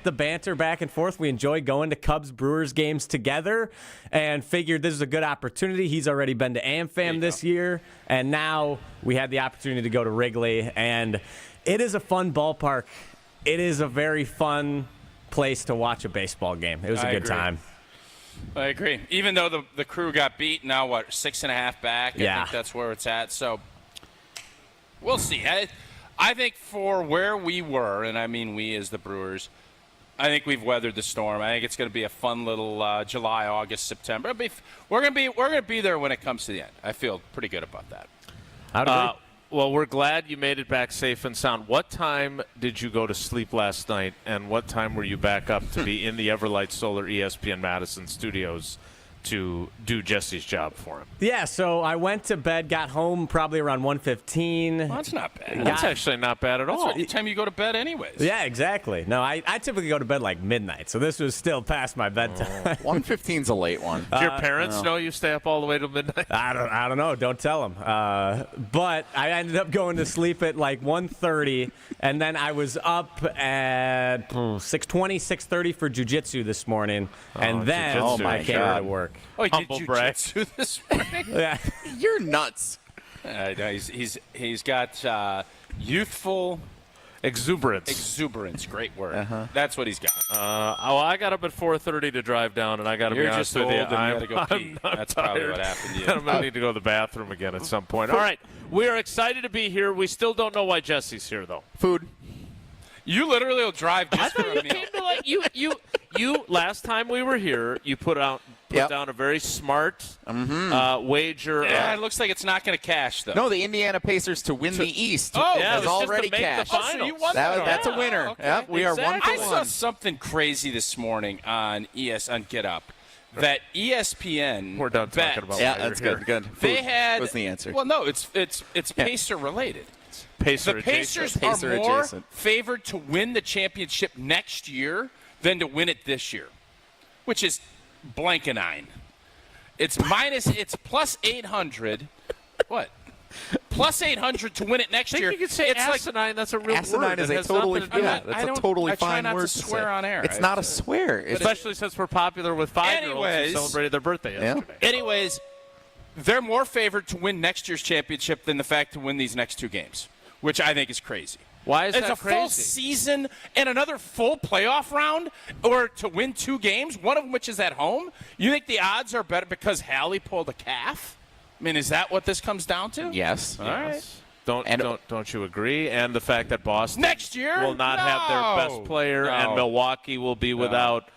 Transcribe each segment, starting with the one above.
the banter back and forth. We enjoy going to Cubs-Brewers games together and figured this is a good opportunity. He's already been to AmFam this year, and now we had the opportunity to go to Wrigley, and it is a fun ballpark. It is a very fun place to watch a baseball game. It was a good time. I agree. Even though the Crew got beat, now 6.5 back? I think that's where it's at. So we'll see. I think for where we were, and I mean we as the Brewers, I think we've weathered the storm. I think it's going to be a fun little July, August, September. We're going to be there when it comes to the end. I feel pretty good about that. Well, we're glad you made it back safe and sound. What time did you go to sleep last night, and what time were you back up to be in the Everlight Solar ESPN Madison studios to do Jesse's job for him? Yeah, so I went to bed, got home probably around 1:15. Well, that's not bad. That's actually not bad at all. That's the time you go to bed anyways. Yeah, exactly. No, I typically go to bed like midnight, so this was still past my bedtime. 1:15's a late one. Do your parents know you stay up all the way till midnight? I don't know. Don't tell them. But I ended up going to sleep at like 1:30, and then I was up at 6:20, 6:30 for jiu-jitsu this morning, and then I came to work. Oh, he did Humble brag. jiu-jitsu this morning? Yeah. You're nuts. He's got youthful exuberance. Great word. That's what he's got. I got up at 4:30 to drive down, and I got to be You're honest just with you. old and you gotta go pee. That's probably tired. what happened to you. I'm going to need to go to the bathroom again at some point. All right. We are excited to be here. We still don't know why Jesse's here, though. Food. You literally will drive just for a meal. Came to like you last time we were here, you put down a very smart wager. Yeah, it looks like it's not going to cash, though. No, the Indiana Pacers to win the East has already cashed. Oh, so you won That's a winner. Okay. Yep, we are 1 for 1. I saw something crazy this morning on Get Up that ESPN. We're done talking about. Yeah, that's good. Good. They had. What's the answer? Well, no, it's Pacer related. The Pacers are more favored to win the championship next year than to win it this year, which is blankenine. It's plus 800. What? Plus 800 to win it next year. You could say it's asinine. That's a real asinine word. is a totally that's a totally fine I try not word to swear say. on air. It's not a swear. Especially since we're popular with 5-year-olds who celebrated their birthday yesterday. Anyways, they're more favored to win next year's championship than the fact to win these next two games, which I think is crazy. Why is that crazy? It's a full season and another full playoff round, or to win two games, one of them which is at home. You think the odds are better because Hallie pulled a calf? I mean, is that what this comes down to? Yes. All right. Don't you agree? And the fact that Boston next year will not have their best player, and Milwaukee will be without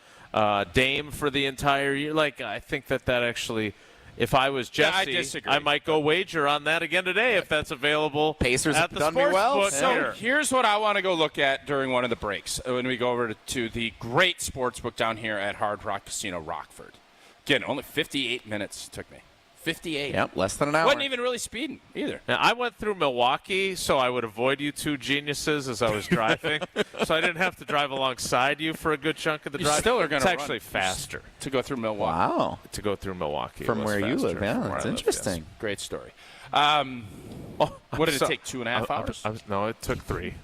Dame for the entire year. Like, I think that actually, if I was Jesse, I might go wager on that again today if that's available. Pacers at have the done me well. So here's what I want to go look at during one of the breaks when we go over to the great sportsbook down here at Hard Rock Casino, Rockford. Again, only 58 minutes took me. 58. Yep, less than an hour. Wasn't even really speeding either. Now, I went through Milwaukee so I would avoid you two geniuses as I was driving, so I didn't have to drive alongside you for a good chunk of the drive. Still are going to It's actually faster to go through Milwaukee. Wow. To go through Milwaukee. From where you live, yeah. That's interesting. Yes. Great story. What did it take, 2.5 hours? No, it took 3.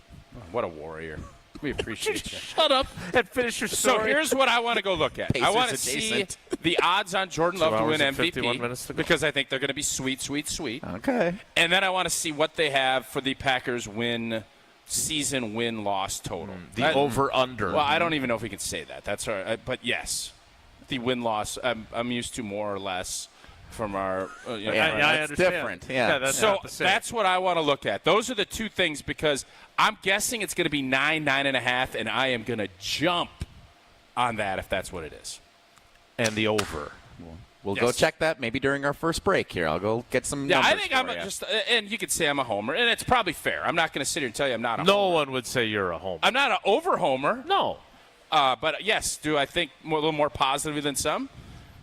What a warrior. We appreciate you. Shut up and finish your story. So here's what I want to go look at. I want to see the odds on Jordan Love to win MVP because I think they're going to be sweet. Okay. And then I want to see what they have for the Packers season win-loss total. The over-under. Well, I don't even know if we can say that. That's all right. But, yes, the win-loss I'm used to more or less from our I understand. Different. Yeah. That's what I want to look at. Those are the two things because I'm guessing it's going to be 9.5, and I am going to jump on that if that's what it is. And the over. We'll go check that maybe during our first break here. I'll go get some numbers. I think and you could say I'm a homer, and it's probably fair. I'm not going to sit here and tell you I'm not a homer. No one would say you're a homer. I'm not an over-homer. No. But, yes, do I think a little more positively than some?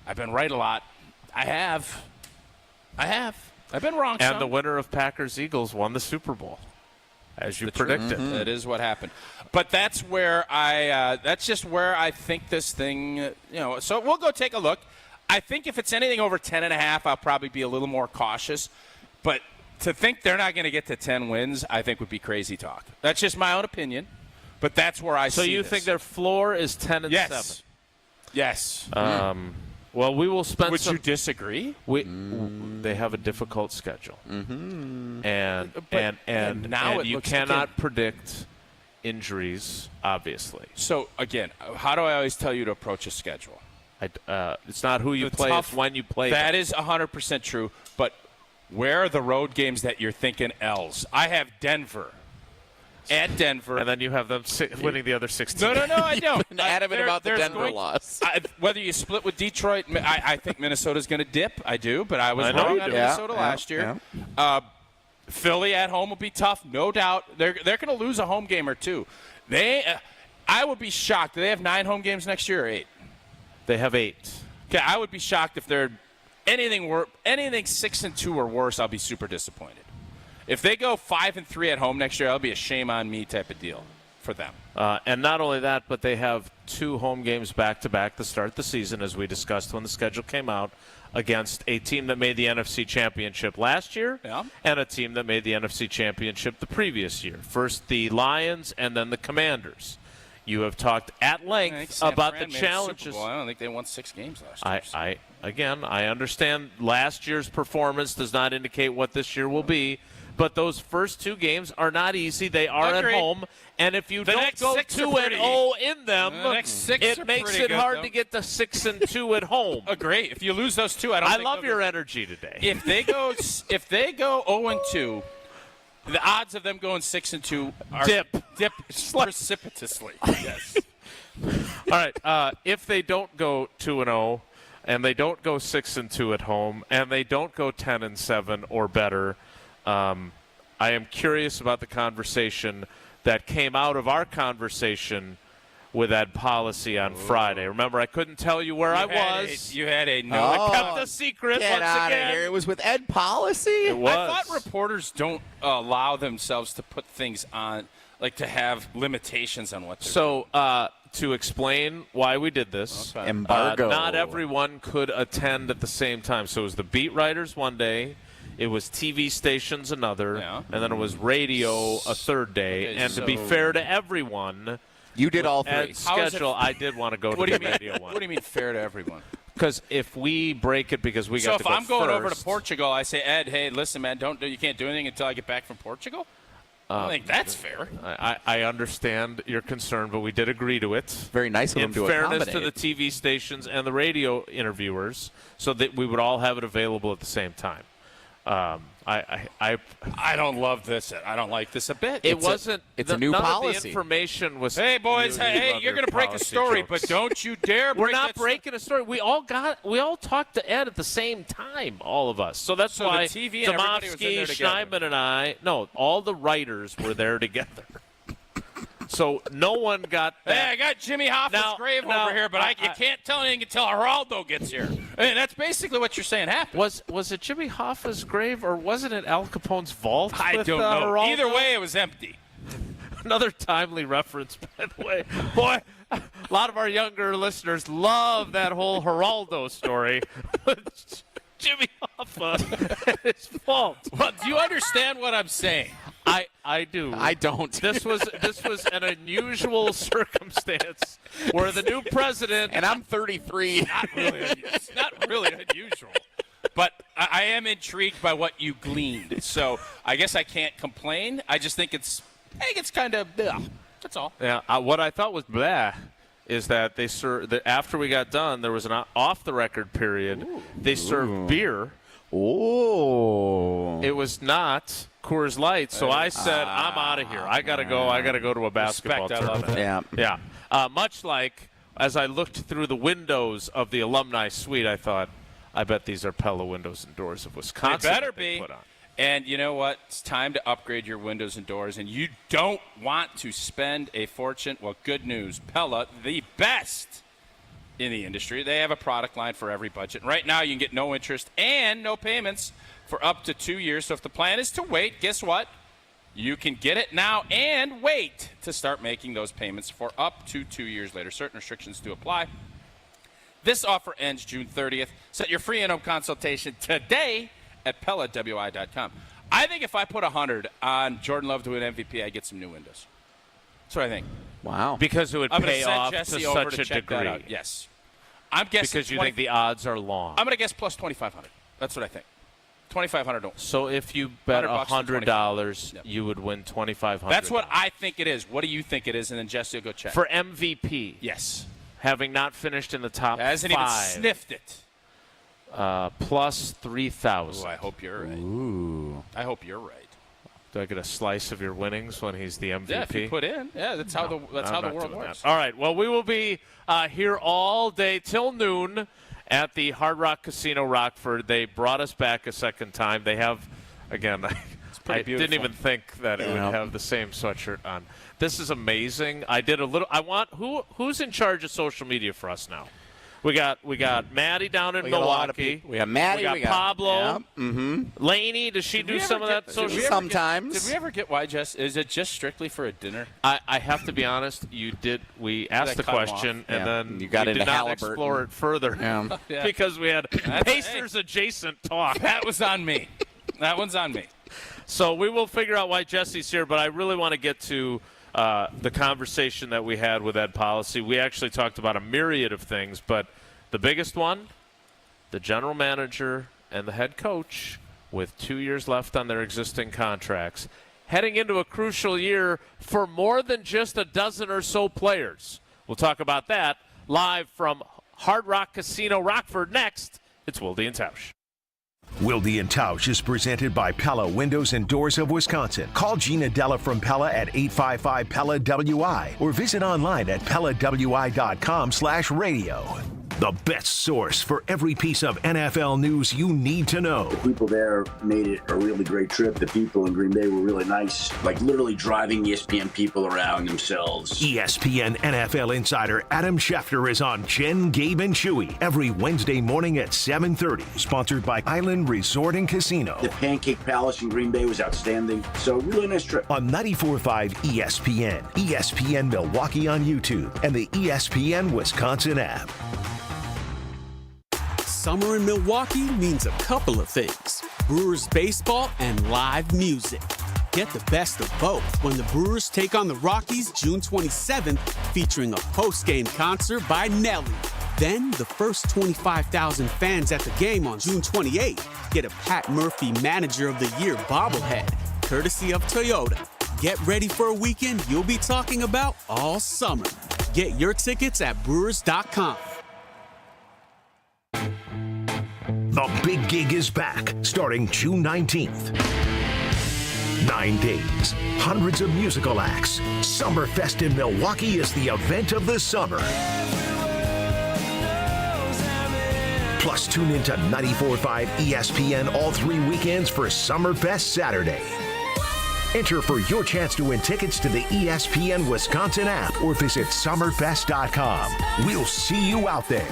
I've been right a lot. I have. I've been wrong some. And the winner of Packers-Eagles won the Super Bowl, as you predicted. Mm-hmm. That is what happened. But that's where that's just where I think this thing, so we'll go take a look. I think if it's anything over 10.5, I'll probably be a little more cautious. But to think they're not going to get to 10 wins, I think would be crazy talk. That's just my own opinion. But that's where I see So you think their floor is 10-7? Yes. Well, we will spend Would you disagree? They have a difficult schedule. Mm-hmm. And now you cannot predict injuries, obviously. So, again, how do I always tell you to approach a schedule? It's not who you play, it's when you play. That is 100% true. But where are the road games that you're thinking L's? I have Denver. At Denver. And then you have them winning the other 16. No, I don't. Adamant about the Denver loss. Whether you split with Detroit, I think Minnesota's going to dip. I do, but I was wrong on Minnesota last year. Yeah. Philly at home will be tough, no doubt. They're going to lose a home game or two. I would be shocked. Do they have 9 home games next year or 8? They have 8. Okay, I would be shocked if they're anything 6-2 or worse. I'll be super disappointed. If they go 5-3 at home next year, that'll be a shame on me type of deal for them. And not only that, but they have 2 home games back-to-back to start the season, as we discussed when the schedule came out, against a team that made the NFC Championship last year and a team that made the NFC Championship the previous year. First the Lions and then the Commanders. You have talked at length about the challenges. I don't think they won 6 games last year. I understand last year's performance does not indicate what this year will be. But those first 2 games are not easy. They are at home. And if you don't go 2-0 in them, it makes it hard to get to 6-2 at home. Agree. If you lose those 2, I love your energy today. If they go 0-2, the odds of them going 6-2 are dip precipitously. Yes. All right. If they don't go 2-0 and they don't go 6-2 at home and they don't go 10-7 or better, I am curious about the conversation that came out of our conversation with Ed Policy on Friday. Remember, I couldn't tell you where I was. You had a no. I kept the secret Get once out again. Of here. It was with Ed Policy? It was. I thought reporters don't allow themselves to put things on, like to have limitations on what they're doing. To explain why we did this, embargo. Not everyone could attend at the same time. So it was the beat writers one day. It was TV stations another, and then it was radio a third day. Okay, and to be fair to everyone, you did all 3. At schedule, I did want to go to the radio one. What do you mean fair to everyone? Because if we break it because we got to go So if I'm going first, over to Portugal, I say, Ed, hey, listen, man, you can't do anything until I get back from Portugal? I don't think that's fair. I understand your concern, but we did agree to it. Very nice of them to accommodate. In fairness to the TV stations and the radio interviewers, so that we would all have it available at the same time. I don't love this. I don't like this a bit. It's a new none policy. Of the information was. Hey boys, you're going to break a story, jokes. but don't you dare. We're not breaking a story. We all talked to Ed at the same time, all of us. So that's why the TV and everybody was in there together. Schneidman and all the writers were there together. So no one got that. Hey, I got Jimmy Hoffa's grave over here, but you can't tell anything until Geraldo gets here. That's basically what you're saying happened. Was it Jimmy Hoffa's grave, or wasn't it Al Capone's vault? I don't know. Geraldo? Either way, it was empty. Another timely reference, by the way. Boy, a lot of our younger listeners love that whole Geraldo story. Jimmy Hoffa and his fault. Well, do you understand what I'm saying? I do. I don't. This was an unusual circumstance where the new president, and I'm 33. It's not really unusual. But I am intrigued by what you gleaned. So I guess I can't complain. I just think it's kind of that's all. Yeah. What I thought was blah is that they after we got done, there was an off-the-record period. Ooh. They served beer. Oh. It was not Coors Light, so I said, I'm out of here. I got to go. I got to go to a basketball tournament. I love it. Yeah. Much like as I looked through the windows of the alumni suite, I thought, I bet these are Pella windows and doors of Wisconsin. They better be. And you know what? It's time to upgrade your windows and doors, and you don't want to spend a fortune. Well, good news. Pella, the best in the industry. They have a product line for every budget. And right now, you can get no interest and no payments for up to 2 years. So if the plan is to wait, guess what? You can get it now and wait to start making those payments for up to 2 years later. Certain restrictions do apply. This offer ends June 30th. Set your free in-home consultation today at PellaWI.com. I think if I put 100 on Jordan Love to win MVP, I get some new windows. That's what I think. Wow. Because it would pay off Jesse to over such to a check that degree. out. Yes. I'm guessing because you think the odds are long. I'm going to guess plus 2,500. That's what I think. 2,500. So if you bet $100, yep, you would win $2,500. That's what I think it is. What do you think it is? And then Jesse will go check. For MVP. Yes. Having not finished in the top 5. Hasn't even sniffed it. Plus 3,000. Ooh, I hope you're right. Ooh. I hope you're right. Do I get a slice of your winnings when he's the MVP? Yeah, if you put in. Yeah, that's how the world works. All right. Well, we will be here all day till noon at the Hard Rock Casino Rockford. They brought us back a second time. They have, again, I didn't even think that it would have the same sweatshirt on. This is amazing. I did a little. I want who's in charge of social media for us now? We got Maddie down in Milwaukee. We have Maddie. We got Pablo. Yeah. Laney, does she do some of that social media? Sometimes. Did we ever get why, Jess? Is it just strictly for a dinner? I have to be honest. You did. We asked the question, and then you got we into did not Halliburton. explore it further because we had Pacers adjacent talk. That was on me. That one's on me. So we will figure out why Jesse's here, but I really want to get to the conversation that we had with Ed Policy. We actually talked about a myriad of things, but the biggest one, the general manager and the head coach with 2 years left on their existing contracts, heading into a crucial year for more than just a dozen or so players. We'll talk about that live from Hard Rock Casino Rockford next. It's Wilde and Tausch. Wilde and Tausch is presented by Pella Windows and Doors of Wisconsin. Call Gina Della from Pella at 855-PELLA-WI or visit online at PellaWI.com/radio. The best source for every piece of NFL news you need to know. The people there made it a really great trip. The people in Green Bay were really nice, like literally driving ESPN people around themselves. ESPN NFL insider Adam Schefter is on Jen, Gabe, and Chewy every Wednesday morning at 7:30. Sponsored by Island Resort and Casino. The Pancake Palace in Green Bay was outstanding. So really nice trip. On 94.5 ESPN, ESPN Milwaukee on YouTube, and the ESPN Wisconsin app. Summer in Milwaukee means a couple of things: Brewers baseball and live music. Get the best of both when the Brewers take on the Rockies June 27th, featuring a post-game concert by Nelly. Then the first 25,000 fans at the game on June 28th get a Pat Murphy Manager of the Year bobblehead, courtesy of Toyota. Get ready for a weekend you'll be talking about all summer. Get your tickets at Brewers.com. The big gig is back, starting June 19th. 9 days, hundreds of musical acts. Summerfest in Milwaukee is the event of the summer. Plus, tune into 94.5 ESPN all 3 weekends for Summerfest Saturday. Enter for your chance to win tickets to the ESPN Wisconsin app or visit summerfest.com. We'll see you out there.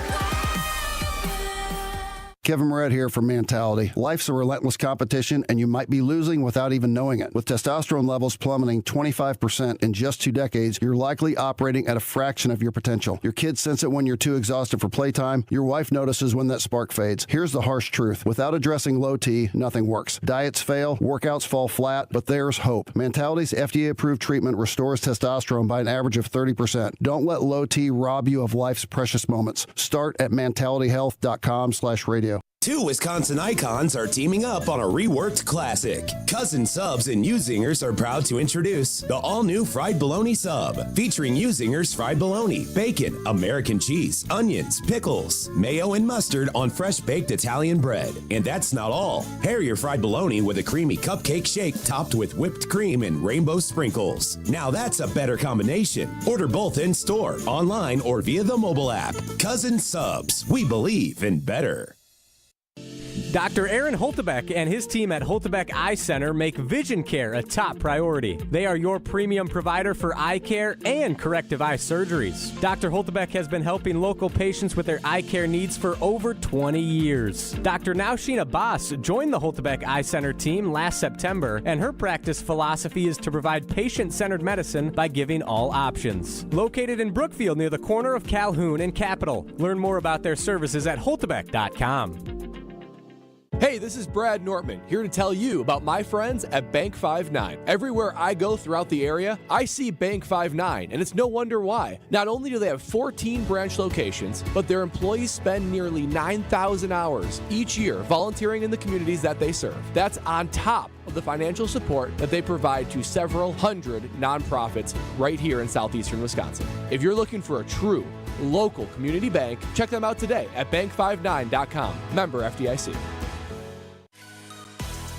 Kevin Moret here from Mentality. Life's a relentless competition, and you might be losing without even knowing it. With testosterone levels plummeting 25% in just 2 decades, you're likely operating at a fraction of your potential. Your kids sense it when you're too exhausted for playtime. Your wife notices when that spark fades. Here's the harsh truth. Without addressing low T, nothing works. Diets fail, workouts fall flat, but there's hope. Mentality's FDA-approved treatment restores testosterone by an average of 30%. Don't let low T rob you of life's precious moments. Start at mentalityhealth.com/radio. 2 Wisconsin icons are teaming up on a reworked classic. Cousin Subs and U-Zingers are proud to introduce the all-new Fried Bologna Sub, featuring U-Zingers fried bologna, bacon, American cheese, onions, pickles, mayo, and mustard on fresh-baked Italian bread. And that's not all. Pair your fried bologna with a creamy cupcake shake topped with whipped cream and rainbow sprinkles. Now that's a better combination. Order both in-store, online, or via the mobile app. Cousin Subs. We believe in better. Dr. Aaron Holtebeck and his team at Holtebeck Eye Center make vision care a top priority. They are your premium provider for eye care and corrective eye surgeries. Dr. Holtebeck has been helping local patients with their eye care needs for over 20 years. Dr. Nausheen Abbas joined the Holtebeck Eye Center team last September, and her practice philosophy is to provide patient-centered medicine by giving all options. Located in Brookfield near the corner of Calhoun and Capitol. Learn more about their services at holtebeck.com. Hey, Hey, this is Brad Nortman, here to tell you about my friends at Bank 5-9. Everywhere I go throughout the area, I see Bank 5-9, and it's no wonder why. Not only do they have 14 branch locations, but their employees spend nearly 9,000 hours each year volunteering in the communities that they serve. That's on top of the financial support that they provide to several hundred nonprofits right here in southeastern Wisconsin. If you're looking for a true local community bank, check them out today at bank59.com. Member FDIC.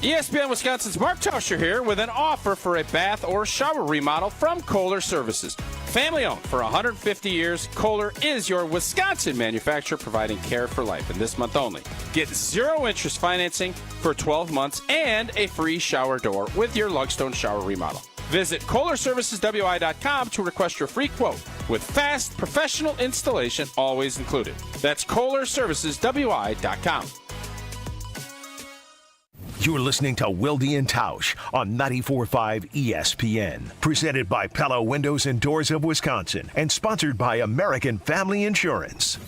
ESPN Wisconsin's Mark Tausch here with an offer for a bath or shower remodel from Kohler Services. Family owned for 150 years, Kohler is your Wisconsin manufacturer providing care for life. And this month only, get 0 interest financing for 12 months and a free shower door with your Lugstone shower remodel. Visit KohlerServicesWI.com to request your free quote with fast professional installation always included. That's KohlerServicesWI.com. You're listening to Wilde and Tausch on 94.5 ESPN. Presented by Pella Windows and Doors of Wisconsin and sponsored by American Family Insurance.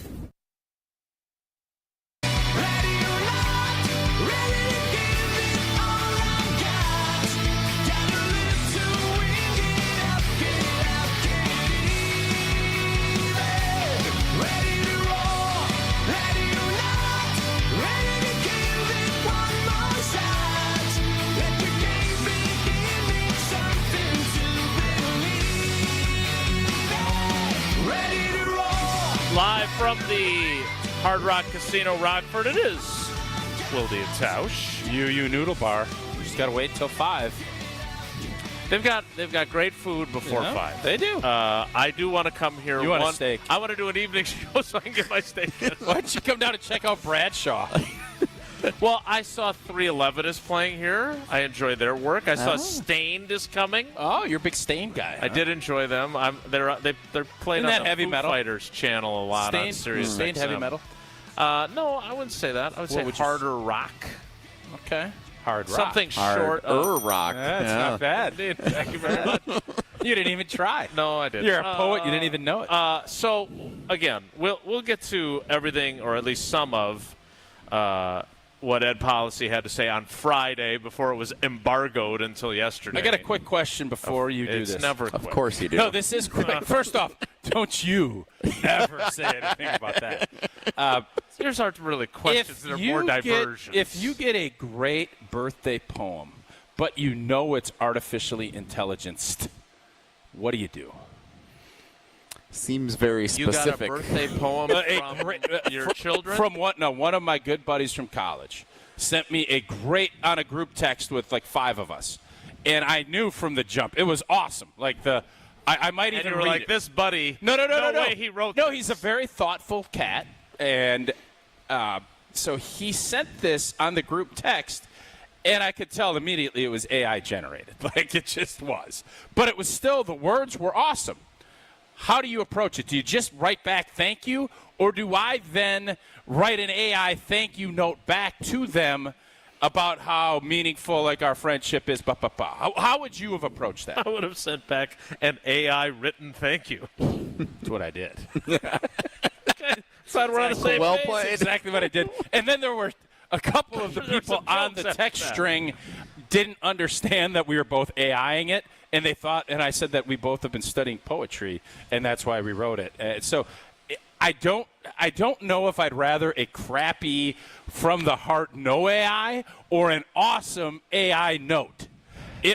Live from the Hard Rock Casino, Rockford, it is Wilde and Tausch. UU Noodle Bar. Just got to wait till 5. They've got great food before 5. They do. I do want to come here. You want a steak? I want to do an evening show so I can get my steak. Why don't you come down and check out Bradshaw? Well, I saw 311 is playing here. I enjoyed their work. I saw Stained is coming. Oh, you're a big Stained guy. I did enjoy them. They're playing on the Heavy Foo Metal Fighters channel a lot on Sirius. Stained heavy metal? No, I wouldn't say that. I would say harder rock. Okay. Hard rock. Something short of rock. That's not bad, dude. Thank you very much. You didn't even try. No, I didn't. You're a poet. You didn't even know it. So, again, we'll get to everything, or at least some of what Ed Policy had to say on Friday before it was embargoed until yesterday. I got a quick question before you do this. It's never quick. Of course you do. No, this is quick. First off, don't you ever say anything about that. Yours aren't really questions. They're more diversions. If you get a great birthday poem, but you know it's artificially intelligenced, what do you do? Seems very specific. You got a birthday poem from your children? From what? No, one of my good buddies from college sent me on a group text with like 5 of us, and I knew from the jump it was awesome. Like I might even read like it. This buddy. No way he wrote. No, this. He's a very thoughtful cat, and so he sent this on the group text. And I could tell immediately it was AI generated. Like it just was. But it was still, the words were awesome. How do you approach it? Do you just write back thank you? Or do I then write an AI thank you note back to them about how meaningful like our friendship is? How would you have approached that? I would have sent back an AI written thank you. That's what I did. Okay. So we're on the same Well page. played. That's exactly what I did. And then there were a couple of the people on the text string didn't understand that we were both AIing it, and they thought, and I said that we both have been studying poetry, and that's why we wrote it. So I don't know if I'd rather a crappy from the heart no AI or an awesome AI note.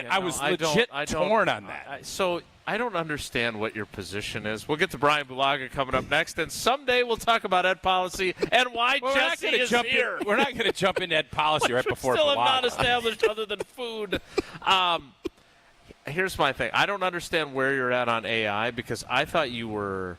I was legit torn on that. So I don't understand what your position is. We'll get to Brian Bulaga coming up next, and someday we'll talk about Ed Policy and why Jesse is here. We're not going to jump into Ed Policy right before still Bulaga. have not established other than food. Here's my thing. I don't understand where you're at on AI because I thought you were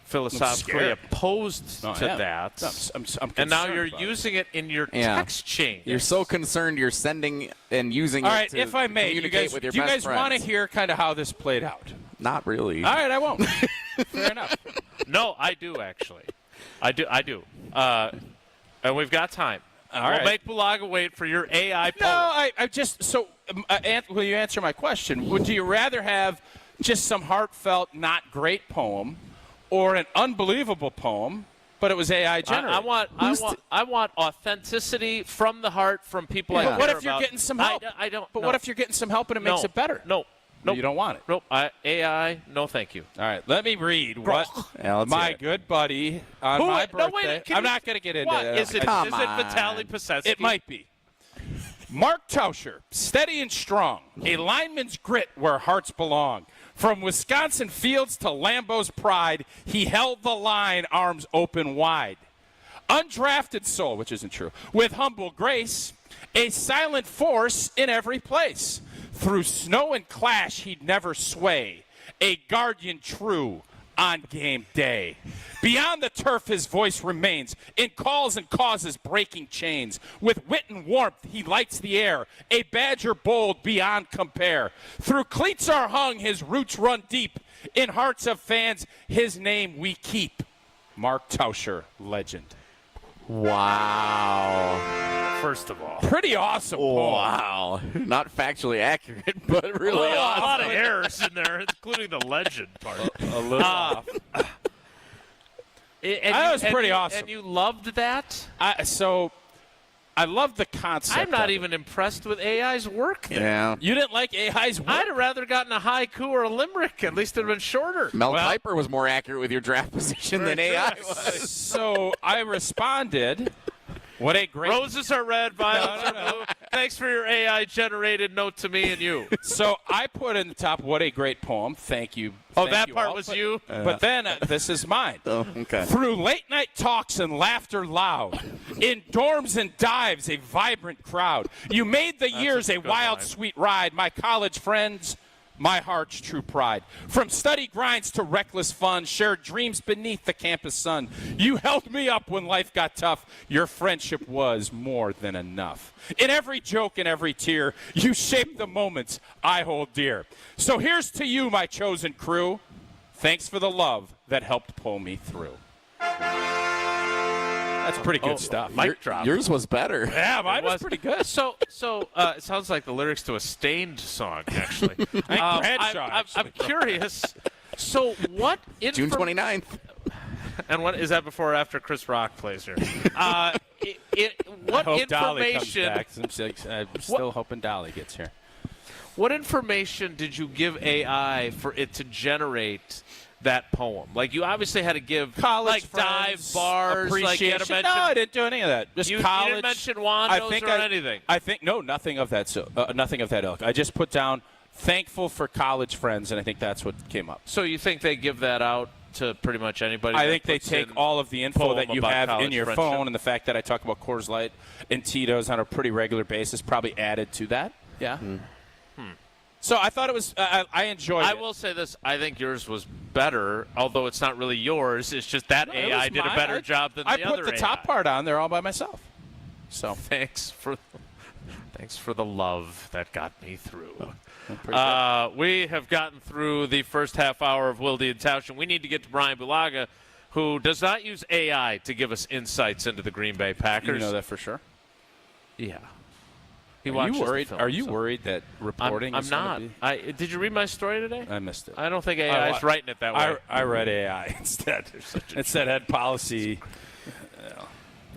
philosophically opposed to that. I'm and now you're using it in your text chain. You're so concerned you're sending and using it to communicate if I may, with your best friends. do you guys want to hear kind of how this played out? Not really. All right, I won't. Fair enough. No, I do, actually. I do. And we've got time. We'll make Bulaga wait for your AI poem. No, I just – so will you answer my question? Would you rather have just some heartfelt, not great poem or an unbelievable poem, but it was AI generated? I want authenticity from the heart from people I care about. What if you're getting some help? I don't. But what if you're getting some help and it makes it better? No. Nope. You don't want it. Nope. AI, no thank you. All right, let me read what my good buddy on my birthday. No, wait, I'm not going to get into it. Is it Vitaly Pasetsky? It might be. Mark Tauscher, steady and strong, a lineman's grit where hearts belong. From Wisconsin fields to Lambeau's pride, he held the line, arms open wide. Undrafted soul, which isn't true, with humble grace, a silent force in every place. Through snow and clash, he'd never sway, a guardian true on game day. Beyond the turf, his voice remains, in calls and causes breaking chains. With wit and warmth, he lights the air, a Badger bold beyond compare. Through cleats are hung, his roots run deep. In hearts of fans, his name we keep. Mark Tauscher, legend. Wow. First of all. Pretty awesome. Wow. Not factually accurate, but really awesome. A lot of errors in there, including the legend part. A little off. That was pretty awesome. And you loved that? I love the concept. I'm not even impressed with AI's work there. Yeah. You didn't like AI's work? I'd have rather gotten a haiku or a limerick. At least it would have been shorter. Mel Kiper was more accurate with your draft position than AI was. So I responded, what a great... Roses are red, violets are blue. Thanks for your AI-generated note to me and you. So I put in the top, what a great poem. Thank you. Oh, that part was you? But then this is mine. Oh, okay. Through late-night talks and laughter loud, in dorms and dives, a vibrant crowd. You made the years a wild, sweet ride. My college friends, my heart's true pride. From study grinds to reckless fun, shared dreams beneath the campus sun. You held me up when life got tough. Your friendship was more than enough. In every joke and every tear, you shaped the moments I hold dear. So here's to you, my chosen crew. Thanks for the love that helped pull me through. That's pretty good stuff. Mic drop. Yours was better. Yeah, mine was pretty good. So it sounds like the lyrics to a Stained song, actually. I'm curious. So what? June 29th. And what is that before or after Chris Rock plays here? What I hope information? Dolly comes back. I'm still hoping Dolly gets here. What information did you give AI for it to generate that poem? Like, you obviously had to give college dive bars, like you had to mention. No, I didn't do any of that. Just college. You didn't mention Wandos or anything. I think nothing of that. Nothing of that ilk. I just put down thankful for college friends, and I think that's what came up. So you think they give that out to pretty much anybody? I think they take all of the info that you have in your phone, and the fact that I talk about Coors Light and Tito's on a pretty regular basis probably added to that. Yeah. So I thought it was. I enjoyed it. I will say this: I think yours was better, although it's not really yours. It's just that AI did a better job than the other. I put the top part on there all by myself. So thanks for the love that got me through. We have gotten through the first half hour of Wilde and Tausch, and we need to get to Brian Bulaga, who does not use AI to give us insights into the Green Bay Packers. You know that for sure. Yeah. Are you worried that reporting I'm not. Did you read my story today? I missed it. I don't think AI is writing it that way. I read AI instead. Instead had policy.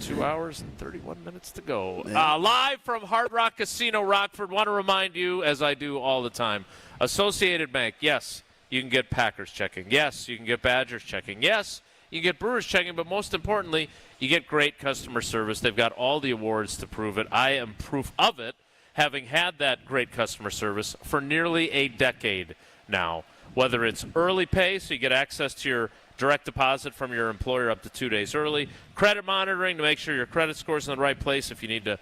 2 hours and 31 minutes to go. Live from Hard Rock Casino, Rockford. Want to remind you, as I do all the time, Associated Bank, yes, you can get Packers checking. Yes, you can get Badgers checking. Yes, you can get Brewers checking. But most importantly, you get great customer service. They've got all the awards to prove it. I am proof of it, having had that great customer service for nearly a decade now. Whether it's early pay, so you get access to your direct deposit from your employer up to 2 days early, credit monitoring to make sure your credit score's in the right place if you need to,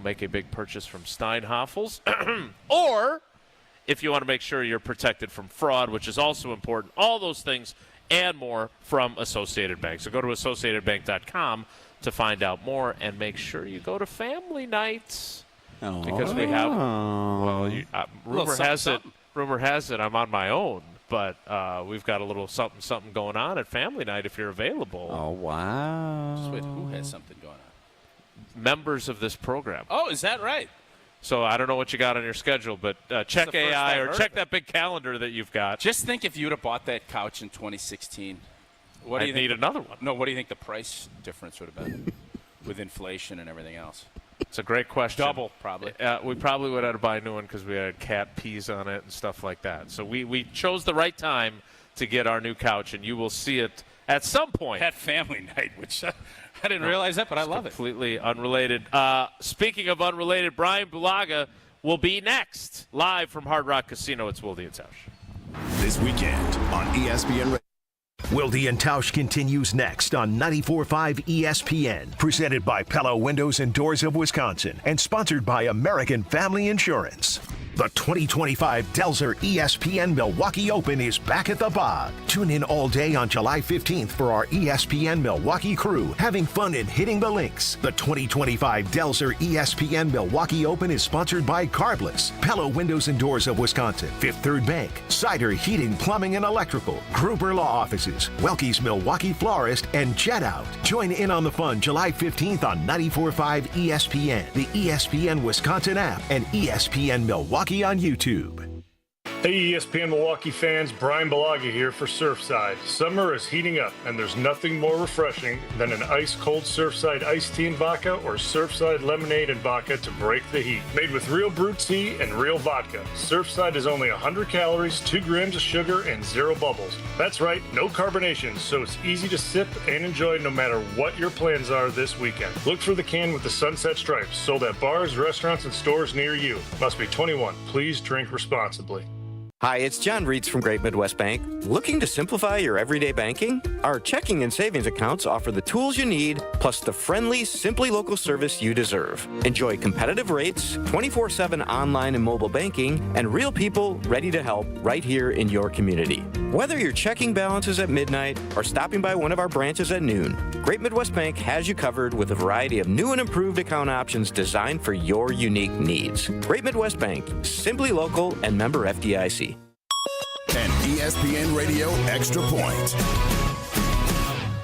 make a big purchase from Steinhafels, or if you want to make sure you're protected from fraud, which is also important. All those things and more from Associated Bank. So go to AssociatedBank.com to find out more, and make sure you go to family nights because we have. Rumor has it I'm on my own. But we've got a little something going on at family night if you're available. Oh, wow. Just wait, who has something going on? Members of this program. Oh, is that right? So I don't know what you got on your schedule, but check AI or check that big calendar that you've got. Just think if you would have bought that couch in 2016. What do you think? Need another one. No, what do you think the price difference would have been? with inflation and everything else? It's a great question. Double, probably. We probably would have to buy a new one because we had cat pees on it and stuff like that. So we chose the right time to get our new couch, and you will see it at some point. At family night, which I didn't realize that, but I love it. Completely unrelated. Speaking of unrelated, Brian Bulaga will be next, live from Hard Rock Casino. It's Wilde and Tausch. This weekend on ESPN. Wilde and Tausch continues next on 94.5 ESPN. Presented by Pella Windows and Doors of Wisconsin and sponsored by American Family Insurance. The 2025 Delzer ESPN Milwaukee Open is back at the Bog. Tune in all day on July 15th for our ESPN Milwaukee crew having fun and hitting the links. The 2025 Delzer ESPN Milwaukee Open is sponsored by Carbless, Pella Windows and Doors of Wisconsin, Fifth Third Bank, Cider Heating, Plumbing and Electrical, Gruber Law Offices, Welke's Milwaukee Florist, and Jet Out. Join in on the fun July 15th on 94.5 ESPN, the ESPN Wisconsin app, and ESPN Milwaukee on YouTube. Hey ESPN Milwaukee fans, Brian Bulaga here for Surfside. Summer is heating up and there's nothing more refreshing than an ice-cold Surfside iced tea and vodka or Surfside lemonade and vodka to break the heat. Made with real brewed tea and real vodka, Surfside is only 100 calories, 2 grams of sugar, and 0 bubbles. That's right, no carbonation, so it's easy to sip and enjoy no matter what your plans are this weekend. Look for the can with the sunset stripes, sold at bars, restaurants, and stores near you. Must be 21. Please drink responsibly. Hi, it's John Reitz from Great Midwest Bank. Looking to simplify your everyday banking? Our checking and savings accounts offer the tools you need, plus the friendly, Simply Local service you deserve. Enjoy competitive rates, 24/7 online and mobile banking, and real people ready to help right here in your community. Whether your checking balance is at midnight or stopping by one of our branches at noon, Great Midwest Bank has you covered with a variety of new and improved account options designed for your unique needs. Great Midwest Bank, Simply Local and member FDIC. An ESPN Radio Extra Point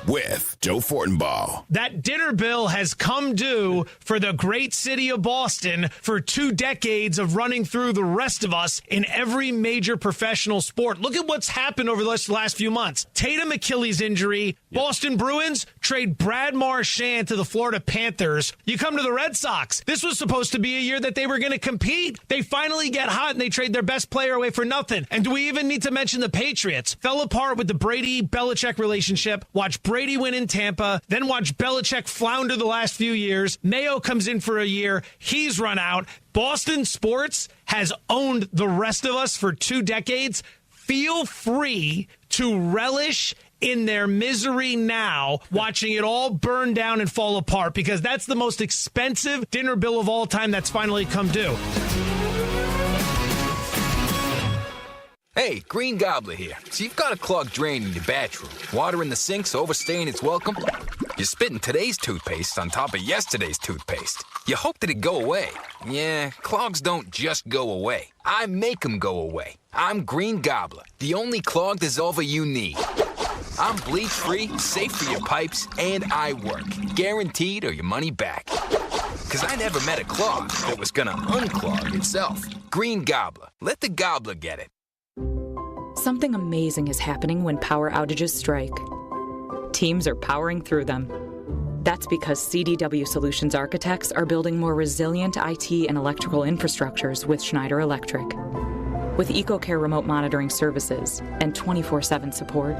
with Joe Fortenbaugh. That dinner bill has come due for the great city of Boston for 2 decades of running through the rest of us in every major professional sport. Look at what's happened over the last few months. Tatum Achilles injury. Boston Bruins trade Brad Marchand to the Florida Panthers. You come to the Red Sox. This was supposed to be a year that they were going to compete. They finally get hot and they trade their best player away for nothing. And do we even need to mention the Patriots? Fell apart with the Brady-Belichick relationship. Watch Brady win in Tampa, then watch Belichick flounder the last few years. Mayo comes in for a year. He's run out. Boston sports has owned the rest of us for 2 decades. Feel free to relish in their misery now, watching it all burn down and fall apart, because that's the most expensive dinner bill of all time that's finally come due. Hey, Green Gobbler here. So you've got a clogged drain in your bathroom. Water in the sink's overstaying its welcome. You're spitting today's toothpaste on top of yesterday's toothpaste. You hope that it go away. Yeah, clogs don't just go away. I make them go away. I'm Green Gobbler, the only clog dissolver you need. I'm bleach-free, safe for your pipes, and I work. Guaranteed or your money back. Because I never met a clog that was gonna unclog itself. Green Gobbler. Let the gobbler get it. Something amazing is happening when power outages strike. Teams are powering through them. That's because CDW Solutions architects are building more resilient IT and electrical infrastructures with Schneider Electric. With EcoCare remote monitoring services and 24/7 support,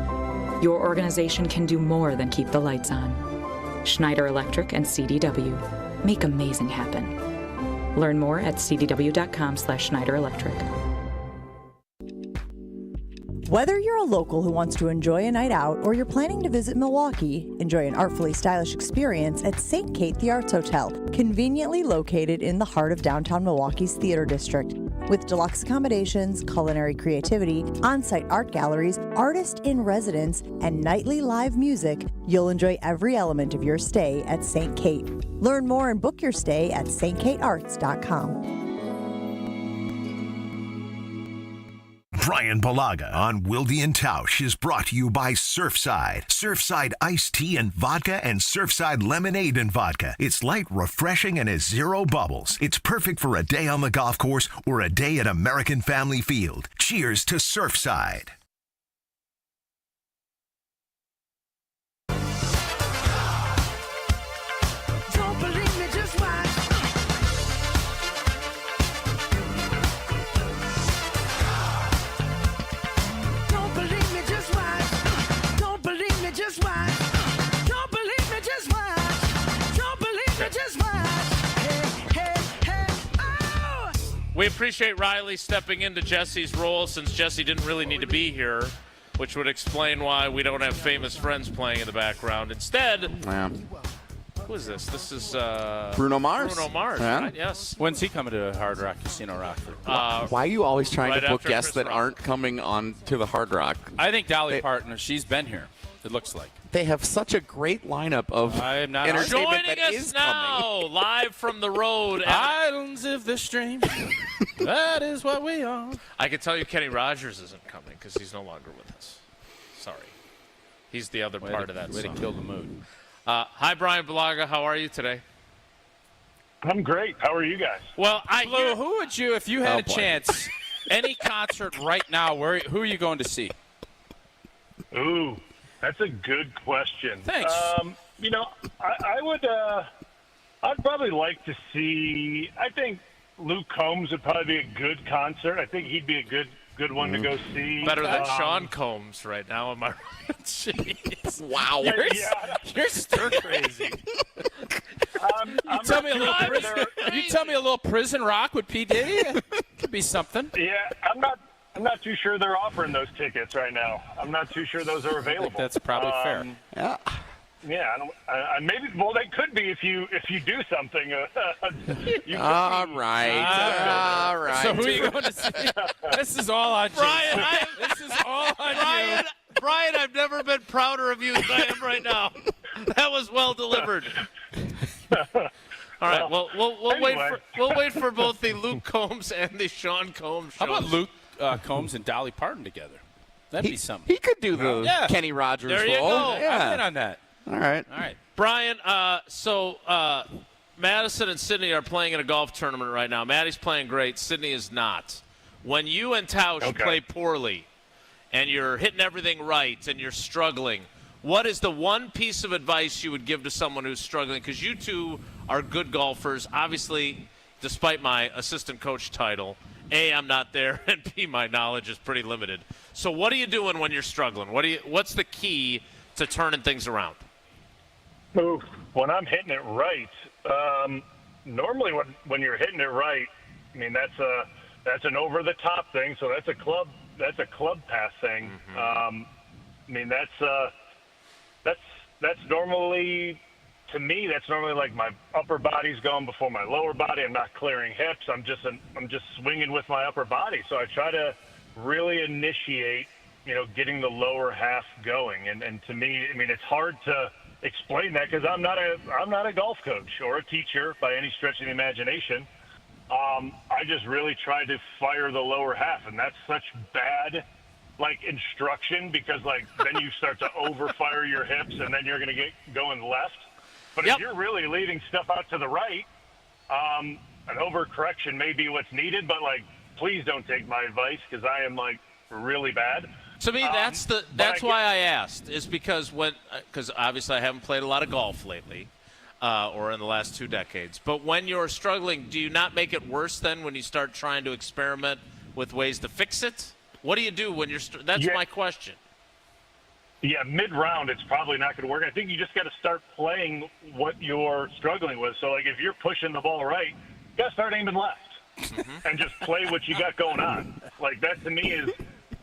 your organization can do more than keep the lights on. Schneider Electric and CDW make amazing happen. Learn more at cdw.com/Schneider Electric. Whether you're a local who wants to enjoy a night out or you're planning to visit Milwaukee, enjoy an artfully stylish experience at St. Kate the Arts Hotel, conveniently located in the heart of downtown Milwaukee's Theater District. With deluxe accommodations, culinary creativity, on-site art galleries, artist in residence, and nightly live music, you'll enjoy every element of your stay at St. Kate. Learn more and book your stay at stkatearts.com. Brian Bulaga on Wilde and Tausch is brought to you by Surfside. Surfside iced tea and vodka and Surfside lemonade and vodka. It's light, refreshing, and has 0 bubbles. It's perfect for a day on the golf course or a day at American Family Field. Cheers to Surfside. We appreciate Riley stepping into Jesse's role since Jesse didn't really need to be here, which would explain why we don't have famous friends playing in the background. Instead, who is this? This is Bruno Mars. Bruno Mars, right? Yes. When's he coming to Hard Rock Casino Rockford? Why are you always trying right to book after guests Chris that Rock. aren't coming on to the Hard Rock? I think Dolly Parton, she's been here, it looks like. They have such a great lineup of I'm not entertainment Joining that us is now, coming. live from the road. Islands of the Stream. That is what we are. I can tell you Kenny Rogers isn't coming because he's no longer with us. Sorry. He's the other part of that way song. to kill the mood. Hi, Brian Bulaga. How are you today? I'm great. How are you guys? Well, Blue, who would you, if you had a chance, any concert right now, who are you going to see? Ooh, that's a good question. Thanks. I would. I'd probably like to see. I think Luke Combs would probably be a good concert. I think he'd be a good one to go see. Better than Sean Combs right now, am I right? Jeez. Wow. You're stir crazy. You tell me a little prison rock with P. Diddy? Could be something. Yeah, I'm not too sure they're offering those tickets right now. I'm not too sure those are available. I think that's probably fair. Yeah. Yeah, maybe. Well, they could be if you do something. All right. So who are you going to see? This is all on Brian, This is all on you. Brian, I've never been prouder of you than I am right now. That was well delivered. All right, well, we'll wait for both the Luke Combs and the Sean Combs shows. How about Luke Combs and Dolly Parton together? That'd be something. He could do the Kenny Rogers There you role. go. Yeah. I'm in on that. All right. Brian, so Madison and Sydney are playing in a golf tournament right now. Maddie's playing great. Sydney is not. When you and Tausch play poorly and you're hitting everything right and you're struggling, what is the one piece of advice you would give to someone who's struggling? Because you two are good golfers. Obviously, despite my assistant coach title, A, I'm not there, and B, my knowledge is pretty limited. So what are you doing when you're struggling? What's the key to turning things around? When I'm hitting it right, normally when you're hitting it right, I mean that's an over the top thing. So that's a club pass thing. Mm-hmm. I mean that's normally, to me, that's normally like my upper body's going before my lower body. I'm not clearing hips. I'm just swinging with my upper body. So I try to really initiate, getting the lower half going. And to me, I mean, it's hard to explain that because I'm not a golf coach or a teacher by any stretch of the imagination. I just really try to fire the lower half, and that's such bad instruction because then you start to overfire your hips and then you're going to get going left. But if you're really leaving stuff out to the right, an overcorrection may be what's needed, but please don't take my advice because I am really bad. To me, that's why I asked, is because obviously I haven't played a lot of golf lately, or in the last 2 decades. But when you're struggling, do you not make it worse then when you start trying to experiment with ways to fix it? What do you do when you're? That's my question. Yeah, mid-round, it's probably not going to work. I think you just got to start playing what you're struggling with. So, if you're pushing the ball right, you got to start aiming left and just play what you got going on. That to me is.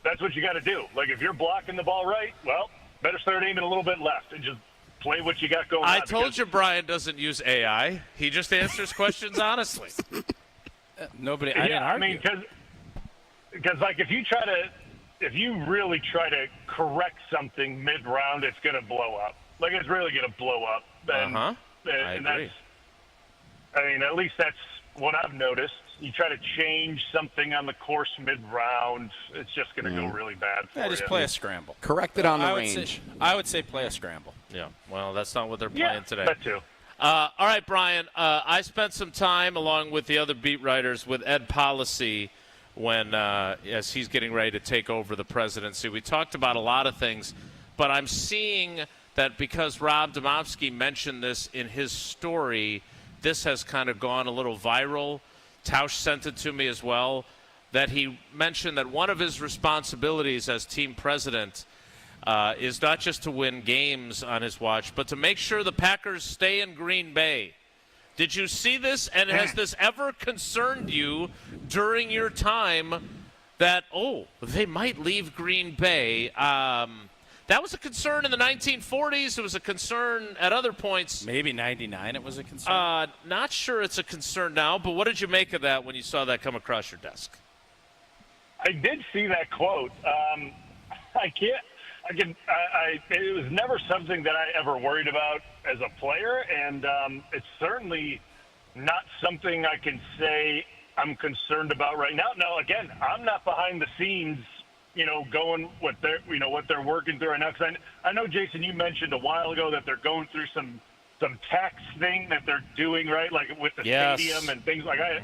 That's what you got to do. If you're blocking the ball right, well, better start aiming a little bit left and just play what you got going on. I told you Brian doesn't use AI. He just answers questions honestly. Nobody. I didn't argue. I mean, because if you really try to correct something mid-round, it's going to blow up. It's really going to blow up. And, I and agree. at least that's what I've noticed. You try to change something on the course mid-round, it's just going to go really bad for you. Just play a scramble. Correct it on the range. I would say play a scramble. Yeah, well, that's not what they're playing today. That too. All right, Brian, I spent some time along with the other beat writers with Ed Policy when, as he's getting ready to take over the presidency. We talked about a lot of things, but I'm seeing that because Rob Domofsky mentioned this in his story, this has kind of gone a little viral. Tausch sent it to me as well, that he mentioned that one of his responsibilities as team president is not just to win games on his watch, but to make sure the Packers stay in Green Bay Did you see this, and has this ever concerned you during your time that, they might leave Green Bay? That was a concern in the 1940s. It was a concern at other points. Maybe 99 it was a concern. Not sure it's a concern now, but what did you make of that when you saw that come across your desk? I did see that quote. It was never something that I ever worried about as a player, and it's certainly not something I can say I'm concerned about right now. Now, again, I'm not behind the scenes, going what they're working through right now. Because I know, Jason, you mentioned a while ago that they're going through some tax thing that they're doing, right? Like with the stadium and things like that.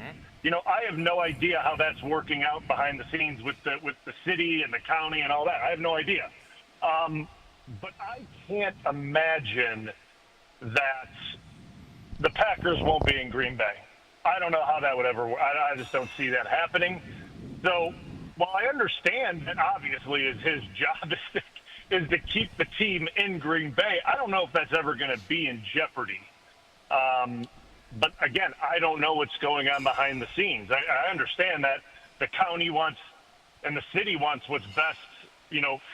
I have no idea how that's working out behind the scenes with the city and the county and all that. I have no idea. But I can't imagine that the Packers won't be in Green Bay. I don't know how that would ever work. I just don't see that happening. So while I understand that obviously is his job is to keep the team in Green Bay, I don't know if that's ever going to be in jeopardy. But again, I don't know what's going on behind the scenes. I understand that the county wants and the city wants what's best,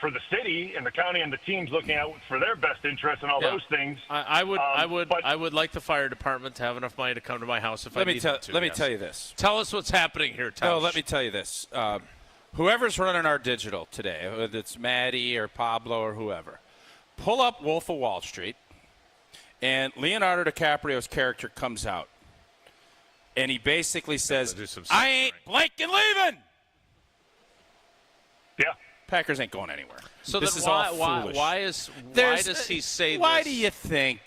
for the city and the county and the teams looking out for their best interests and all those things. I would like the fire department to have enough money to come to my house if I need to. Let me tell you this. Tell us what's happening here, Tausch. No, let me tell you this. Whoever's running our digital today, whether it's Maddie or Pablo or whoever, pull up Wolf of Wall Street, and Leonardo DiCaprio's character comes out, and he basically says, "I ain't blanking leaving." Yeah. Packers ain't going anywhere. So this then is all foolish. Why does he say this? Why do you think?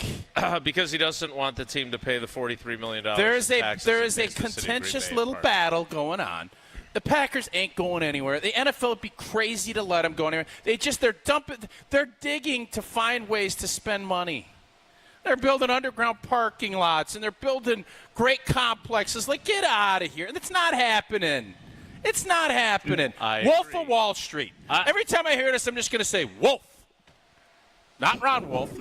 Because he doesn't want the team to pay the $43 million. There is a contentious little battle going on. The Packers ain't going anywhere. The NFL would be crazy to let them go anywhere. They're digging to find ways to spend money. They're building underground parking lots and they're building great complexes. Like, get out of here. It's not happening. It's not happening. Wolf of Wall Street. Every time I hear this, I'm just going to say Wolf. Not Ron Wolf.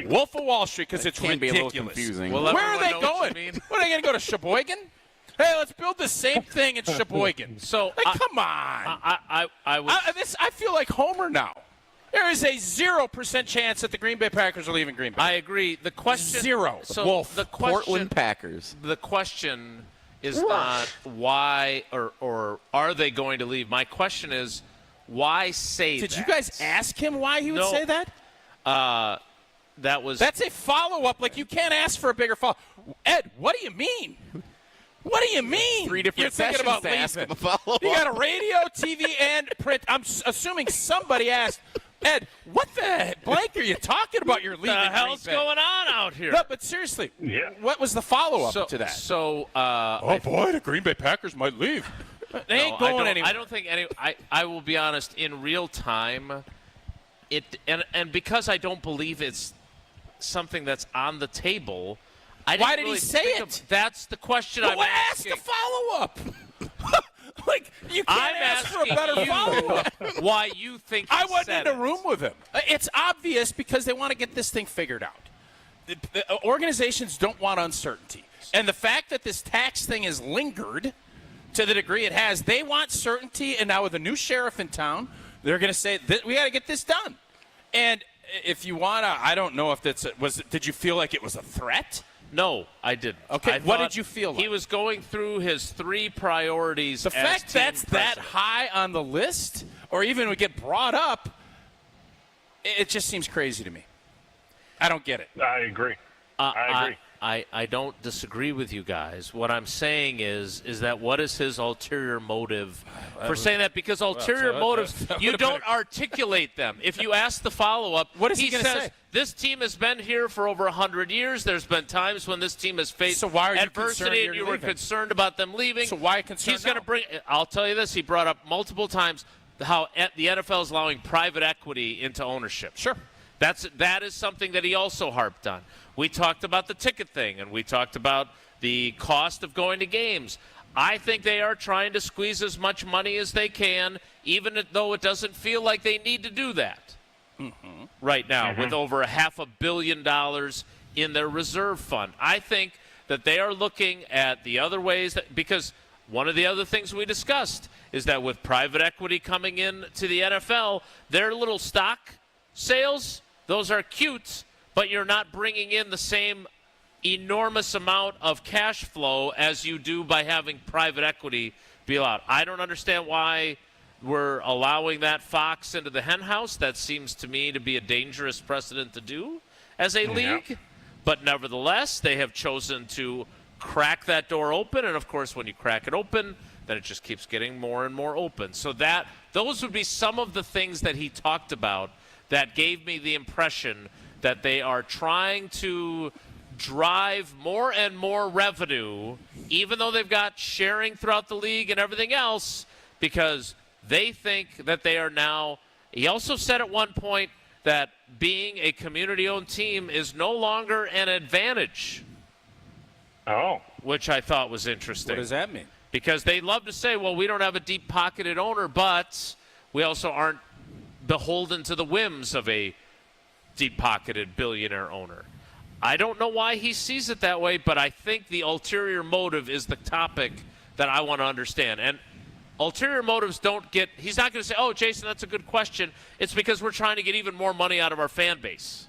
Wolf of Wall Street, because it's ridiculous. Be a little confusing. Well, where are they going? What, are they going to go to Sheboygan? Hey, let's build the same thing in Sheboygan. Come on. I feel like Homer now. There is a 0% chance that the Green Bay Packers are leaving Green Bay. I agree. The question 0. So Wolf. The question, Portland Packers. The question is not why or are they going to leave. My question is why say that? Did you guys ask him why he would say that? That's a follow-up. Like, you can't ask for a bigger follow. Ed, what do you mean? What do you mean? 3 different You're thinking sessions about to ask leaving. him a follow-up. You got a radio, TV, and print. I'm assuming somebody asked, Ed, what the blank are you talking about? You're leaving. What the hell's going on out here? No, but seriously, what was the follow-up to that? Boy, the Green Bay Packers might leave. They ain't going anywhere. I don't think any. I will be honest. In real time, and because I don't believe it's something that's on the table. Why did he say it? That's the question I'm asking. Ask a follow-up. Like, you can't ask for a better follow-up. Why you think I wasn't in a room with him. It's obvious because they want to get this thing figured out. The organizations don't want uncertainty. And the fact that this tax thing has lingered to the degree it has, they want certainty. And now with a new sheriff in town, they're going to say, we got to get this done. And if you want to, I don't know if did you feel like it was a threat? No, I didn't. Okay, what did you feel like? He was going through his 3 priorities. The fact that's that high on the list, or even would get brought up, it just seems crazy to me. I don't get it. I agree. I agree. I don't disagree with you guys. What I'm saying is that what is his ulterior motive for saying that? Because ulterior motives, you don't articulate them. If you ask the follow-up, what is he going to say? This team has been here for over 100 years. There's been times when this team has faced adversity and you were concerned about them leaving. So why concerned? He's going to bring – I'll tell you this. He brought up multiple times how the NFL is allowing private equity into ownership. Sure. That is something that he also harped on. We talked about the ticket thing, and we talked about the cost of going to games. I think they are trying to squeeze as much money as they can, even though it doesn't feel like they need to do that right now with over $500 million in their reserve fund. I think that they are looking at the other ways because one of the other things we discussed is that with private equity coming in to the NFL, their little stock sales, those are cute, but you're not bringing in the same enormous amount of cash flow as you do by having private equity be allowed. I don't understand why we're allowing that fox into the hen house. That seems to me to be a dangerous precedent to do as a league. But nevertheless, they have chosen to crack that door open. And, of course, when you crack it open, then it just keeps getting more and more open. So those would be some of the things that he talked about that gave me the impression that they are trying to drive more and more revenue, even though they've got sharing throughout the league and everything else, because they think that they are now – he also said at one point that being a community-owned team is no longer an advantage. Oh. Which I thought was interesting. What does that mean? Because they love to say, well, we don't have a deep-pocketed owner, but we also aren't beholden to the whims of a deep-pocketed billionaire owner. I don't know why he sees it that way, but I think the ulterior motive is the topic that I want to understand. And ulterior motives don't get – he's not going to say, oh, Jason, that's a good question. It's because we're trying to get even more money out of our fan base.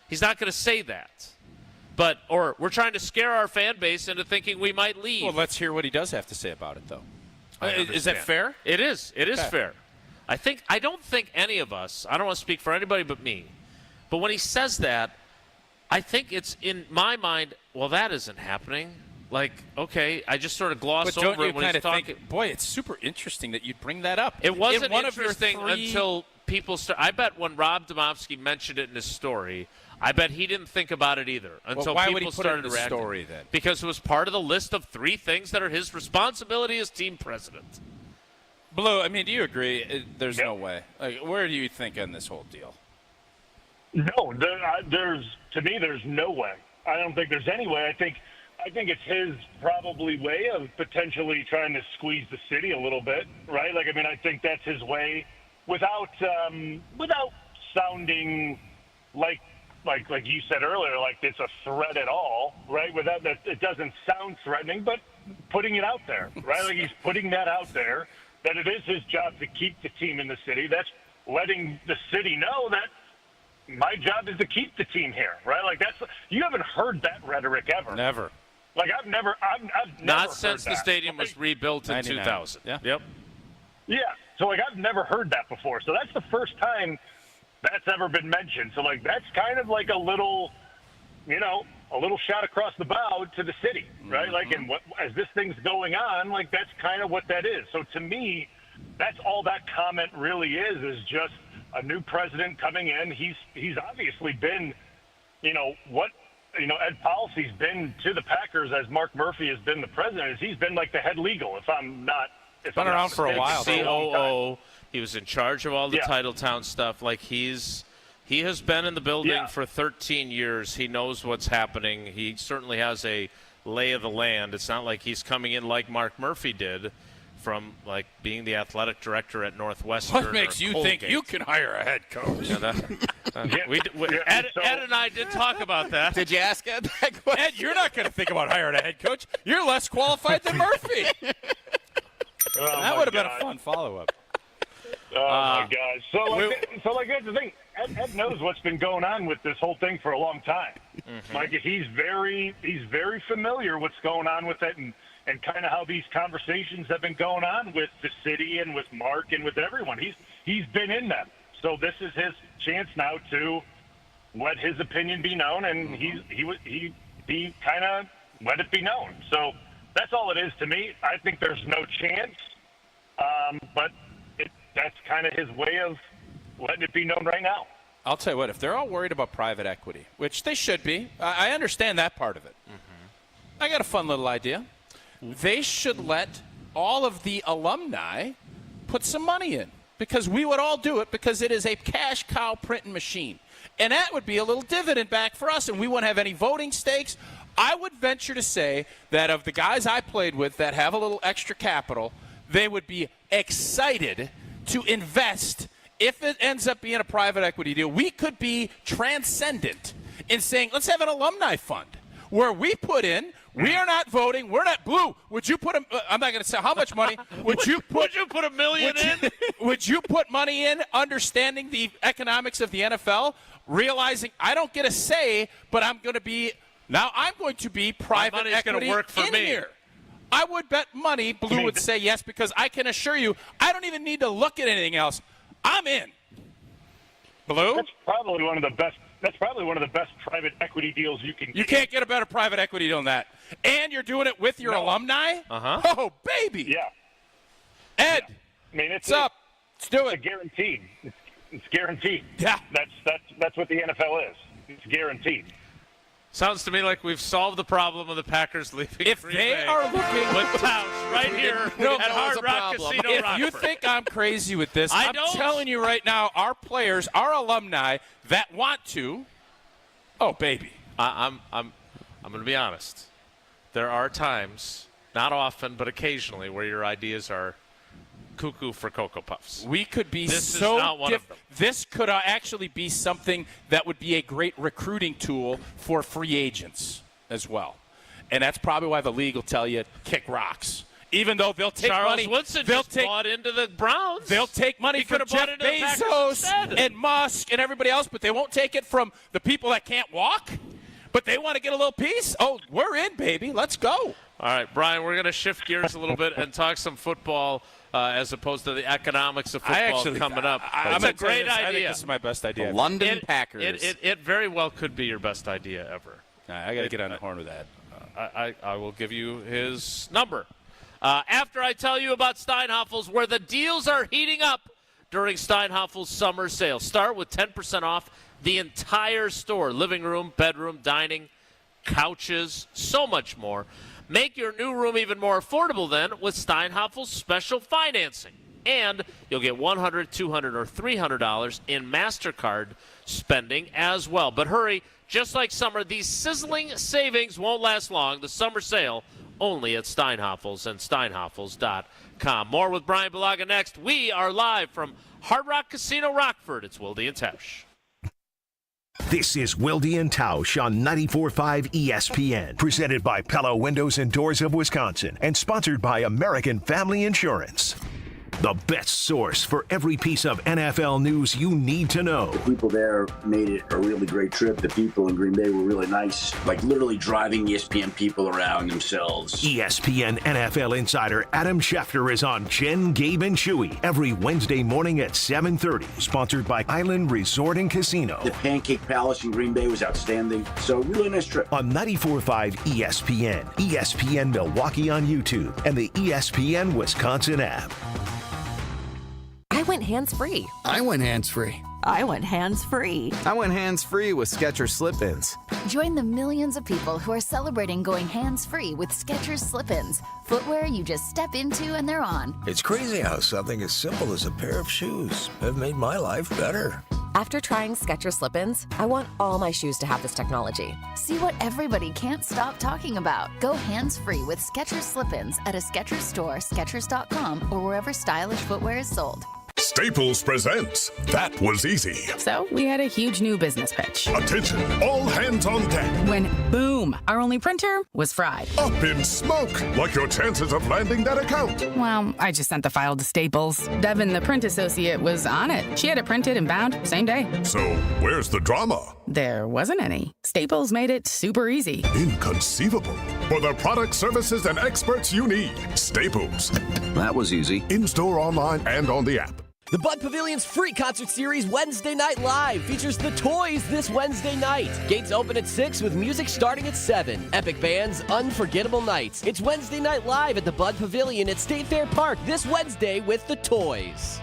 He's not going to say that. Or we're trying to scare our fan base into thinking we might leave. Well, let's hear what he does have to say about it, though. Is that fair? It is. It is fair. I don't think any of us – I don't want to speak for anybody but me. But when he says that, I think it's in my mind, well, that isn't happening. Like, okay, I just sort of gloss over it when he's talking. Boy, it's super interesting that you'd bring that up. It wasn't interesting until people started. I bet when Rob Domofsky mentioned it in his story, I bet he didn't think about it either until why people would he put started it in the reacting. story then? Because it was part of the list of 3 things that are his responsibility as team president. Blue, I mean, do you agree? There's no way. Like, where do you think on this whole deal? No, to me, there's no way. I don't think there's any way. I think it's his probably way of potentially trying to squeeze the city a little bit, right? Like, I mean, I think that's his way without sounding like you said earlier, like it's a threat at all, right? Without that, it doesn't sound threatening, but putting it out there, right? Like he's putting that out there that it is his job to keep the team in the city. That's letting the city know that my job is to keep the team here, right? Like you haven't heard that rhetoric ever. Never. Like I've never Not since heard the that. stadium was rebuilt in 2000. Yeah. Yep. Yeah. So like I've never heard that before. So that's the first time that's ever been mentioned. So like that's kind of like a little shot across the bow to the city, right? Mm-hmm. Like, and as this thing's going on, like that's kind of what that is. So to me, that's all that comment really is just a new president coming in. He's obviously been, Ed Policy's been to the Packers as Mark Murphy has been the president. He's been like the head legal, if I'm not. It's been around for a while. COO. He was in charge of all the Titletown stuff. Like he has been in the building for 13 years. He knows what's happening. He certainly has a lay of the land. It's not like he's coming in like Mark Murphy did from like being the athletic director at Northwestern. What makes you think you can hire a head coach? Ed and I did talk about that. Did you ask Ed that question? Ed, you're not going to think about hiring a head coach. You're less qualified than Murphy. That would have been a fun follow-up. Oh, my gosh. So that's the thing. Ed knows what's been going on with this whole thing for a long time. Mm-hmm. Like, he's very familiar what's going on with it and kind of how these conversations have been going on with the city and with Mark and with everyone. He's been in them. So this is his chance now to let his opinion be known, and he kind of let it be known. So that's all it is to me. I think there's no chance, but that's kind of his way of letting it be known right now. I'll tell you what, if they're all worried about private equity, which they should be, I understand that part of it. Mm-hmm. I got a fun little idea. They should let all of the alumni put some money in, because we would all do it because it is a cash cow printing machine. And that would be a little dividend back for us, and we wouldn't have any voting stakes. I would venture to say that of the guys I played with that have a little extra capital, they would be excited to invest if it ends up being a private equity deal. We could be transcendent in saying, let's have an alumni fund where we put in, We are not voting. We're not blue. Would you put I'm not going to say how much money. Would you put $1 million in? Would you put money in, understanding the economics of the NFL, realizing I don't get a say, but I'm going to be private equity work for in me. here. I would bet money Blue would say yes, because I can assure you I don't even need to look at anything else. I'm in. Blue? That's probably one of the best private equity deals you can get. You can't get a better private equity deal than that. And you're doing it with your alumni? Uh-huh. Oh, baby. Yeah. Ed, I mean, what's up? Let's do it. It's guaranteed. It's guaranteed. Yeah. That's what the NFL is. It's guaranteed. Sounds to me like we've solved the problem of the Packers leaving. If Green they Bay are looking with Tausch right here at Hard Rock Casino, if Rockford. you think I'm crazy with this, I I'm don't. telling you right now, our players, our alumni that want to. Oh, baby. I'm going to be honest. There are times, not often, but occasionally, where your ideas are cuckoo for Cocoa Puffs. We could be This so is not one of them. This could actually be something that would be a great recruiting tool for free agents as well. And that's probably why the league will tell you kick rocks. Even though they'll take Charles money. Woodson they'll just bought into the Browns. They'll take money from Jeff Bezos and Musk and everybody else, but they won't take it from the people that can't walk. But they want to get a little piece. Oh, we're in, baby. Let's go. All right, Brian, we're going to shift gears a little bit and talk some football as opposed to the economics of football coming up. It's a great idea. I think this is my best idea. The London Packers. It very well could be your best idea ever. I got to get on the horn with that. I will give you his number. After I tell you about Steinhafels, where the deals are heating up during Steinhafels summer sale. Start with 10% off the entire store. Living room, bedroom, dining, couches, so much more. Make your new room even more affordable then with Steinhafels special financing. And you'll get $100, $200, or $300 in MasterCard spending as well. But hurry, just like summer, these sizzling savings won't last long. The summer sale only at Steinhafels and steinhafels.com. More with Brian Bulaga next. We are live from Hard Rock Casino, Rockford. It's Wilde and Tausch. This is Wilde and Tausch on 94.5 ESPN, presented by Pella Windows and Doors of Wisconsin, and sponsored by American Family Insurance. The best source for every piece of NFL news you need to know. The people there made it a really great trip. The people in Green Bay were really nice, like literally driving ESPN people around themselves. ESPN NFL insider Adam Schefter is on Jen, Gabe, and Chewy every Wednesday morning at 7:30. Sponsored by Island Resort and Casino. The Pancake Palace in Green Bay was outstanding. So really nice trip. On 94.5 ESPN, ESPN Milwaukee on YouTube, and the ESPN Wisconsin app. I went hands-free. I went hands-free. I went hands-free. I went hands-free with Skechers Slip-ins. Join the millions of people who are celebrating going hands-free with Skechers Slip-ins. Footwear you just step into and they're on. It's crazy how something as simple as a pair of shoes have made my life better. After trying Skechers Slip-ins, I want all my shoes to have this technology. See what everybody can't stop talking about. Go hands-free with Skechers Slip-ins at a Skechers store, Skechers.com, or wherever stylish footwear is sold. Staples presents That Was Easy. So we had a huge new business pitch. Attention, all hands on deck. When, boom, our only printer was fried. Up in smoke, like your chances of landing that account. Well, I just sent the file to Staples. Devin, the print associate, was on it. She had it printed and bound same day. So where's the drama? There wasn't any. Staples made it super easy. Inconceivable. For the product, services, and experts you need, Staples. That was easy. In-store, online, and on the app. The Bud Pavilion's free concert series Wednesday Night Live features The Toys this Wednesday night. Gates open at 6 with music starting at 7. Epic bands, unforgettable nights. It's Wednesday Night Live at the Bud Pavilion at State Fair Park this Wednesday with The Toys.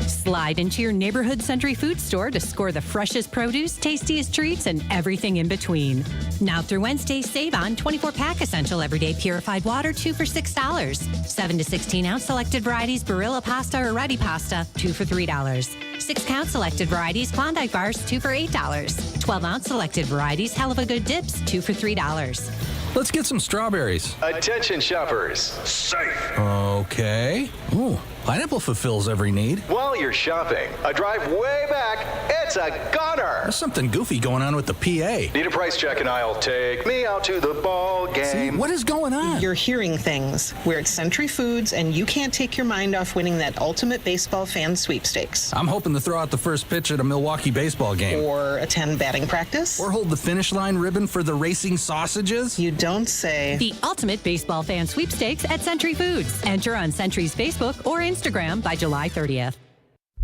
Slide into your neighborhood Century Food Store to score the freshest produce, tastiest treats, and everything in between. Now through Wednesday, save on 24-pack Essential Everyday Purified Water, 2 for $6. 7 to 16-ounce selected varieties Barilla Pasta or Ready Pasta, 2 for $3. 6-count selected varieties Klondike Bars, 2 for $8. 12-ounce selected varieties Hell of a Good Dips, 2 for $3. Let's get some strawberries. Attention shoppers. Safe. Okay. Ooh, Pineapple fulfills every need. While you're shopping, a drive way back, it's a gunner. There's something goofy going on with the PA. Need a price check and I'll take me out to the ball game. See, what is going on? You're hearing things. We're at Century Foods, and you can't take your mind off winning that ultimate baseball fan sweepstakes. I'm hoping to throw out the first pitch at a Milwaukee baseball game. Or attend batting practice. Or hold the finish line ribbon for the racing sausages. You don't say. The ultimate baseball fan sweepstakes at Century Foods. Enter on Century's Facebook or Instagram by July 30th.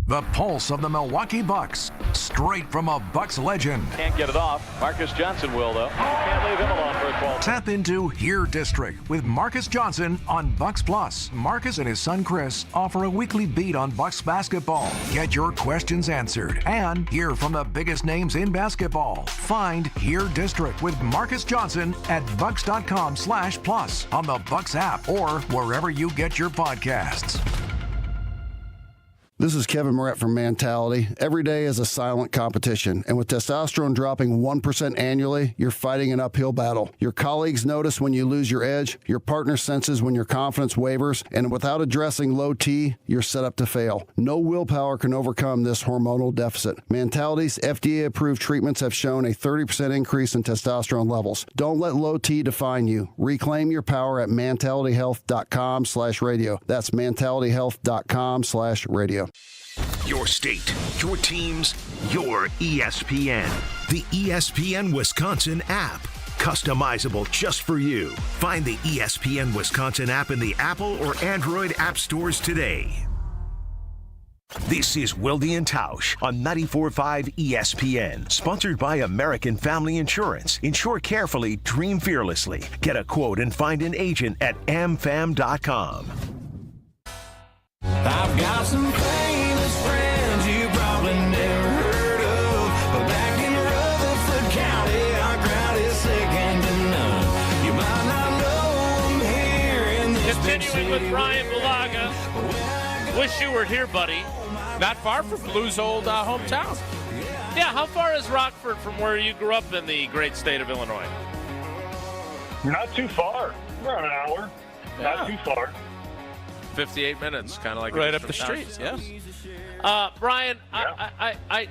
The pulse of the Milwaukee Bucks, straight from a Bucks legend. Can't get it off. Marcus Johnson will, though. Can't leave him alone for a 12. Tap into Here District with Marcus Johnson on Bucks Plus. Marcus and his son Chris offer a weekly beat on Bucks basketball. Get your questions answered and hear from the biggest names in basketball. Find Here District with Marcus Johnson at bucks.com/plus on the Bucks app or wherever you get your podcasts. This is Kevin Moret from Mentality. Every day is a silent competition, and with testosterone dropping 1% annually, you're fighting an uphill battle. Your colleagues notice when you lose your edge, your partner senses when your confidence wavers, and without addressing low T, you're set up to fail. No willpower can overcome this hormonal deficit. Mentality's FDA-approved treatments have shown a 30% increase in testosterone levels. Don't let low T define you. Reclaim your power at mentalityhealth.com/radio. That's mentalityhealth.com/radio. Your state, your teams, your ESPN. The ESPN Wisconsin app. Customizable just for you. Find the ESPN Wisconsin app in the Apple or Android app stores today. This is Wilde and Tausch on 94.5 ESPN. Sponsored by American Family Insurance. Insure carefully, dream fearlessly. Get a quote and find an agent at amfam.com. I've got some famous friends you probably never heard of, but back in Rutherford County, our crowd is second to none. You might not know them here in this Continuing with Brian Bulaga. Wish you were here, buddy. Not far from Blue's old hometown. Yeah, how far is Rockford from where you grew up in the great state of Illinois? Not too far. Around an hour. Yeah. Not too far. 58 minutes, kind of like right up the street. Yeah. Brian, yeah. I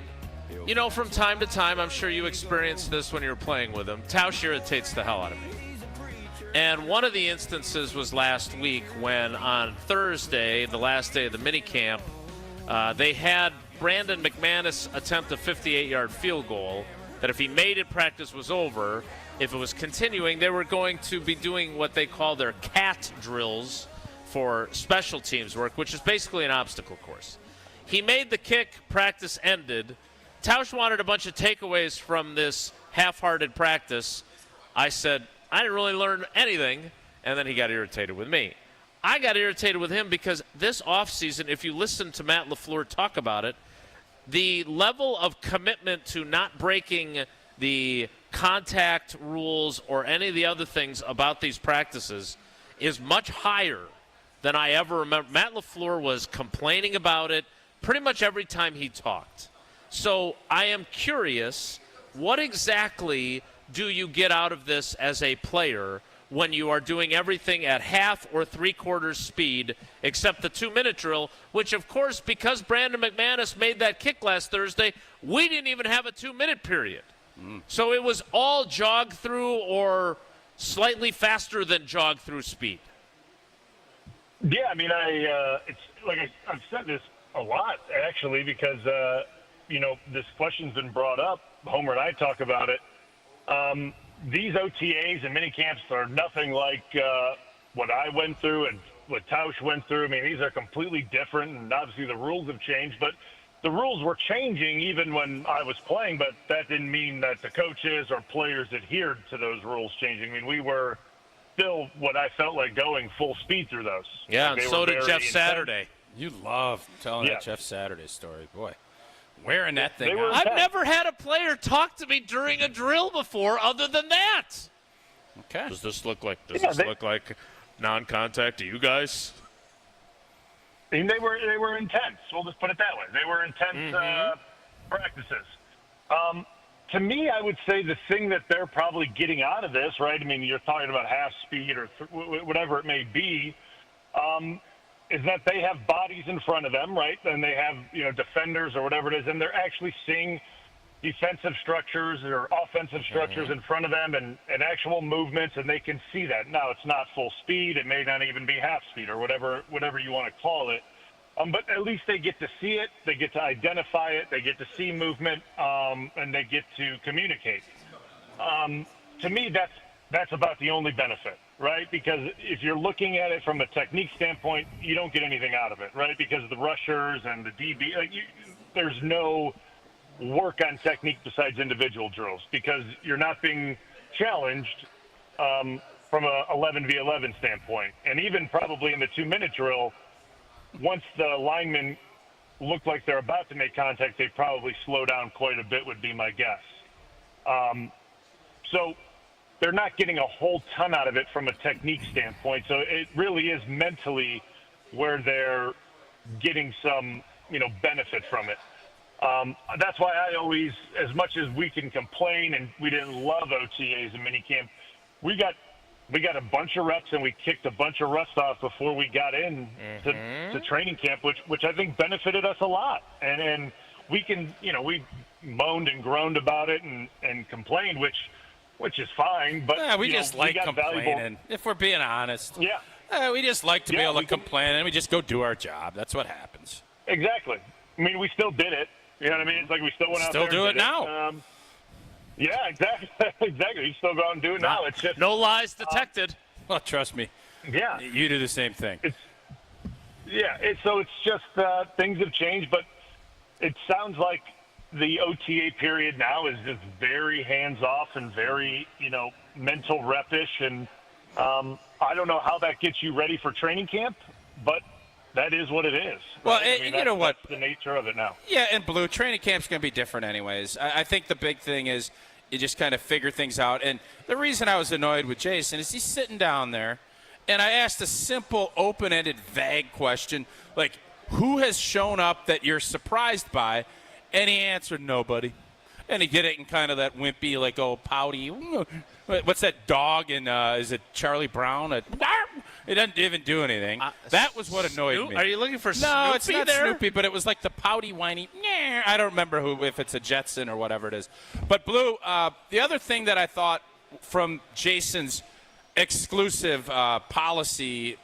you know, from time to time, I'm sure you experienced this when you were playing with him. Tausch irritates the hell out of me. And one of the instances was last week when on Thursday, the last day of the minicamp, they had Brandon McManus attempt a 58-yard field goal that if he made it, practice was over. If it was continuing, they were going to be doing what they call their CAT drills for special teams work, which is basically an obstacle course. He made the kick, practice ended. Tausch wanted a bunch of takeaways from this half-hearted practice. I said, I didn't really learn anything, and then he got irritated with me. I got irritated with him because this offseason, if you listen to Matt LaFleur talk about it, the level of commitment to not breaking the contact rules or any of the other things about these practices is much higher than I ever remember. Matt LaFleur was complaining about it pretty much every time he talked. So I am curious, what exactly do you get out of this as a player when you are doing everything at half or three-quarters speed except the 2-minute drill, which, of course, because Brandon McManus made that kick last Thursday, we didn't even have a 2-minute period. So it was all jog-through or slightly faster than jog-through speed. Yeah, I mean, it's like I've said this a lot, actually, because, this question's been brought up. Homer and I talk about it. These OTAs and minicamps are nothing like what I went through and what Tausch went through. I mean, these are completely different, and obviously the rules have changed. But the rules were changing even when I was playing, but that didn't mean that the coaches or players adhered to those rules changing. I mean, we were still what I felt like going full speed through those. Yeah, like and so did Jeff Saturday. You love telling that Jeff Saturday story. Boy, wearing that thing out. I've never had a player talk to me during a drill before other than that. Okay. Does this look like look like non-contact to you guys? I mean, they were intense. We'll just put it that way. They were intense practices. To me, I would say the thing that they're probably getting out of this, right? I mean, you're talking about half speed or whatever it may be, is that they have bodies in front of them, right? And they have, defenders or whatever it is, and they're actually seeing defensive structures or offensive structures in front of them and actual movements, and they can see that. Now, it's not full speed. It may not even be half speed or whatever you want to call it. But at least they get to see it. They get to identify it. They get to see movement, and they get to communicate. To me, that's about the only benefit, right? Because if you're looking at it from a technique standpoint, you don't get anything out of it, right? Because the rushers and the DB, there's no work on technique besides individual drills because you're not being challenged from a 11v11 standpoint. And even probably in the 2-minute drill, once the linemen look like they're about to make contact, they probably slow down quite a bit would be my guess. So they're not getting a whole ton out of it from a technique standpoint. So it really is mentally where they're getting some, benefit from it. That's why I always, as much as we can complain and we didn't love OTAs and minicamp, we got a bunch of reps and we kicked a bunch of rust off before we got in to training camp, which I think benefited us a lot. And we can, we moaned and groaned about it and complained, which is fine. But we just like complaining. If we're being honest, we just like to be able to complain and we just go do our job. That's what happens. Exactly. I mean, we still did it. You know what I mean? It's like we still went out there. Still do it now. Yeah, exactly. Exactly. You still go out and do it now. It's just no lies detected. Well, trust me. Yeah. You do the same thing. So it's just things have changed, but it sounds like the OTA period now is just very hands-off and very, mental rep-ish. And I don't know how that gets you ready for training camp, but that is what it is. Well, right? you know what? That's the nature of it now. Yeah, and Blue, training camp's going to be different anyways. I think the big thing is you just kind of figure things out. And the reason I was annoyed with Jason is he's sitting down there, and I asked a simple, open-ended, vague question, like, who has shown up that you're surprised by? And he answered nobody. And he did it in kind of that wimpy, like, pouty. What's that dog in, is it Charlie Brown? It doesn't even do anything. That was what annoyed me. Are you looking for Snoopy No, it's not there? Snoopy, but it was like the pouty, whiny, I don't remember if it's a Jetson or whatever it is. But, Blue, the other thing that I thought from Jason's exclusive policy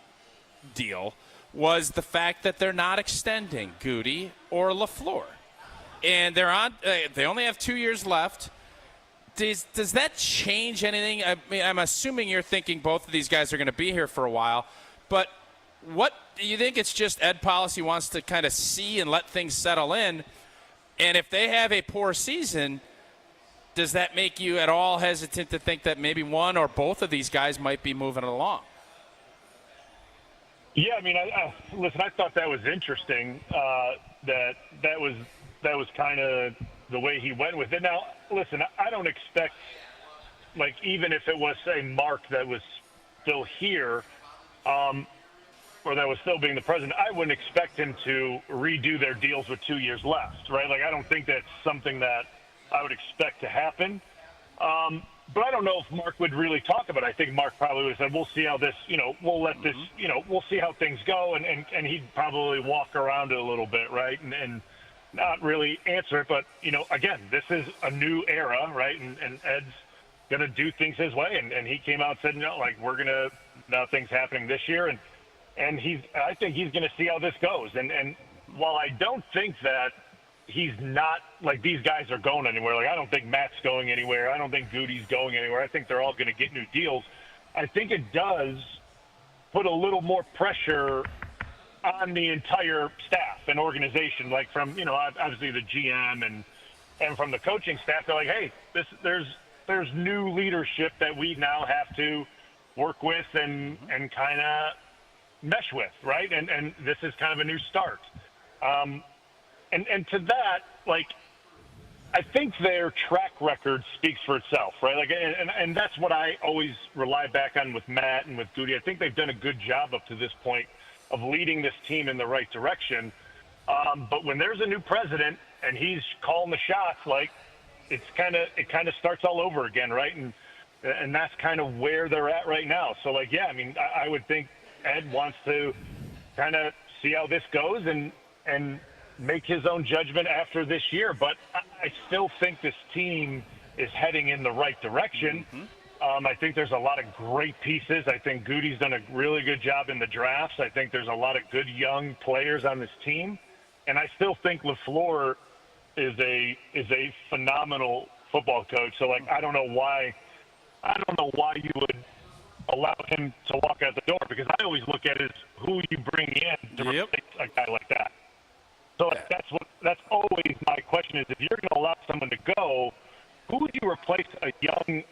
deal was the fact that they're not extending Goody or LaFleur. And they only have 2 years left. Does that change anything? I mean, I'm assuming you're thinking both of these guys are going to be here for a while. But what do you think? It's just Ed Policy wants to kind of see and let things settle in. And if they have a poor season, does that make you at all hesitant to think that maybe one or both of these guys might be moving along? Yeah, I mean, listen, I thought that was interesting. That was kind of the way he went with it. Now, listen, I don't expect, like, even if it was, say, Mark that was still here, or that was still being the president, I wouldn't expect him to redo their deals with 2 years left, right? Like, I don't think that's something that I would expect to happen. But I don't know if Mark would really talk about it. I think Mark probably would have said, we'll see how this, we'll let this, we'll see how things go. And he'd probably walk around it a little bit, right? And not really answer it. But, again, this is a new era, right? And Ed's going to do things his way. And he came out and said, we're going to, nothing's happening this year. And I think he's going to see how this goes. And while I don't think that he's not, like, these guys are going anywhere. Like, I don't think Matt's going anywhere. I don't think Goody's going anywhere. I think they're all going to get new deals. I think it does put a little more pressure on the entire staff and organization, like from, obviously the GM and from the coaching staff. They're like, hey, there's new leadership that we now have to work with and kind of mesh with, right? And this is kind of a new start. And to that, like, I think their track record speaks for itself, right? Like, and that's what I always rely back on with Matt and with Goody. I think they've done a good job up to this point of leading this team in the right direction. But when there's a new president and he's calling the shots, like, it kind of starts all over again, right? And that's kind of where they're at right now. So, like, yeah, I mean, I would think Ed wants to kind of see how this goes and make his own judgment after this year. But I still think this team is heading in the right direction. I think there's a lot of great pieces. I think Goody's done a really good job in the drafts. I think there's a lot of good young players on this team. And I still think LaFleur is a phenomenal football coach. So, like, I don't know why you would allow him to walk out the door, because I always look at it as who you bring in to replace a guy like that. So that's always my question is, if you're going to allow someone to go, who would you replace a young,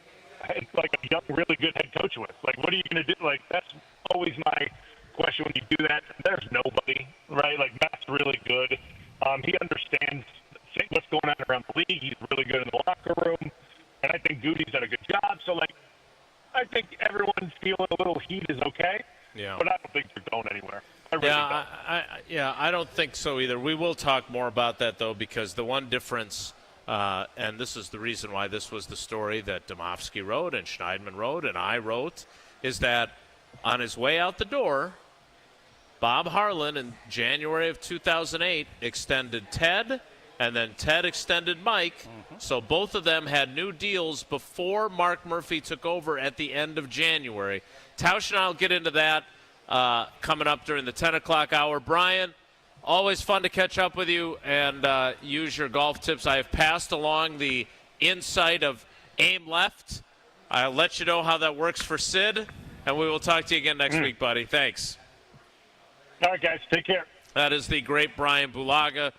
really good head coach with? Like, what are you going to do? Like, that's always my question when you do that. There's nobody, right? Like, Matt's really good. He understands what's going on around the league. He's really good in the locker room. And I think Goody's done a good job. So, like, I think everyone feeling a little heat is okay. Yeah. But I don't think they're going anywhere. I don't think so either. We will talk more about that, though, because the one difference, and this is the reason why this was the story that Domofsky wrote and Schneidman wrote and I wrote, is that on his way out the door, Bob Harlan in January of 2008 extended Ted, and then Ted extended Mike. So both of them had new deals before Mark Murphy took over at the end of January. Tausch and I will get into that coming up during the 10 o'clock hour. Brian, always fun to catch up with you and use your golf tips. I have passed along the insight of aim left. I'll let you know how that works for Sid, and we will talk to you again next week, buddy. Thanks. All right, guys. Take care. That is the great Brian Bulaga.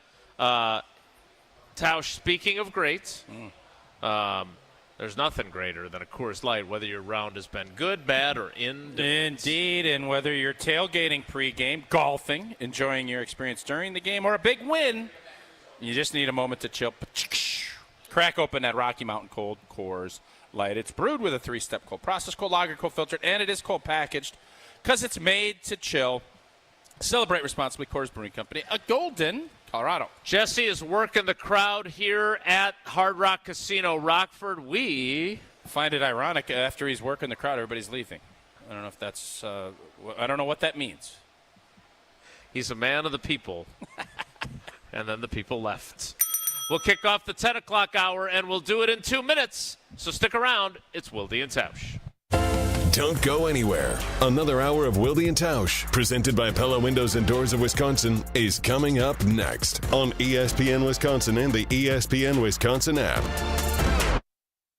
Tausch, speaking of greats, there's nothing greater than a Coors Light, whether your round has been good, bad, or indifferent. Indeed, and whether you're tailgating pregame, golfing, enjoying your experience during the game, or a big win, you just need a moment to chill. Crack open that Rocky Mountain Cold Coors Light. It's brewed with a 3-step cold process, cold lager, cold filtered, and it is cold packaged because it's made to chill. Celebrate responsibly, Coors Brewing Company, a Golden, Colorado. Jesse is working the crowd here at Hard Rock Casino, Rockford. We find it ironic after he's working the crowd, everybody's leaving. I don't know if that's, I don't know what that means. He's a man of the people. And then the people left. We'll kick off the 10 o'clock hour, and we'll do it in 2 minutes. So stick around. It's Wilde and Tausch. Don't go anywhere. Another hour of Wilde and Tausch, presented by Pella Windows and Doors of Wisconsin, is coming up next on ESPN Wisconsin and the ESPN Wisconsin app.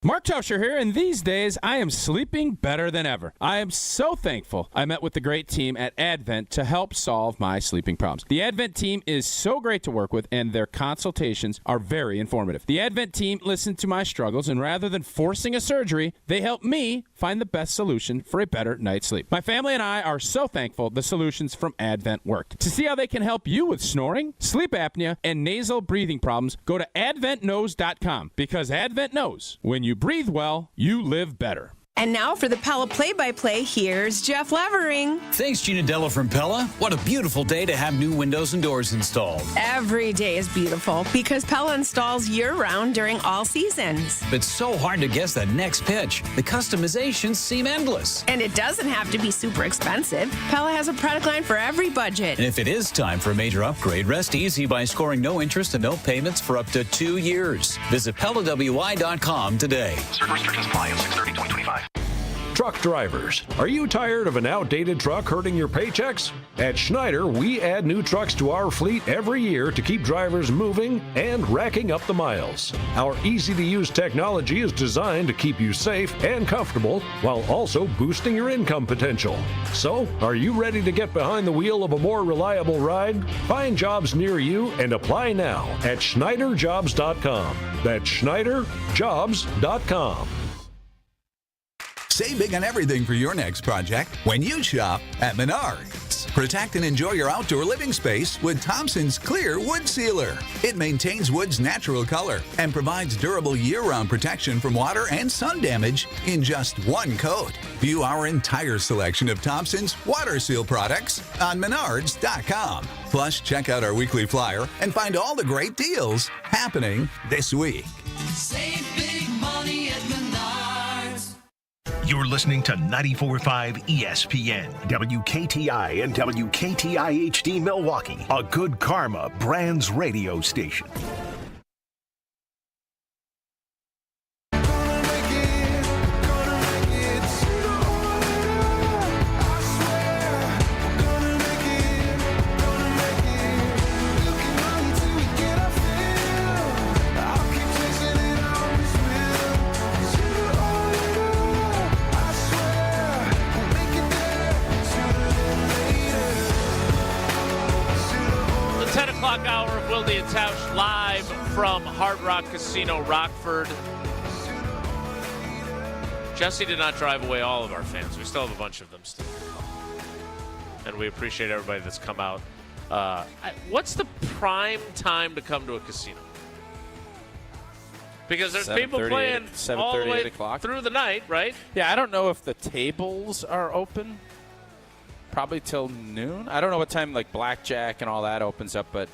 Mark Tauscher here, and these days I am sleeping better than ever. I am so thankful I met with the great team at Advent to help solve my sleeping problems. The Advent team is so great to work with, and their consultations are very informative. The Advent team listened to my struggles, and rather than forcing a surgery, they helped me find the best solution for a better night's sleep. My family and I are so thankful the solutions from Advent worked. To see how they can help you with snoring, sleep apnea, and nasal breathing problems, go to adventknows.com, because Advent knows when you breathe well, you live better. And now for the Pella play-by-play, here's Jeff Levering. Thanks, Gina Della from Pella. What a beautiful day to have new windows and doors installed. Every day is beautiful because Pella installs year-round during all seasons. It's so hard to guess that next pitch. The customizations seem endless. And it doesn't have to be super expensive. Pella has a product line for every budget. And if it is time for a major upgrade, rest easy by scoring no interest and no payments for up to 2 years. Visit PellaWI.com today. Certain restrictions apply on 6/30/2025. Truck drivers, are you tired of an outdated truck hurting your paychecks? At Schneider, we add new trucks to our fleet every year to keep drivers moving and racking up the miles. Our easy-to-use technology is designed to keep you safe and comfortable while also boosting your income potential. So, are you ready to get behind the wheel of a more reliable ride? Find jobs near you and apply now at SchneiderJobs.com. That's SchneiderJobs.com. Save big on everything for your next project when you shop at Menards. Protect and enjoy your outdoor living space with Thompson's Clear Wood Sealer. It maintains wood's natural color and provides durable year-round protection from water and sun damage in just one coat. View our entire selection of Thompson's Water Seal products on Menards.com. Plus, check out our weekly flyer and find all the great deals happening this week. Save big money at Menards. You're listening to 94.5 ESPN, WKTI and WKTI HD Milwaukee, a Good Karma Brands radio station. Hour of Wilde and Tausch live from Hard Rock Casino, Rockford. Jesse did not drive away all of our fans. We still have a bunch of them still. And we appreciate everybody that's come out. What's the prime time to come to a casino? Because there's people playing all the way through the night, right? Yeah, I don't know if the tables are open. Probably till noon. I don't know what time like blackjack and all that opens up, but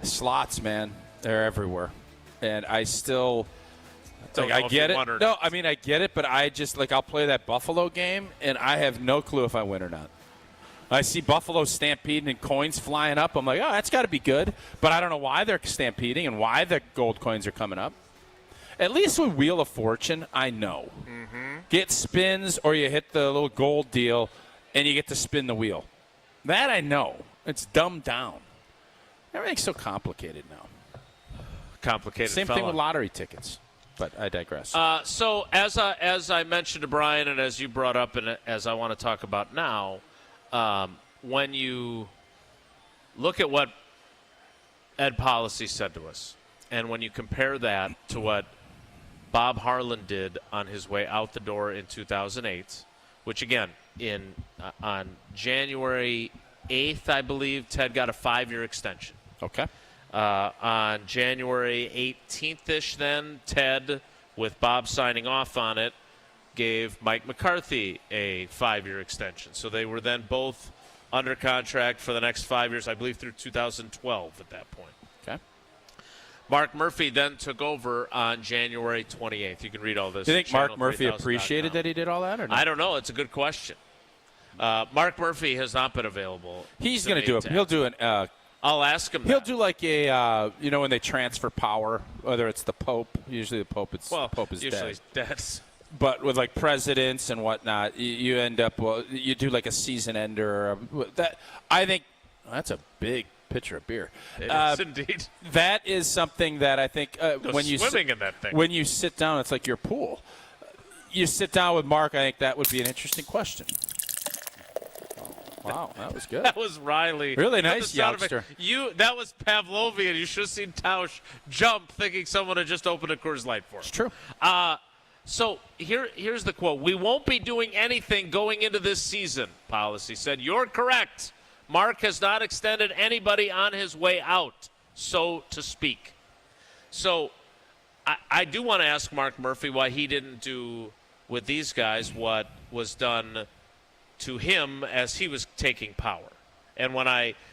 slots, man, they're everywhere. And I still I get it. No, I mean I get it, but I just I'll play that Buffalo game and I have no clue if I win or not. I see Buffalo stampeding and coins flying up. I'm like, oh, that's got to be good. But I don't know why they're stampeding and why the gold coins are coming up. At least with Wheel of Fortune, I know. Mm-hmm. Get spins or you hit the little gold deal. And you get to spin the wheel. That I know. It's dumbed down. Everything's so complicated now. Complicated. Same thing with lottery tickets. But I digress. So as I mentioned to Brian and as you brought up and as I want to talk about now, when you look at what Ed Policy said to us, and when you compare that to what Bob Harlan did on his way out the door in 2008, which again, on January 8th, I believe, Ted got a 5-year extension. Okay. On January 18th-ish then, Ted, with Bob signing off on it, gave Mike McCarthy a 5-year extension. So they were then both under contract for the next 5 years, I believe through 2012 at that point. Okay. Mark Murphy then took over on January 28th. You can read all this. Do you think Mark Murphy appreciated that he did all that or not? I don't know. It's a good question. Mark Murphy has not been available. He's going to do it. He'll do an. I'll ask him. He'll do like a when they transfer power, whether it's the Pope. Usually the Pope. Pope is usually dead. But with like presidents and whatnot, you end up. You do like a season ender. That I think that's a big pitcher of beer. It is indeed. That is something that I think when you in that thing. When you sit down, it's like your pool. You sit down with Mark. I think that would be an interesting question. Wow, that was good. That was Riley. Really nice youngster. That was Pavlovian. You should have seen Tausch jump thinking someone had just opened a Coors Light for him. It's true. So here's the quote. We won't be doing anything going into this season, Policy said. You're correct. Mark has not extended anybody on his way out, so to speak. So I do want to ask Mark Murphy why he didn't do with these guys what was done to him as he was taking power. And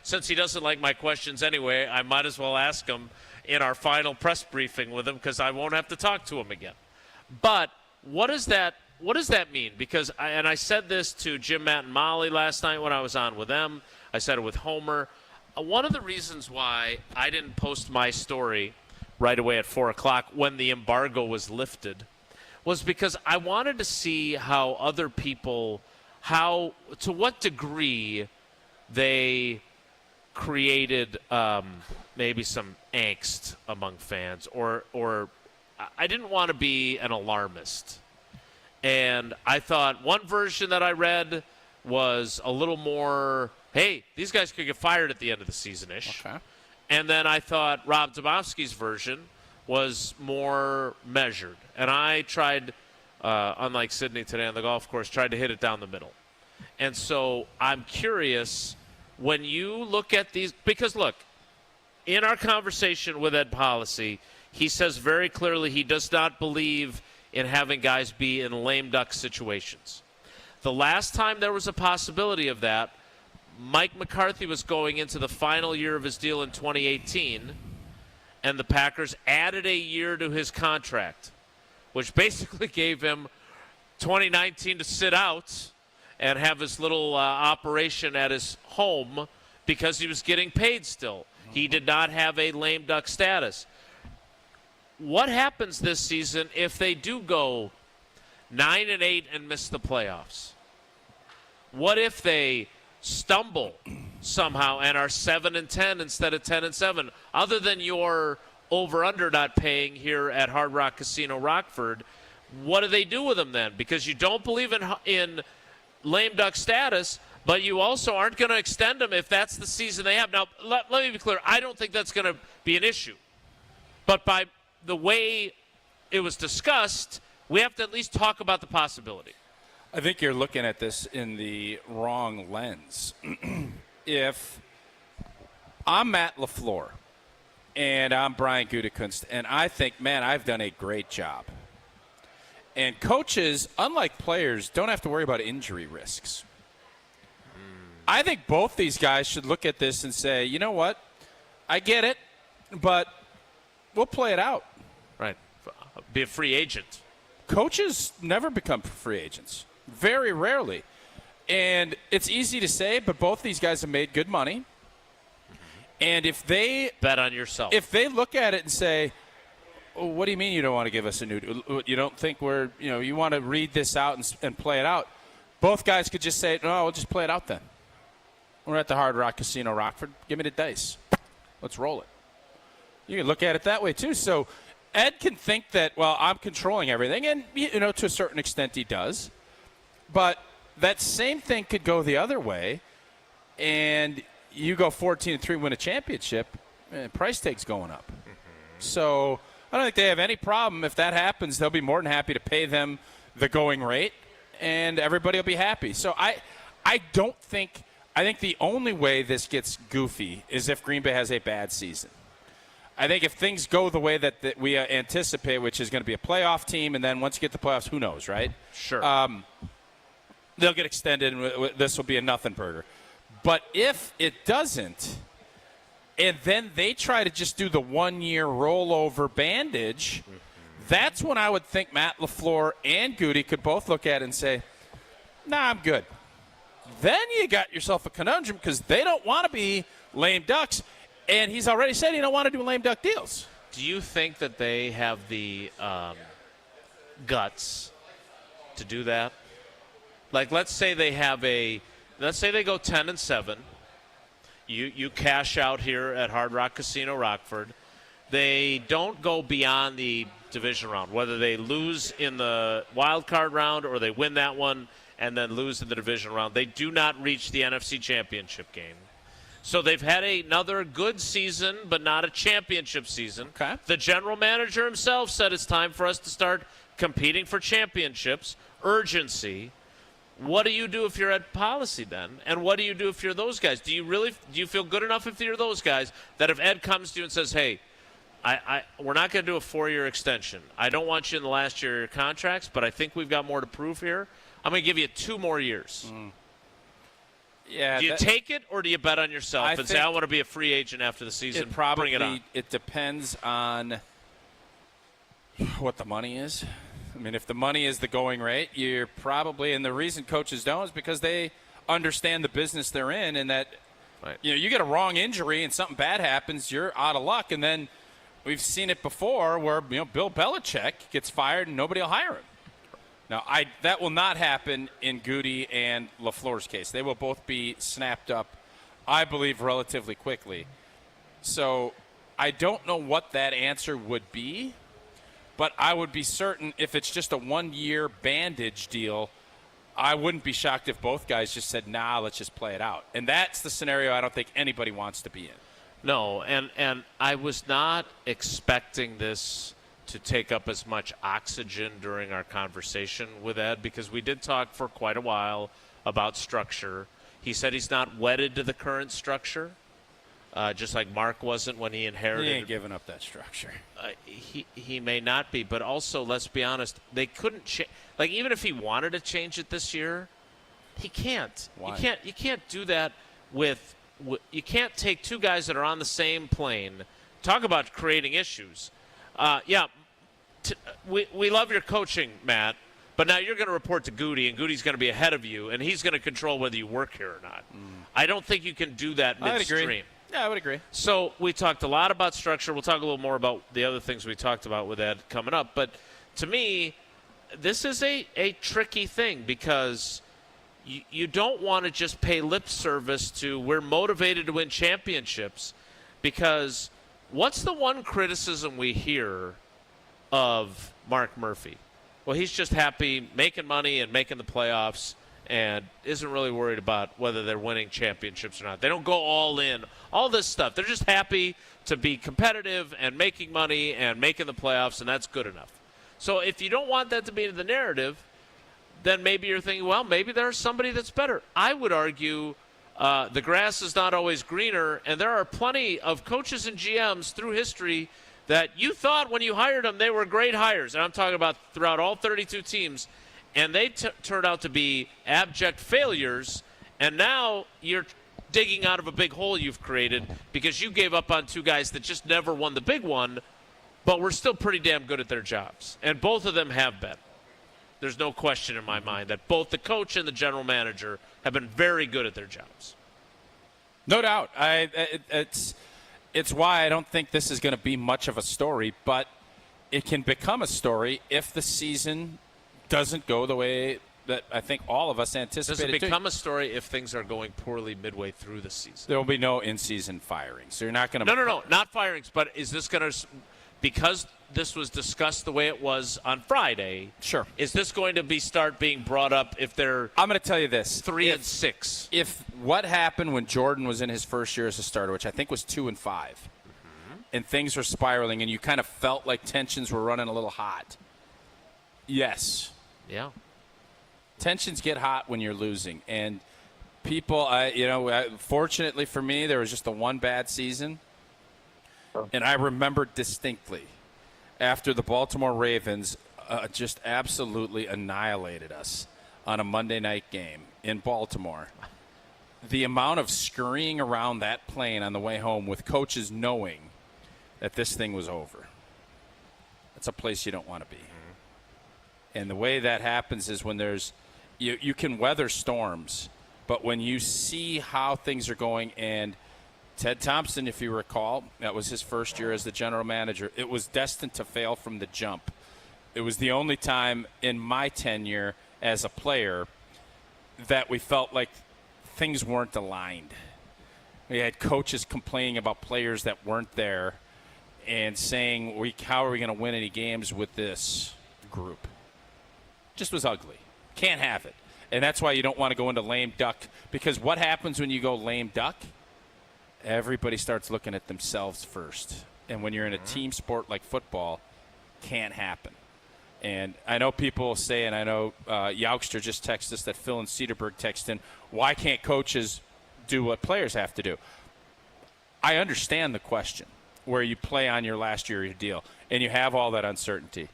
since he doesn't like my questions anyway, I might as well ask him in our final press briefing with him because I won't have to talk to him again. But what does that mean? Because I said this to Jim, Matt, and Molly last night when I was on with them. I said it with Homer. One of the reasons why I didn't post my story right away at 4 o'clock when the embargo was lifted was because I wanted to see how other people, to what degree they created maybe some angst among fans, or I didn't want to be an alarmist. And I thought one version that I read was a little more, hey, these guys could get fired at the end of the season-ish. Okay. And then I thought Rob Domofsky's version was more measured. And I tried, unlike Sydney today on the golf course, tried to hit it down the middle. And so I'm curious, when you look at these, because look, in our conversation with Ed Policy, he says very clearly he does not believe in having guys be in lame duck situations. The last time there was a possibility of that, Mike McCarthy was going into the final year of his deal in 2018, and the Packers added a year to his contract, which basically gave him 2019 to sit out and have his little operation at his home because he was getting paid still. He did not have a lame duck status. What happens this season if they do go 9-8 and miss the playoffs? What if they stumble somehow and are 7-10 instead of 10-7? Other than your over/under not paying here at Hard Rock Casino Rockford, what do they do with them then? Because you don't believe in lame duck status, but you also aren't going to extend them if that's the season they have. Now, let me be clear. I don't think that's going to be an issue. But by the way it was discussed, we have to at least talk about the possibility. I think you're looking at this in the wrong lens. If I'm Matt LaFleur and I'm Brian Gutekunst, and I think, man, I've done a great job. And coaches, unlike players, don't have to worry about injury risks. I think both these guys should look at this and say, you know what, I get it, but we'll play it out. Right. Be a free agent. Coaches never become free agents. Very rarely. And it's easy to say, but both these guys have made good money. And if they bet on yourself, if they look at it and say, oh, what do you mean you don't want to give us a new, you don't think we're, you want to read this out and play it out, both guys could just say, no, we'll just play it out then. We're at the Hard Rock Casino Rockford. Give me the dice. Let's roll it. You can look at it that way too. So Ed can think that, well, I'm controlling everything, and to a certain extent he does. But that same thing could go the other way, and you go 14-3, win a championship, and price tag's going up. Mm-hmm. So I don't think they have any problem. If that happens, they'll be more than happy to pay them the going rate, and everybody will be happy. So I think the only way this gets goofy is if Green Bay has a bad season. I think if things go the way that we anticipate, which is going to be a playoff team, and then once you get the playoffs, who knows, right? Sure. They'll get extended, and this will be a nothing burger. But if it doesn't, and then they try to just do the one-year rollover bandage, that's when I would think Matt LaFleur and Goody could both look at it and say, nah, I'm good. Then you got yourself a conundrum because they don't want to be lame ducks, and he's already said he don't want to do lame duck deals. Do you think that they have the guts to do that? Like, let's say they go 10-7. You cash out here at Hard Rock Casino Rockford. They don't go beyond the division round, whether they lose in the wild card round or they win that one and then lose in the division round. They do not reach the NFC Championship game. So they've had another good season, but not a championship season. Okay. The general manager himself said it's time for us to start competing for championships. Urgency. What do you do if you're at policy then? And what do you do if you're those guys? Do you feel good enough if you're those guys that if Ed comes to you and says, hey, we're not going to do a 4-year extension. I don't want you in the last year of your contracts, but I think we've got more to prove here. I'm going to give you 2 more years. Yeah. Do you take it or do you bet on yourself and say, I want to be a free agent after the season? Bring it on. It depends on what the money is. I mean, if the money is the going rate, you're probably, and the reason coaches don't is because they understand the business they're in, and that, you get a wrong injury and something bad happens, you're out of luck. And then we've seen it before where, Bill Belichick gets fired and nobody will hire him. Now, that will not happen in Goody and LaFleur's case. They will both be snapped up, I believe, relatively quickly. So I don't know what that answer would be. But I would be certain if it's just a 1-year bandage deal, I wouldn't be shocked if both guys just said, nah, let's just play it out. And that's the scenario I don't think anybody wants to be in. No, and I was not expecting this to take up as much oxygen during our conversation with Ed because we did talk for quite a while about structure. He said he's not wedded to the current structure. Just like Mark wasn't when he inherited. He ain't giving up that structure. He may not be, but also, let's be honest, they couldn't change. Like, even if he wanted to change it this year, he can't. Why? You can't do that with you can't take 2 guys that are on the same plane. Talk about creating issues. We love your coaching, Matt, But now you're going to report to Goody, and Goody's going to be ahead of you, and he's going to control whether you work here or not. I don't think you can do that midstream. I would agree. Yeah, I would agree. So we talked a lot about structure. We'll talk a little more about the other things we talked about with Ed coming up. But to me, this is a tricky thing because you don't want to just pay lip service to we're motivated to win championships, because what's the one criticism we hear of Mark Murphy? Well, he's just happy making money and making the playoffs and isn't really worried about whether they're winning championships or not. They don't go all in, all this stuff. They're just happy to be competitive and making money and making the playoffs, and that's good enough. So if you don't want that to be the narrative, then maybe you're thinking, well, maybe there's somebody that's better. I would argue the grass is not always greener, and there are plenty of coaches and GMs through history that you thought when you hired them they were great hires. And I'm talking about throughout all 32 teams. And they turned out to be abject failures, and now you're digging out of a big hole you've created because you gave up on two guys that just never won the big one, but were still pretty damn good at their jobs. And both of them have been. There's no question in my mind that both the coach and the general manager have been very good at their jobs. No doubt. It's why I don't think this is going to be much of a story, but it can become a story if the season doesn't go the way that I think all of us anticipated. Does it become a story if things are going poorly midway through the season? There will be no in-season firings. So you're not going to... No, not firings. But is this going to... Because this was discussed the way it was on Friday... Sure. Is this going to start being brought up if they're... I'm going to tell you this. 3-6. If what happened when Jordan was in his first year as a starter, which I think was 2-5, and things were spiraling and you kind of felt like tensions were running a little hot, yes. Yeah. Tensions get hot when you're losing. And people, fortunately for me, there was just the one bad season. And I remember distinctly after the Baltimore Ravens just absolutely annihilated us on a Monday night game in Baltimore. The amount of scurrying around that plane on the way home with coaches knowing that this thing was over. That's a place you don't want to be. And the way that happens is when there's you can weather storms, but when you see how things are going, and Ted Thompson, if you recall, that was his first year as the general manager, it was destined to fail from the jump. It was the only time in my tenure as a player that we felt like things weren't aligned. We had coaches complaining about players that weren't there and saying, how are we going to win any games with this group? Just was ugly. Can't have it. And that's why you don't want to go into lame duck, because what happens when you go lame duck? Everybody starts looking at themselves first. And when you're in a team sport like football, can't happen. And I know people say, and I know Youngster just texted us that Phil and Cedarburg texted in, why can't coaches do what players have to do? I understand the question where you play on your last year of your deal and you have all that uncertainty.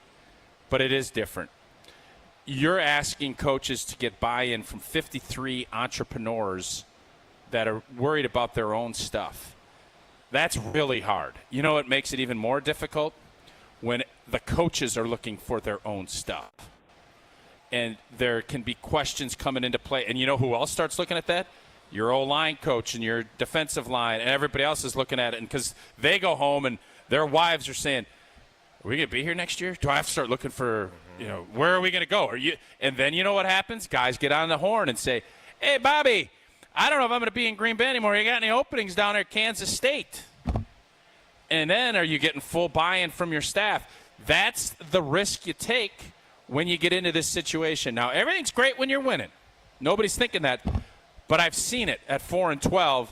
But it is different. You're asking coaches to get buy-in from 53 entrepreneurs that are worried about their own stuff. That's really hard. You know what makes it even more difficult? When the coaches are looking for their own stuff. And there can be questions coming into play. And you know who else starts looking at that? Your O-line coach and your defensive line, and everybody else is looking at it. And because they go home and their wives are saying, are we going to be here next year? Do I have to start looking for, where are we going to go? And then you know what happens? Guys get on the horn and say, hey, Bobby, I don't know if I'm going to be in Green Bay anymore. You got any openings down there at Kansas State? And then are you getting full buy-in from your staff? That's the risk you take when you get into this situation. Now, everything's great when you're winning. Nobody's thinking that. But I've seen it at 4-12.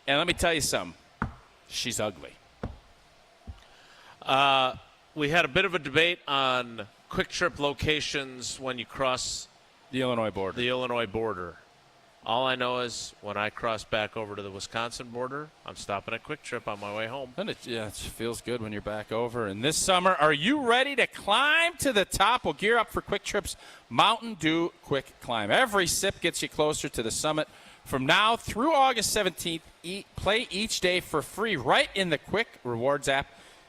And let me tell you something. She's ugly. We had a bit of a debate on quick trip locations when you cross the Illinois border. All I know is when I cross back over to the Wisconsin border, I'm stopping at Quick Trip on my way home. And it feels good when you're back over. And this summer, are you ready to climb to the top? Well, gear up for Quick Trip's Mountain Dew Quick Climb. Every sip gets you closer to the summit. From now through August 17th, play each day for free right in the Quick Rewards app.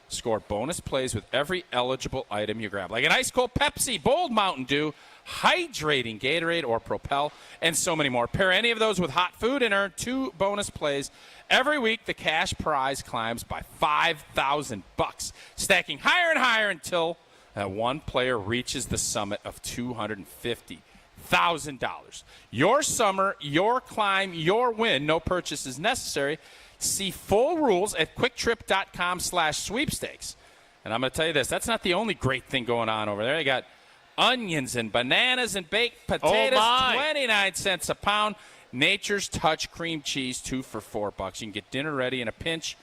Score bonus plays with every eligible item you grab, like an ice-cold Pepsi, Bold Mountain Dew, hydrating Gatorade or Propel, and so many more. Pair any of those with hot food and earn 2 bonus plays. Every week, the cash prize climbs by $5,000, stacking higher and higher until one player reaches the summit of $250,000. Your summer, your climb, your win. No purchase is necessary. See full rules at quicktrip.com/sweepstakes. And I'm going to tell you this, that's not the only great thing going on over there. They got onions and bananas and baked potatoes, 29 cents a pound. Nature's Touch cream cheese, 2 for $4. You can get dinner ready in a pinch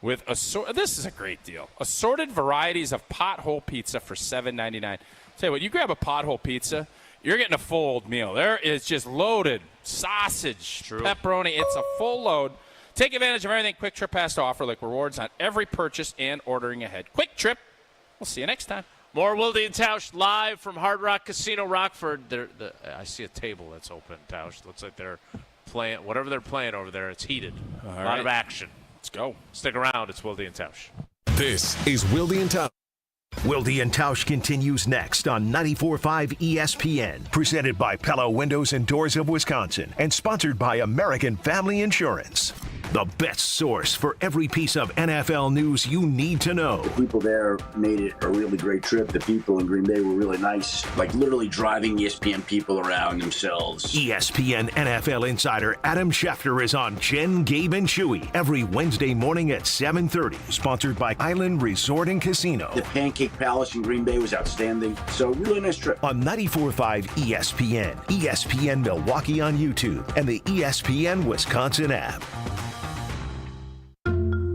with this is a great deal. Assorted varieties of pothole pizza for $7.99. Tell you what, you grab a pothole pizza, you're getting a full old meal. There is just loaded sausage, pepperoni. It's a full load. Take advantage of everything Quick Trip has to offer, like rewards on every purchase and ordering ahead. Quick Trip. We'll see you next time. More Wilde and Tausch live from Hard Rock Casino, Rockford. I see a table that's open, Tausch. Looks like they're playing, whatever they're playing over there, it's heated. A lot of action. Let's go. Stick around. It's Wilde and Tausch. This is Wilde and Tausch. Wilde and Tausch continues next on 94.5 ESPN, presented by Pella Windows and Doors of Wisconsin, and sponsored by American Family Insurance. The best source for every piece of NFL news you need to know. The people there made it a really great trip. The people in Green Bay were really nice, like literally driving ESPN people around themselves. ESPN NFL insider Adam Schefter is on Jen, Gabe, and Chewy every Wednesday morning at 7:30. Sponsored by Island Resort and Casino. The Pancake Palace in Green Bay was outstanding. So really nice trip. On 94.5 ESPN, ESPN Milwaukee on YouTube, and the ESPN Wisconsin app.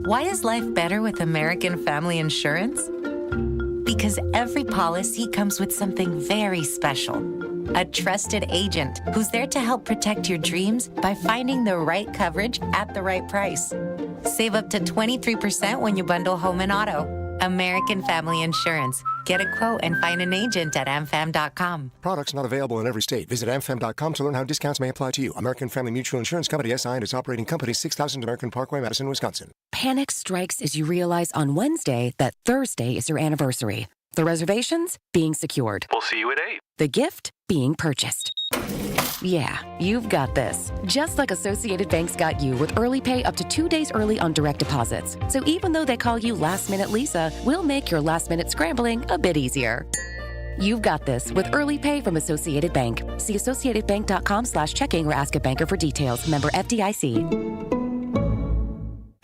Why is life better with American Family Insurance? Because every policy comes with something very special. A trusted agent who's there to help protect your dreams by finding the right coverage at the right price. Save up to 23% when you bundle home and auto. American Family Insurance. Get a quote and find an agent at amfam.com. Products not available in every state. Visit amfam.com to learn how discounts may apply to you. American Family Mutual Insurance Company, SI, and its operating company, 6000 American Parkway, Madison, Wisconsin. Panic strikes as you realize on Wednesday that Thursday is your anniversary. The reservations being secured. We'll see you at 8. The gift being purchased. Yeah, you've got this. Just like Associated Bank's got you with early pay up to 2 days early on direct deposits. So even though they call you Last Minute Lisa, we'll make your last minute scrambling a bit easier. You've got this with early pay from Associated Bank. See associatedbank.com/checking or ask a banker for details. Member FDIC.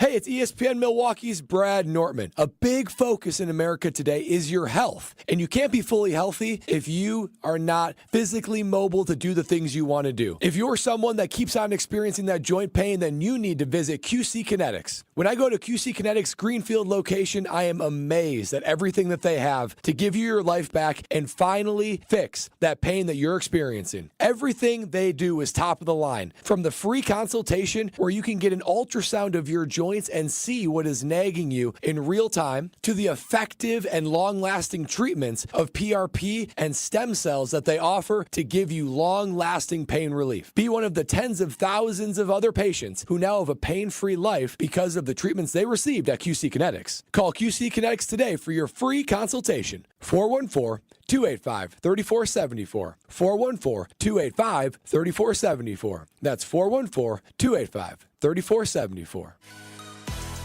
Hey, it's ESPN Milwaukee's Brad Nortman. A big focus in America today is your health. And you can't be fully healthy if you are not physically mobile to do the things you want to do. If you're someone that keeps on experiencing that joint pain, then you need to visit QC Kinetics. When I go to QC Kinetics' Greenfield location, I am amazed at everything that they have to give you your life back and finally fix that pain that you're experiencing. Everything they do is top of the line. From the free consultation where you can get an ultrasound of your joints and see what is nagging you in real time, to the effective and long-lasting treatments of PRP and stem cells that they offer to give you long-lasting pain relief. Be one of the tens of thousands of other patients who now have a pain-free life because of the treatments they received at QC Kinetics. Call QC Kinetics today for your free consultation. 414-285-3474. 414-285-3474. That's 414-285-3474.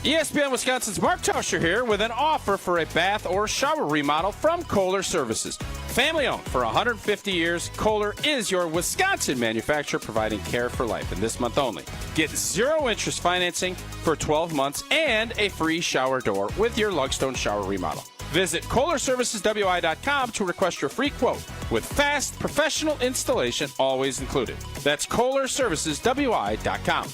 ESPN Wisconsin's Mark Tauscher here with an offer for a bath or shower remodel from Kohler Services. Family owned for 150 years, Kohler is your Wisconsin manufacturer providing care for life. And this month only, get 0 interest financing for 12 months and a free shower door with your Lugstone shower remodel. Visit KohlerServicesWI.com to request your free quote with fast professional installation always included. That's KohlerServicesWI.com.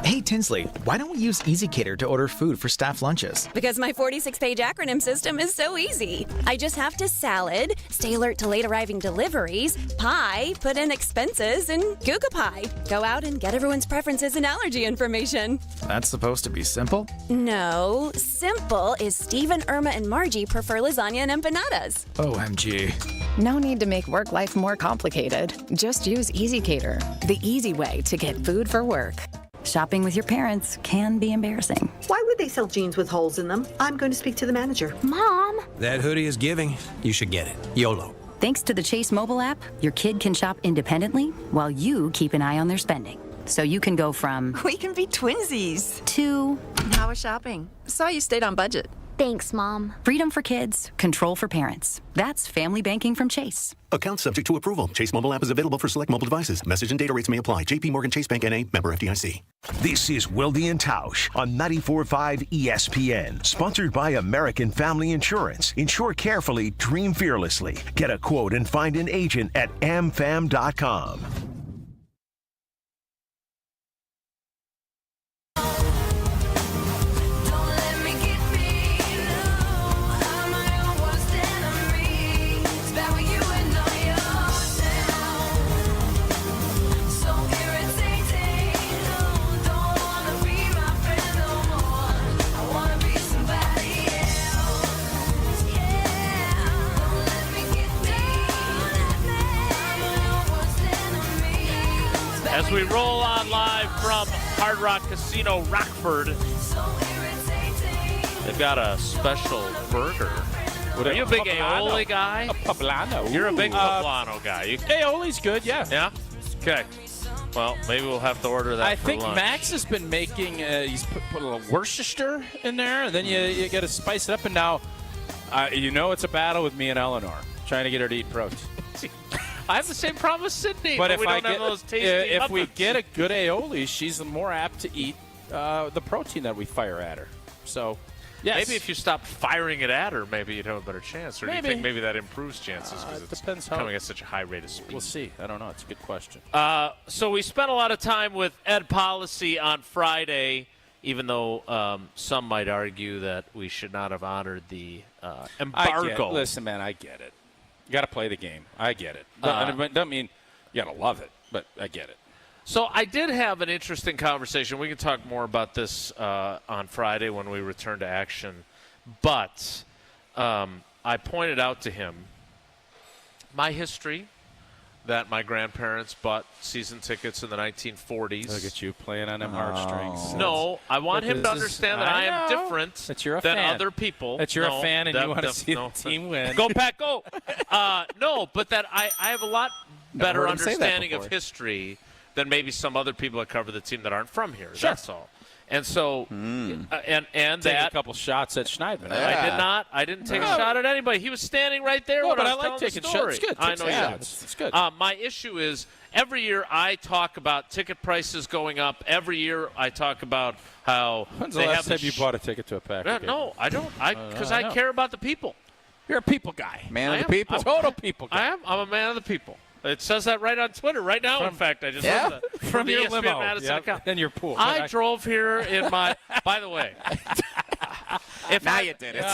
Hey, Tinsley, why don't we use EasyCater to order food for staff lunches? Because my 46-page acronym system is so easy. I just have to salad, stay alert to late-arriving deliveries, pie, put in expenses, and Google Pie. Go out and get everyone's preferences and allergy information. That's supposed to be simple? No, simple is Steve and Irma and Margie prefer lasagna and empanadas. OMG. No need to make work life more complicated. Just use EasyCater, the easy way to get food for work. Shopping with your parents can be embarrassing. Why would they sell jeans with holes in them? I'm going to speak to the manager. Mom! That hoodie is giving. You should get it. YOLO. Thanks to the Chase mobile app, your kid can shop independently while you keep an eye on their spending. So you can go from... We can be twinsies. ...to... How was shopping? Saw you stayed on budget. Thanks, Mom. Freedom for kids, control for parents. That's family banking from Chase. Account subject to approval. Chase mobile app is available for select mobile devices. Message and data rates may apply. JP Morgan Chase Bank N.A. member FDIC. This is Wilde and Tausch on 94.5 ESPN. Sponsored by American Family Insurance. Insure carefully, dream fearlessly. Get a quote and find an agent at amfam.com. As we roll on live from Hard Rock Casino, Rockford, they've got a special burger. Are you a big aioli guy? A poblano. You're a big poblano guy. Aioli's good, yeah. Yeah? Okay. Well, maybe we'll have to order that for think lunch. Max has been making, he's put a little Worcestershire in there, and then you got to spice it up, and now it's a battle with me and Eleanor, trying to get her to eat protein. I have the same problem with Sydney, but we don't have those tasty if we muffins. get a good aioli, she's more apt to eat the protein that we fire at her. So, yes. Maybe if you stopped firing it at her, maybe you'd have a better chance. Or do you think maybe that improves chances because it's depends coming at such a high rate of speed? We'll see. I don't know. It's a good question. So we spent a lot of time with Ed Policy on Friday, even though some might argue that we should not have honored the embargo. Listen, man, I get it. You got to play the game. I get it. Don't mean you got to love it, but I get it. So I did have an interesting conversation. We can talk more about this on Friday when we return to action. But I pointed out to him my history, that my grandparents bought season tickets in the 1940s. Look at you playing on them heartstrings. No, I want him to understand that I am different than other people. That you're a fan and you want to see the team win. Go, Pack, go! No, but that I have a lot better understanding of history than maybe some other people that cover the team that aren't from here. Sure. That's all. And so, and take a couple shots at Schneidman. I did not. I didn't take a shot at anybody. He was standing right there when I was telling the story. It's good. I know shots. It's good. My issue is every year I talk about ticket prices going up. Every year I talk about how When's the last time you bought a ticket to a Packer game? No, I don't. Because I care about the people. You're a people guy. Man of the people. A total people guy. I am. I'm a man of the people. It says that right on Twitter right now. In fact, I just read that from the your ESPN limo Madison account. And your pool. I drove here in my. By the way, now you did it.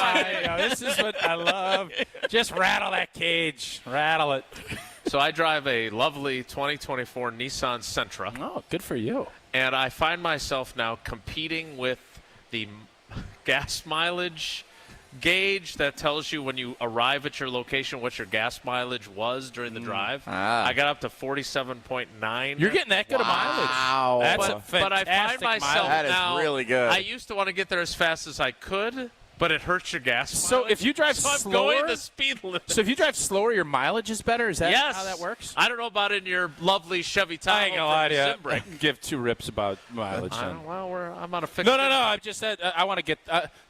This is what I love. Just rattle that cage. Rattle it. So I drive a lovely 2024 Nissan Sentra. Oh, good for you. And I find myself now competing with the gas mileage gauge that tells you when you arrive at your location what your gas mileage was during the drive. I got up to 47.9. You're getting that good of mileage. Wow. That's a fantastic but I find myself that now, is really good. I used to want to get there as fast as I could, but it hurts your gas mileage. So if you drive I'm slower, going the speed limit. So if you drive slower, your mileage is better? Is that how that works? I don't know about in your lovely Chevy Tahoe. I ain't gonna lie to you. Simbrick. Give two rips about mileage. I'm on a fixed. No. I just said I want to get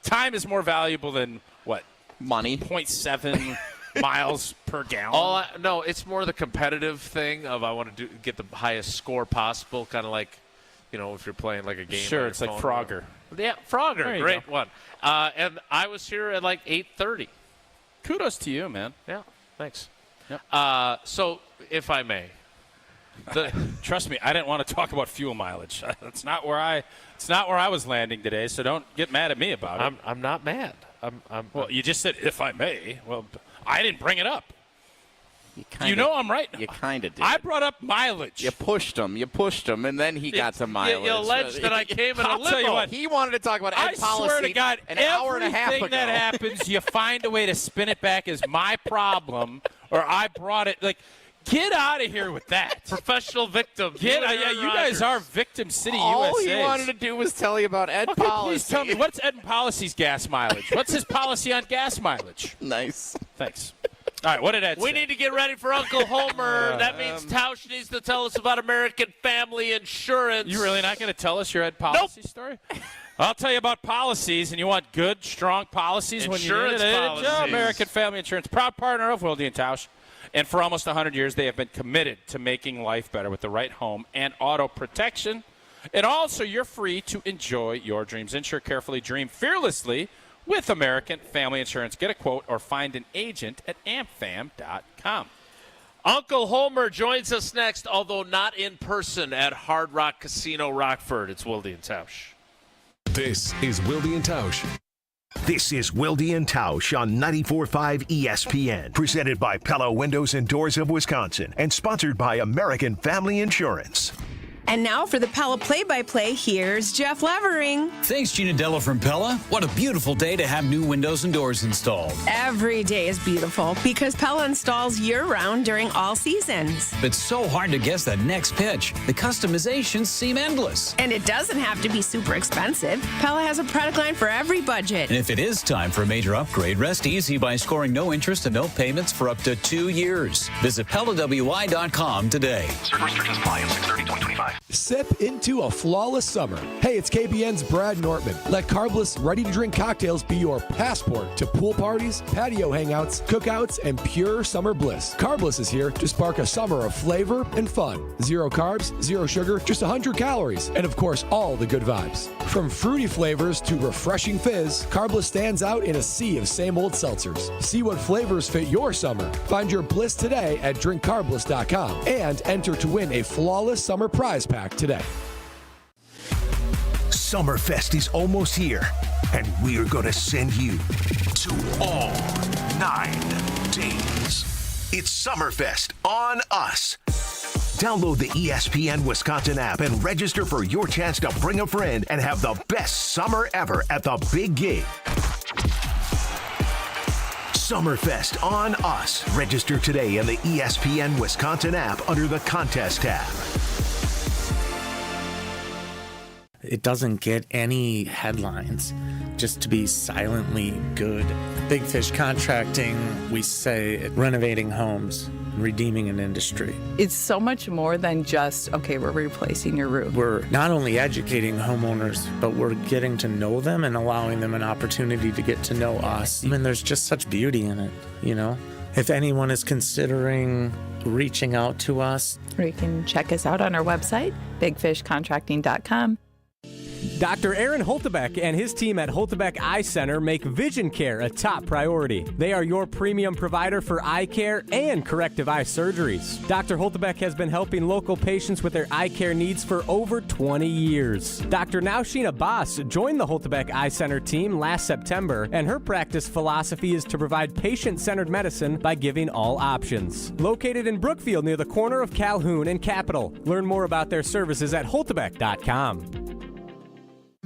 time is more valuable than what? Money. 0.7 miles per gallon. No, it's more the competitive thing of I want to get the highest score possible, kind of like, if you're playing like a game. Sure, it's like Frogger. Yeah, Frogger, great one. And I was here at like 8:30. Kudos to you, man. Yeah, thanks. Yep. So, if I may, trust me, I didn't want to talk about fuel mileage. It's not where I was landing today. So don't get mad at me about it. I'm not mad. Well, you just said if I may. Well, I didn't bring it up. I'm right. You kind of did. I brought up mileage. You pushed him, and then he got to mileage. You alleged that I came in a limo. I'll tell you what, he wanted to talk about Ed Policy. I swear to God, an hour and a half ago. Everything that happens, you find a way to spin it back as my problem, or I brought it. Like, Get out of here with that. Professional victim. Yeah, you guys are Victim City All USA. he wanted to do was tell you about Ed Policy. Please tell me, what's Ed Policy's gas mileage? What's his policy on gas mileage? Nice. Thanks. All right, what did Ed say? We need to get ready for Uncle Homer. That means Tausch needs to tell us about American Family Insurance. You really not going to tell us your Ed Policy story? I'll tell you about policies, and you want good, strong policies Insurance when you need it. policies. American Family Insurance, proud partner of Wilde and Tausch. And for almost 100 years, they have been committed to making life better with the right home and auto protection. And also, you're free to enjoy your dreams. Insure carefully, dream fearlessly with American Family Insurance. Get a quote or find an agent at amfam.com. Uncle Homer joins us next, although not in person, at Hard Rock Casino Rockford. It's Wilde and Tausch. This is Wilde and Tausch. This is Wilde and Tausch on 94.5 ESPN, presented by Pella Windows and Doors of Wisconsin, and sponsored by American Family Insurance. And now for the Pella play-by-play, here's Jeff Levering. Thanks, Gina Della from Pella. What a beautiful day to have new windows and doors installed. Every day is beautiful because Pella installs year-round during all seasons. It's so hard to guess that next pitch. The customizations seem endless. And it doesn't have to be super expensive. Pella has a product line for every budget. And if it is time for a major upgrade, rest easy by scoring no interest and no payments for up to 2 years. Visit PellaWI.com today. Certain restrictions apply on 6/30/2025. Sip into a flawless summer. Hey, it's KBN's Brad Nortman. Let carbless, ready-to-drink cocktails be your passport to pool parties, patio hangouts, cookouts, and pure summer bliss. Carbless is here to spark a summer of flavor and fun. 0 carbs, 0 sugar, just 100 calories, and of course, all the good vibes. From fruity flavors to refreshing fizz, Carbless stands out in a sea of same-old seltzers. See what flavors fit your summer. Find your bliss today at drinkcarbless.com and enter to win a flawless summer prize pack today. Summerfest is almost here, and we're going to send you to all 9 days. It's Summerfest on us. Download the ESPN Wisconsin app and register for your chance to bring a friend and have the best summer ever at the big gig. Summerfest on us. Register today in the ESPN Wisconsin app under the contest tab. It doesn't get any headlines just to be silently good. Big Fish Contracting, we say renovating homes, redeeming an industry. It's so much more than just, okay, we're replacing your roof. We're not only educating homeowners, but we're getting to know them and allowing them an opportunity to get to know us. I mean, there's just such beauty in it, you know? If anyone is considering reaching out to us, or you can check us out on our website, bigfishcontracting.com. Dr. Aaron Holtebeck and his team at Holtebeck Eye Center make vision care a top priority. They are your premium provider for eye care and corrective eye surgeries. Dr. Holtebeck has been helping local patients with their eye care needs for over 20 years. Dr. Nausheen Abbas joined the Holtebeck Eye Center team last September, and her practice philosophy is to provide patient-centered medicine by giving all options. Located in Brookfield near the corner of Calhoun and Capitol. Learn more about their services at holtebeck.com.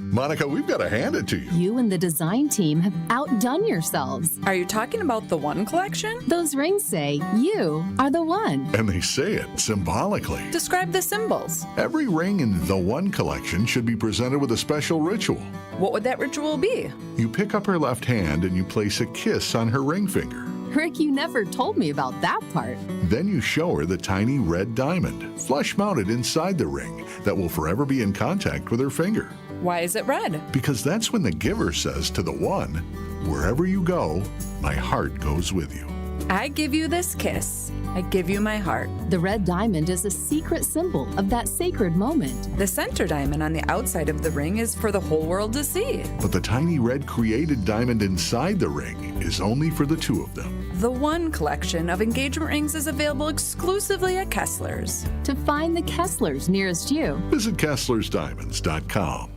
Monica, we've got to hand it to you. You and the design team have outdone yourselves. Are you talking about the One collection? Those rings say you are the one. And they say it symbolically. Describe the symbols. Every ring in the One collection should be presented with a special ritual. What would that ritual be? You pick up her left hand and you place a kiss on her ring finger. Rick, you never told me about that part. Then you show her the tiny red diamond, flush mounted inside the ring, that will forever be in contact with her finger. Why is it red? Because that's when the giver says to the one, wherever you go, my heart goes with you. I give you this kiss. I give you my heart. The red diamond is a secret symbol of that sacred moment. The center diamond on the outside of the ring is for the whole world to see. But the tiny red created diamond inside the ring is only for the two of them. The One collection of engagement rings is available exclusively at Kessler's. To find the Kessler's nearest you, visit KesslersDiamonds.com.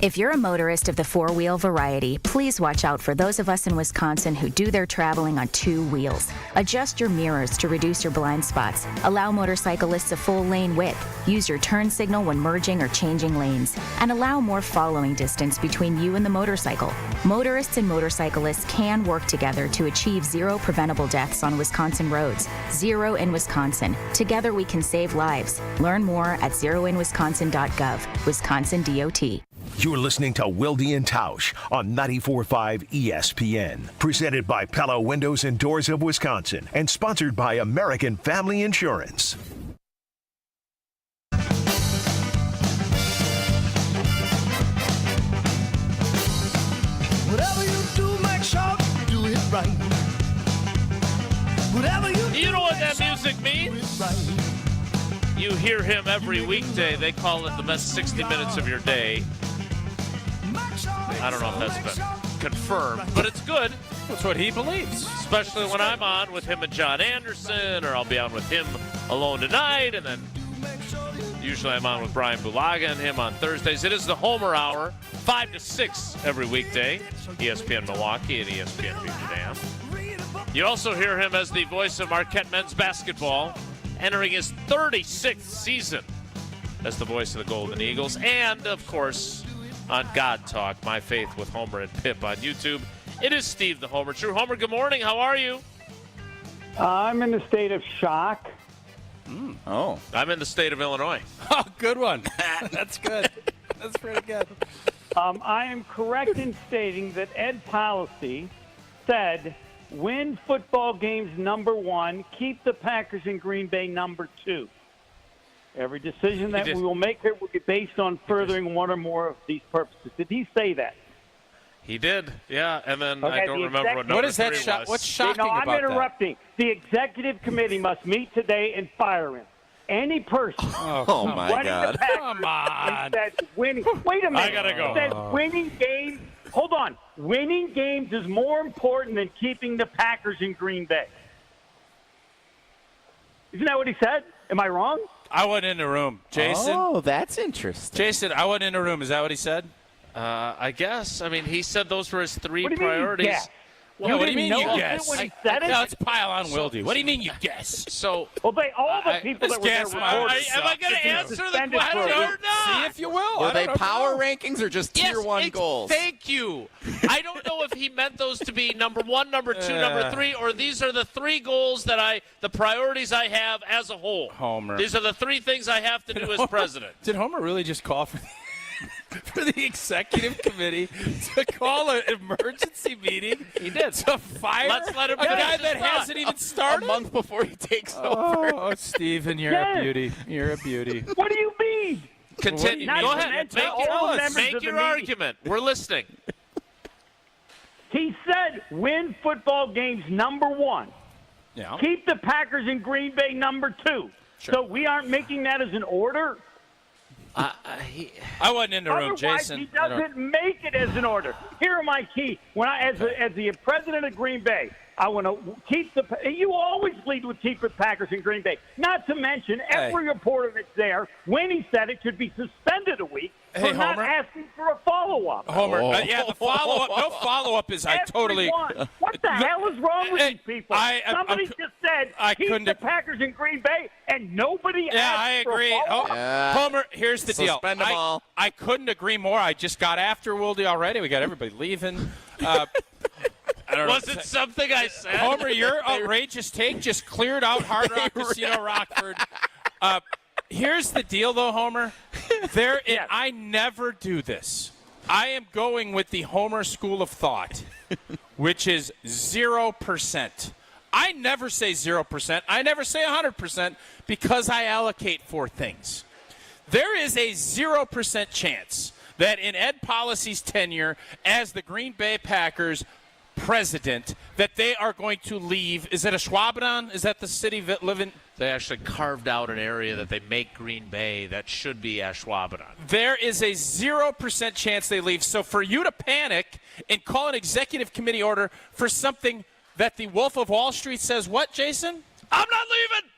If you're a motorist of the four-wheel variety, please watch out for those of us in Wisconsin who do their traveling on two wheels. Adjust your mirrors to reduce your blind spots. Allow motorcyclists a full lane width. Use your turn signal when merging or changing lanes. And allow more following distance between you and the motorcycle. Motorists and motorcyclists can work together to achieve zero preventable deaths on Wisconsin roads. Zero in Wisconsin. Together we can save lives. Learn more at zeroinwisconsin.gov. Wisconsin DOT. You're listening to Wilde and Tausch on 94.5 ESPN. Presented by Pella Windows and Doors of Wisconsin and sponsored by American Family Insurance. Whatever you do, make sure you do it right. Whatever you know what that music means? You hear him every weekday. They call it the best 60 minutes of your day. I don't know if that's been confirmed, but it's good. That's what he believes. Especially when I'm on with him and John Anderson, or I'll be on with him alone tonight, and then usually I'm on with Brian Bulaga and him on Thursdays. It is the Homer Hour, 5 to 6 every weekday, ESPN Milwaukee and ESPN Beaver Dam. You also hear him as the voice of Marquette men's basketball, entering his 36th season as the voice of the Golden Eagles, and, of course, on God Talk, My Faith with Homer and Pip on YouTube. It is Steve the Homer True. Homer, good morning. How are you? I'm in a state of shock. Oh. I'm in the state of Illinois. Oh, good one. That's good. That's pretty good. I am correct in stating that Ed Policy said, win football games number 1, keep the Packers in Green Bay number 2. Every decision that we will make here will be based on furthering one or more of these purposes. Did he say that? He did, yeah. And then okay, I don't remember what number 3 was. What's shocking about that? I'm interrupting. The executive committee must meet today and fire him. Any person oh my God. Come on. Says winning. Wait a minute. I got to go. Says winning games. Hold on. Winning games is more important than keeping the Packers in Green Bay. Isn't that what he said? Am I wrong? I wasn't in the room. Jason? Oh, that's interesting. Jason, I wasn't in the room. Is that what he said? I guess. I mean, he said those were his 3 what do you priorities. Mean, yes. Well, what do you mean you guess? When he said it? Let's pile on Wilde. What do you mean you guess? So, well, all the people that were there am I going to answer the question or not? See if you will. Were they power rankings or just tier 1 goals? Thank you. I don't know if he meant those to be number 1, number 2, number 3, or these are the 3 goals that the priorities I have as a whole. Homer. These are the 3 things I have to do as president. Did Homer really just call for the executive committee to call an emergency meeting? He did. To fire Let's let him a guy that hasn't even started? A month before he takes over. Oh, Steven, you're a beauty. You're a beauty. What do you mean? Continue. Go ahead. Make your argument. We're listening. He said win football games number 1. Yeah. Keep the Packers in Green Bay number 2. Sure. So we aren't making that as an order? I wasn't in the room, Jason. He doesn't make it as an order. Here are my keys. When as the president of Green Bay, I want to keep the. You always lead with keep the Packers in Green Bay. Not to mention every reporter that's there, when he said it, should be suspended a week for not asking for a follow-up. Homer, yeah, the follow-up. No follow-up is I totally. What the hell is wrong with these people? Somebody just said keep the Packers in Green Bay, and nobody asked for a follow-up. Yeah, I agree. Homer, here's the deal. Suspend them all. I couldn't agree more. I just got after Wilde already. We got everybody leaving. I don't know. Was it something I said? Homer, your outrageous take just cleared out Hard Rock Casino Rockford. Here's the deal, though, Homer. I never do this. I am going with the Homer school of thought, which is 0%. I never say 0%. I never say 100% because I allocate for things. There is a 0% chance that in Ed Policy's tenure as the Green Bay Packers president that they are going to leave. Is it Ashwaubenon? Is that the city that live in? They actually carved out an area that they make Green Bay that should be Ashwaubenon. There is a 0% chance they leave. So for you to panic and call an executive committee order for something that the Wolf of Wall Street says, what, Jason? I'm not leaving.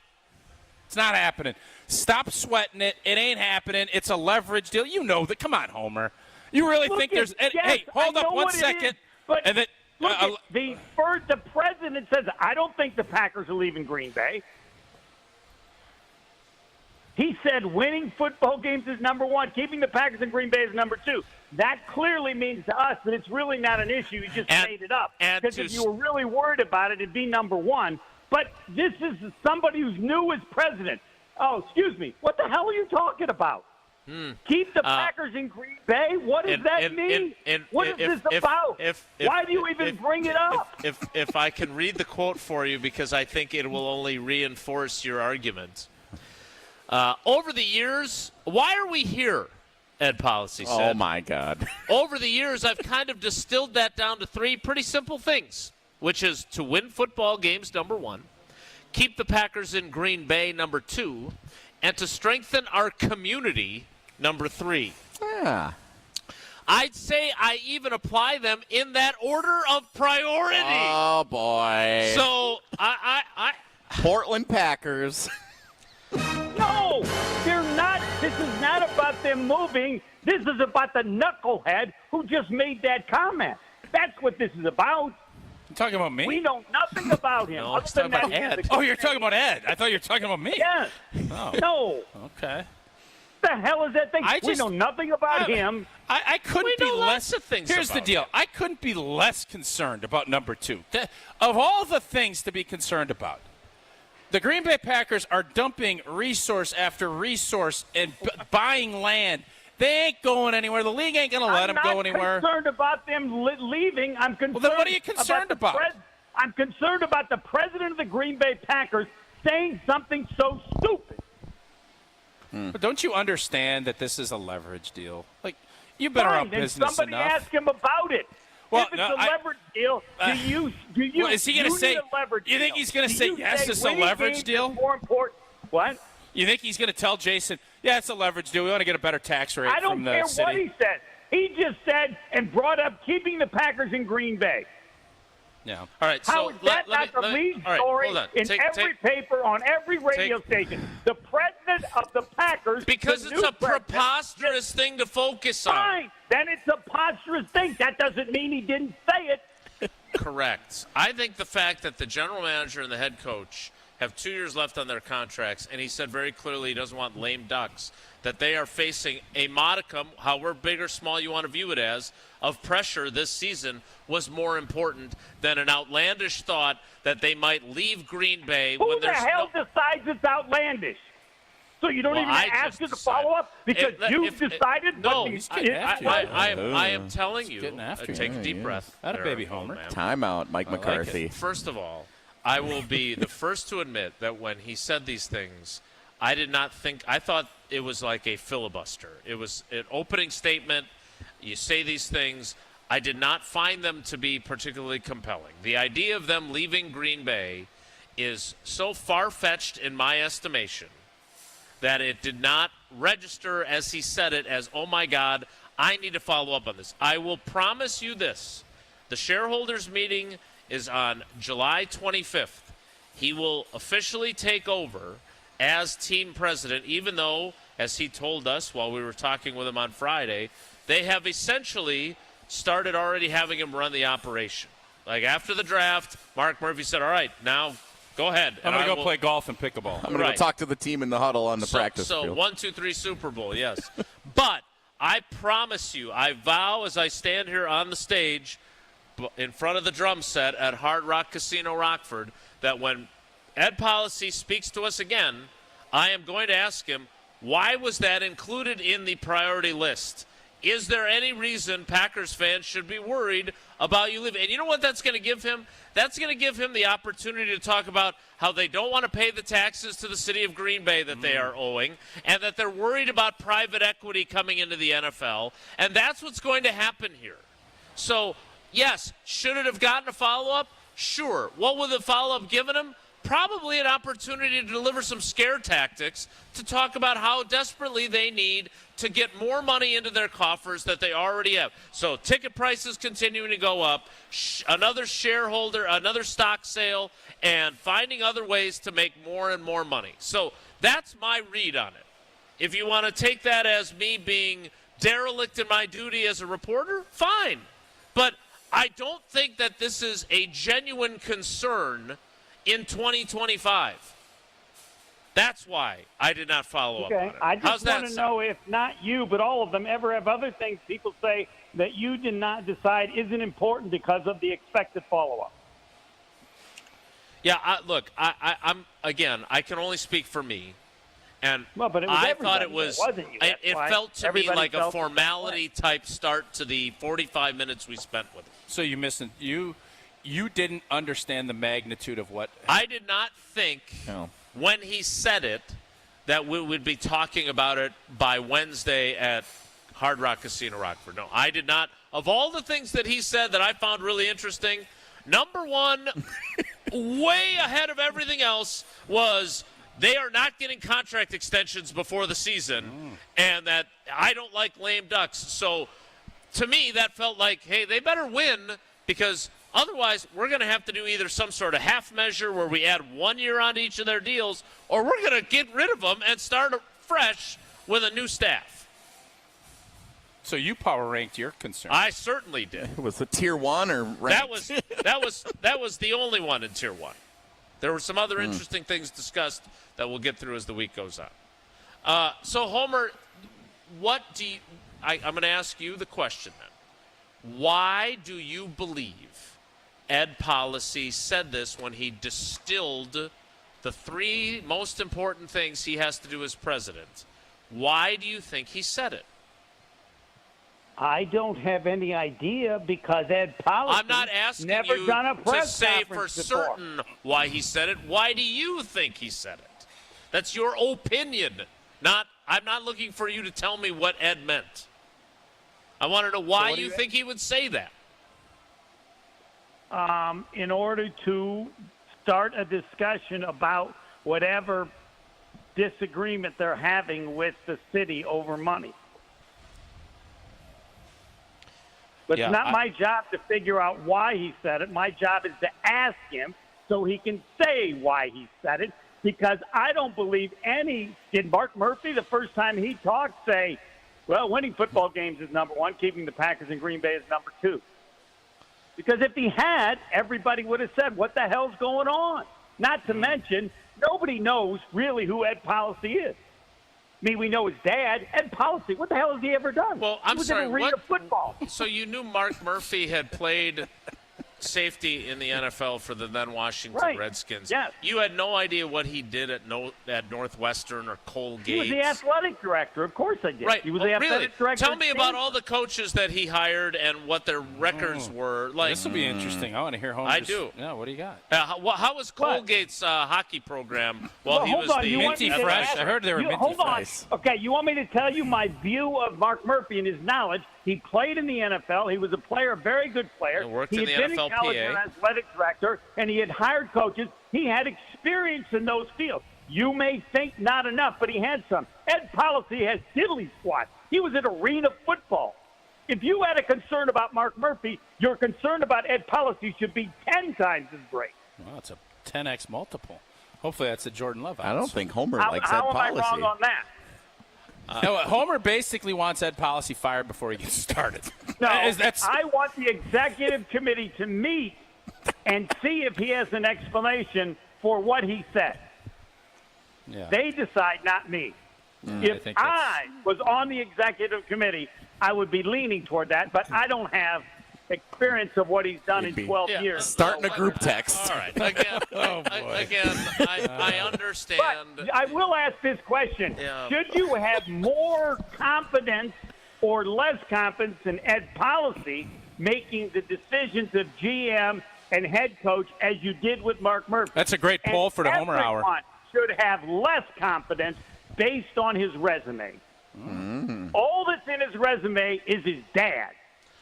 It's not happening. Stop sweating it. It ain't happening. It's a leverage deal. You know that. Come on, Homer. You really think there's? Hey, hold up 1 second. But and then the president says, "I don't think the Packers are leaving Green Bay." He said winning football games is number one. Keeping the Packers in Green Bay is number two. That clearly means to us that it's really not an issue. You just made it up. Because if you were really worried about it, it'd be number one. But this is somebody who's new as president. Oh, excuse me. What the hell are you talking about? Keep the Packers in Green Bay? What does that mean? What is this about? Why do you even bring it up? If I can read the quote for you, because I think it will only reinforce your argument. Over the years, why are we here? Ed Policy said. Oh, my God. Over the years, I've kind of distilled that down to three pretty simple things, which is to win football games, number one, keep the Packers in Green Bay, number two, and to strengthen our community, number three. Yeah. I'd say I even apply them in that order of priority. Oh, boy. So, I Portland Packers. No, they're not. This is not about them moving. This is about the knucklehead who just made that comment. That's what this is about. You talking about me? We know nothing about him. No, I'm talking about Ed. Oh, you're talking about Ed. I thought you were talking about me. Yes. Oh. No. Okay. What the hell is that thing? We know nothing about him. I couldn't be lots of things. Here's the deal. I couldn't be less concerned about number two. Of all the things to be concerned about, the Green Bay Packers are dumping resource after resource and buying land. They ain't going anywhere. The league ain't going to let them go anywhere. I'm not concerned about them leaving. I'm concerned. Well, then what are you concerned about? I'm concerned about the president of the Green Bay Packers saying something so stupid. But don't you understand that this is a leverage deal? Like, you've been around business somebody enough. Ask him about it. Well, if it's a leverage deal, do you? Is he going to say? You think he's going to say yes? It's a leverage deal. More important. What? You think he's going to tell Jason, yeah, it's a leverage deal. We want to get a better tax rate from the city. I don't care what he said. He just said and brought up keeping the Packers in Green Bay. Yeah. All right. How is that not the lead story in every paper, on every radio station? The president of the Packers. Because it's a preposterous thing to focus on. Fine. Then it's a preposterous thing. That doesn't mean he didn't say it. Correct. I think the fact that the general manager and the head coach have 2 years left on their contracts, and he said very clearly he doesn't want lame ducks, that they are facing a modicum, however big or small you want to view it as, of pressure this season was more important than an outlandish thought that they might leave Green Bay Who when the there's hell decides it's outlandish? So you don't even ask him to follow up because you've decided? No, I am telling you. Take a deep breath. Not a baby homer. Timeout, Mike McCarthy. First of all, I will be the first to admit that when he said these things, I thought it was like a filibuster. It was an opening statement. You say these things. I did not find them to be particularly compelling. The idea of them leaving Green Bay is so far-fetched in my estimation that it did not register as he said it as, oh, my God, I need to follow up on this. I will promise you this. The shareholders meeting is on July 25th. He will officially take over as team president, even though, as he told us while we were talking with him on Friday, they have essentially started already having him run the operation. Like after the draft, Mark Murphy said, all right, now go ahead. I'm going to go play golf and pickleball. I'm going to go talk to the team in the huddle on the practice field. So 1, 2, 3 Super Bowl, yes. But I promise you, I vow as I stand here on the stage in front of the drum set at Hard Rock Casino Rockford that when Ed Policy speaks to us again, I am going to ask him, why was that included in the priority list? Is there any reason Packers fans should be worried about you leaving? And you know what that's going to give him? That's going to give him the opportunity to talk about how they don't want to pay the taxes to the city of Green Bay that they are owing, and that they're worried about private equity coming into the NFL. And that's what's going to happen here. So, yes, should it have gotten a follow-up? Sure. What would the follow-up given him? Probably an opportunity to deliver some scare tactics to talk about how desperately they need to get more money into their coffers that they already have. So ticket prices continuing to go up, another stock sale, and finding other ways to make more and more money. So that's my read on it. If you want to take that as me being derelict in my duty as a reporter, fine. But I don't think that this is a genuine concern in 2025. That's why I did not follow up on it. I just want to know if not you, but all of them ever have other things people say that you did not decide isn't important because of the expected follow-up. Yeah, look, I'm again, I can only speak for me. And but it was I thought it was, it felt to me like a formality-type start to the 45 minutes we spent with it. So you didn't understand the magnitude of what – I did not think when he said it that we would be talking about it by Wednesday at Hard Rock Casino Rockford. No, I did not. Of all the things that he said that I found really interesting, number one, way ahead of everything else, was – they are not getting contract extensions before the season, and that I don't like lame ducks. So to me, that felt like, hey, they better win, because otherwise we're going to have to do either some sort of half measure where we add 1 year onto each of their deals, or we're going to get rid of them and start fresh with a new staff. So you power ranked your concern. I certainly did. Was it tier 1 or ranked? That was the only one in tier 1. There were some other interesting things discussed that we'll get through as the week goes on. So, Homer, what do you – I'm going to ask you the question then. Why do you believe Ed Policy said this when he distilled the 3 most important things he has to do as president? Why do you think he said it? I don't have any idea because Ed Policy I'm not asking never you done a press to say for conference certain before. why he said it. Why do you think he said it? That's your opinion. I'm not looking for you to tell me what Ed meant. I want to know why you think he would say that. In order to start a discussion about whatever disagreement they're having with the city over money. But it's not my job to figure out why he said it. My job is to ask him so he can say why he said it, because I don't believe did Mark Murphy, the first time he talked, say, well, winning football games is number 1, keeping the Packers in Green Bay is number 2. Because if he had, everybody would have said, what the hell's going on? Not to mention, nobody knows really who Ed Policy is. I mean, we know his dad. Ed Policy, what the hell has he ever done? Well, I'm sorry. He was in a football. So you knew Mark Murphy had played safety in the NFL for the then Washington Redskins. Yes. You had no idea what he did at Northwestern or Colgate. He was the athletic director. Of course I did. Right. He was the athletic director. Tell me about all the coaches that he hired and what their records were. Like, this will be interesting. I want to hear Homer. I do. Yeah, what do you got? How was Colgate's hockey program while he was the Minty Fresh? I heard they were Minty Fresh. Okay, you want me to tell you my view of Mark Murphy and his knowledge? He played in the NFL. He was a player, a very good player. He worked in the had been NFLPA. in college as an athletic director, and he had hired coaches. He had experience in those fields. You may think not enough, but he had some. Ed Policy has diddly squat. He was at arena football. If you had a concern about Mark Murphy, your concern about Ed Policy should be 10 times as great. Well, it's a 10x multiple. Hopefully that's a Jordan Love. I don't think Homer likes Ed Policy. How am I wrong on that? No, Homer basically wants Ed Policy fired before he gets started. No, I want the executive committee to meet and see if he has an explanation for what he said. Yeah. They decide, not me. If I was on the executive committee, I would be leaning toward that, but I don't have experience of what he's done in 12 years. Starting a group text. All right. Again, I understand. But I will ask this question. Yeah. Should you have more confidence or less confidence in Ed Policy making the decisions of GM and head coach as you did with Mark Murphy? That's a great poll for the Homer Hour. Everyone should have less confidence based on his resume. All that's in his resume is his dad.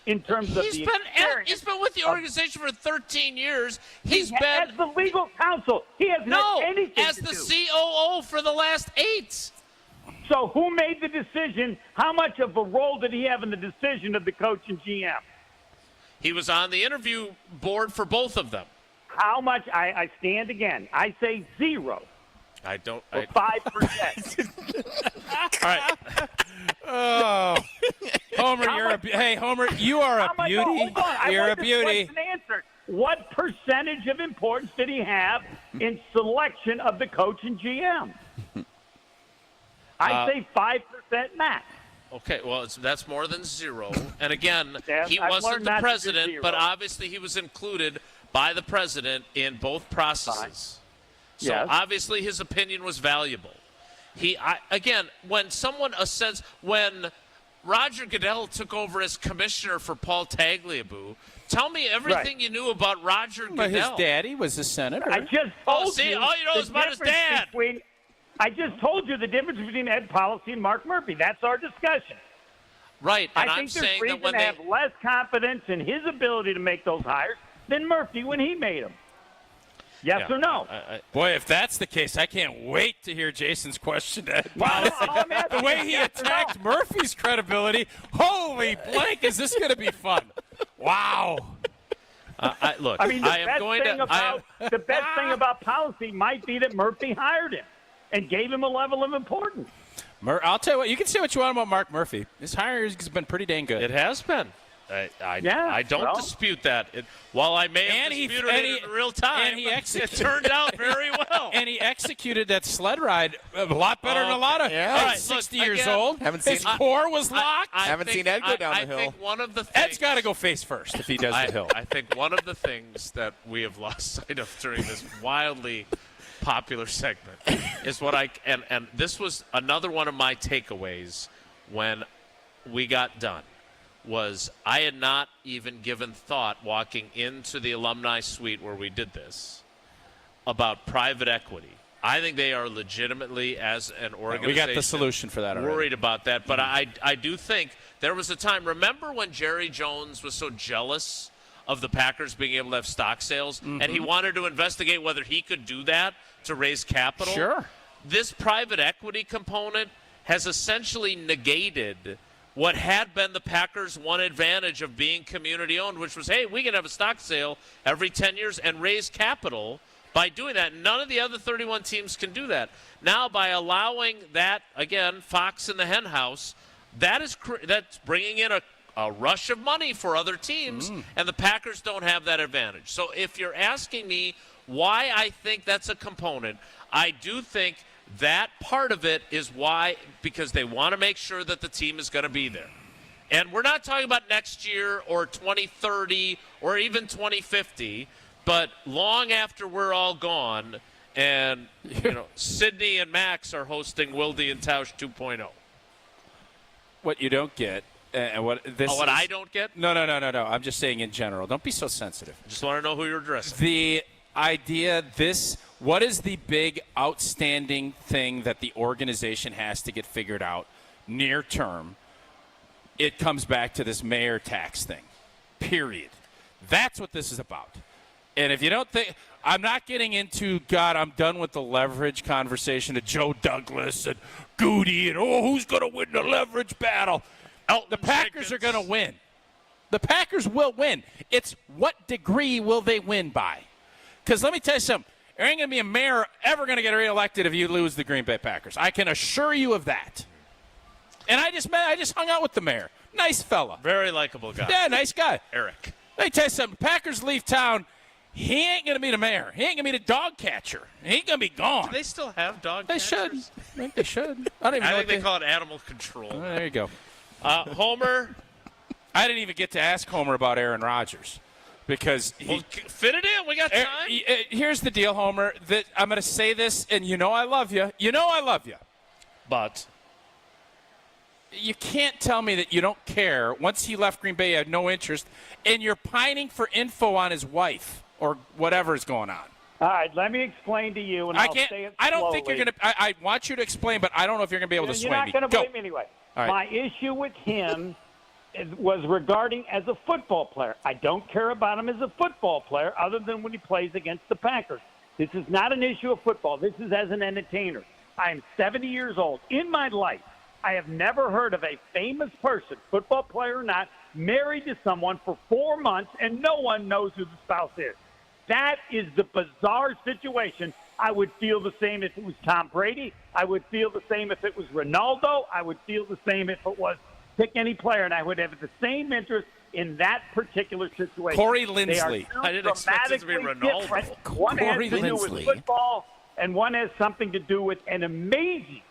In terms of he's been with the organization for 13 years. He's been as the legal counsel. He has not anything as to the do. COO for the last 8. So who made the decision? How much of a role did he have in the decision of the coach and GM? He was on the interview board for both of them. How much? I stand again. I say 0. I don't. Or 5%. All right. Homer, Homer, you are a beauty. You're a beauty. What percentage of importance did he have in selection of the coach and GM? I'd say 5% max. Okay, well, that's more than zero. And again, he wasn't the president, but obviously he was included by the president in both processes. Fine. So obviously his opinion was valuable. When Roger Goodell took over as commissioner for Paul Tagliabue, tell me everything you knew about Roger Goodell. His daddy was a senator. I just told you. All you know is about his dad. I just told you the difference between Ed Policy and Mark Murphy. That's our discussion. Right, and I think there's reason to have less confidence in his ability to make those hires than Murphy when he made them. Yes or no? Boy, if that's the case, I can't wait to hear Jason's question to Ed Policy. The way he attacked Murphy's credibility, holy blank, is this going to be fun? Wow. The best thing about Policy might be that Murphy hired him and gave him a level of importance. I'll tell you what, you can say what you want about Mark Murphy. His hiring has been pretty dang good. It has been. I don't dispute that. While I may have disputed it in real time, it turned out very well. And he executed that sled ride a lot better than a lot of 60 years old. His core was locked. Haven't seen Ed go down the hill. I think one of the things, Ed's got to go face first if he does the hill. I think one of the things that we have lost sight of during this wildly popular segment is and this was another one of my takeaways when we got done. Was I had not even given thought walking into the alumni suite where we did this about private equity. I think they are legitimately, as an organization, we got the solution for that already. Worried about that. But I do think there was a time, remember when Jerry Jones was so jealous of the Packers being able to have stock sales, and he wanted to investigate whether he could do that to raise capital? Sure. This private equity component has essentially negated what had been the Packers' one advantage of being community-owned, which was, hey, we can have a stock sale every 10 years and raise capital by doing that. None of the other 31 teams can do that. Now, by allowing that, again, fox in the hen house, that's bringing in a rush of money for other teams, and the Packers don't have that advantage. So if you're asking me why I think that's a component, I do think that part of it is why, because they want to make sure that the team is going to be there. And we're not talking about next year or 2030 or even 2050, but long after we're all gone and, Sydney and Max are hosting Wilde and Tausch 2.0. What you don't get, and what I don't get? No. I'm just saying in general. Don't be so sensitive. I just want to know who you're addressing. The idea, what is the big outstanding thing that the organization has to get figured out near term? It comes back to this mayor tax thing, period. That's what this is about. And if you don't think, I'm not getting into, God, I'm done with the leverage conversation of Joe Douglas and Goody and, who's going to win the leverage battle? The Packers are going to win. The Packers will win. It's what degree will they win by? Because let me tell you something. There ain't going to be a mayor ever going to get reelected if you lose the Green Bay Packers. I can assure you of that. And I just hung out with the mayor. Nice fella. Very likable guy. Yeah, nice guy. Eric. Let me tell you something. Packers leave town. He ain't going to be the mayor. He ain't going to be the dog catcher. He ain't going to be gone. Do they still have dog catchers? Should. I think they should. I think they call it animal control. There you go. Homer. I didn't even get to ask Homer about Aaron Rodgers. Because fit it in. We got time. Here's the deal, Homer. That I'm going to say this, and I love you. I love you. But you can't tell me that you don't care. Once he left Green Bay, you had no interest, and you're pining for info on his wife or whatever is going on. All right, let me explain to you, and I'll say it slowly. I don't think you're going to – I want you to explain, but I don't know if you're going to be able to sway me. You're not going to blame me anyway. Right. My issue with him was regarding as a football player. I don't care about him as a football player other than when he plays against the Packers. This is not an issue of football. This is as an entertainer. I am 70 years old. In my life, I have never heard of a famous person, football player or not, married to someone for 4 months and no one knows who the spouse is. That is the bizarre situation. I would feel the same if it was Tom Brady. I would feel the same if it was Ronaldo. I would feel the same if it was pick any player, and I would have the same interest in that particular situation. Corey Linsley. I didn't expect it to be Ronaldo. One has to do with football, and one has something to do with an amazing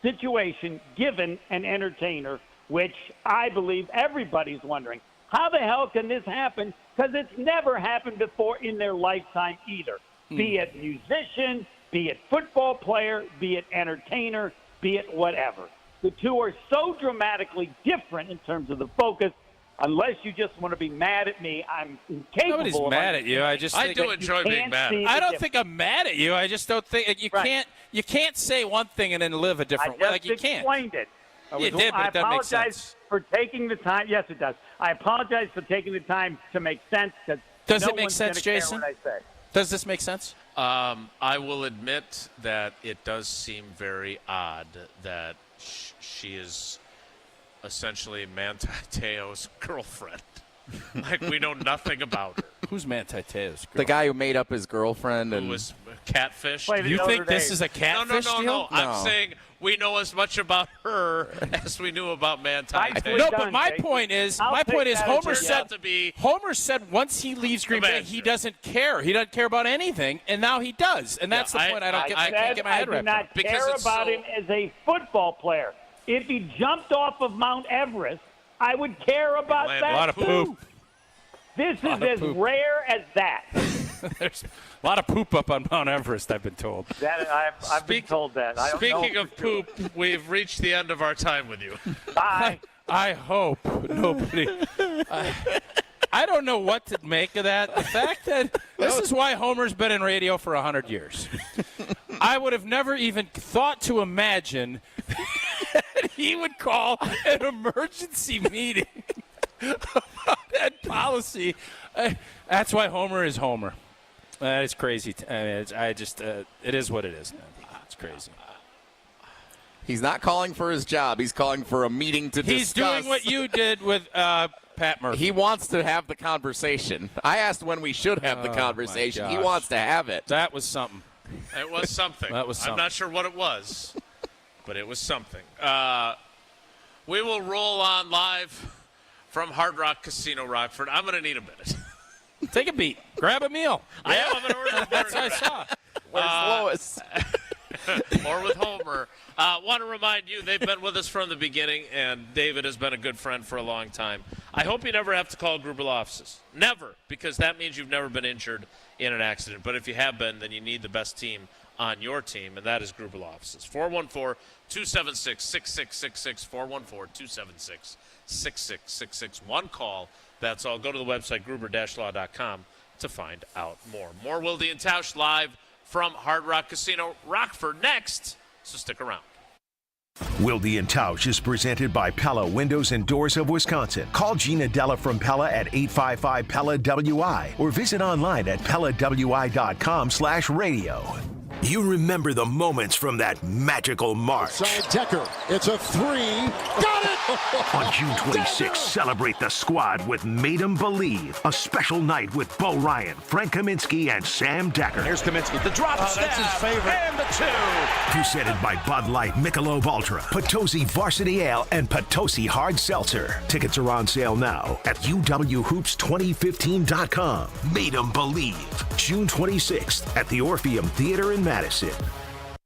situation given an entertainer, which I believe everybody's wondering, how the hell can this happen? Because it's never happened before in their lifetime either. Be it musician, be it football player, be it entertainer, be it whatever. The two are so dramatically different in terms of the focus. Unless you just want to be mad at me, I'm incapable. Nobody's mad at you. I do enjoy being mad. I don't think I'm mad at you. I just don't think you can't say one thing and then live a different way. Like you can't. I explained it. You did, but it doesn't make sense. I apologize for taking the time. Yes, it does. I apologize for taking the time to make sense. Does it make sense, Jason? Does this make sense? I will admit that it does seem very odd that she is essentially Manti Te'o's girlfriend. Like, we know nothing about her. Who's Manti Te'o's girlfriend? The guy who made up his girlfriend. Who was catfish. You think this is a catfish deal? No. I'm saying we know as much about her as we knew about Manti Te'o. No, but my point is, Homer said once he leaves Green Bay, he doesn't care. He doesn't care about anything, and now he does. And that's the point I can't get my head around. I do not care about him as a football player. If he jumped off of Mount Everest, I would care about that. A lot of poop. This is as rare as that. There's a lot of poop up on Mount Everest, I've been told. I've been told that. Speaking of poop, we've reached the end of our time with you. Bye. I hope nobody. I don't know what to make of that. The fact that this is why Homer's been in radio for 100 years. I would have never even thought to imagine that he would call an emergency meeting about that policy. That's why Homer is Homer. It's crazy. It is what it is, man. It's crazy. He's not calling for his job. He's calling for a meeting to discuss. He's doing what you did with Pat Murphy. He wants to have the conversation. I asked when we should have the conversation. He wants to have it. That was something. It was something. That was something. I'm not sure what it was, but it was something. We will roll on live from Hard Rock Casino, Rockford. I'm going to need a minute. Take a beat. Grab a meal. I haven't ordered. That's what I saw. Where's Lois? Or with Homer. Want to remind you, they've been with us from the beginning, and David has been a good friend for a long time. I hope you never have to call Gruber offices. Never, because that means you've never been injured in an accident. But if you have been, then you need the best team on your team, and that is Gruber offices. 414-276-6666, 414-276-6666. One call, that's all. Go to the website, gruber-law.com, to find out more. More Wilde and Tausch live from Hard Rock Casino, Rockford next, so stick around. Wilde and Tausch is presented by Pella Windows and Doors of Wisconsin. Call Gina Della from Pella at 855-PELLA-WI or visit online at PellaWI.com/radio. You remember the moments from that magical March. Side Decker, it's a three. Got it! On June 26th, celebrate the squad with Made 'em Believe, a special night with Bo Ryan, Frank Kaminsky, and Sam Decker. Here's Kaminsky, the drop stab, that's his favorite. And the two. Presented by Bud Light, Michelob Ultra, Potosi Varsity Ale, and Potosi Hard Seltzer. Tickets are on sale now at UWHoops2015.com. Made 'em Believe, June 26th at the Orpheum Theater in Madison.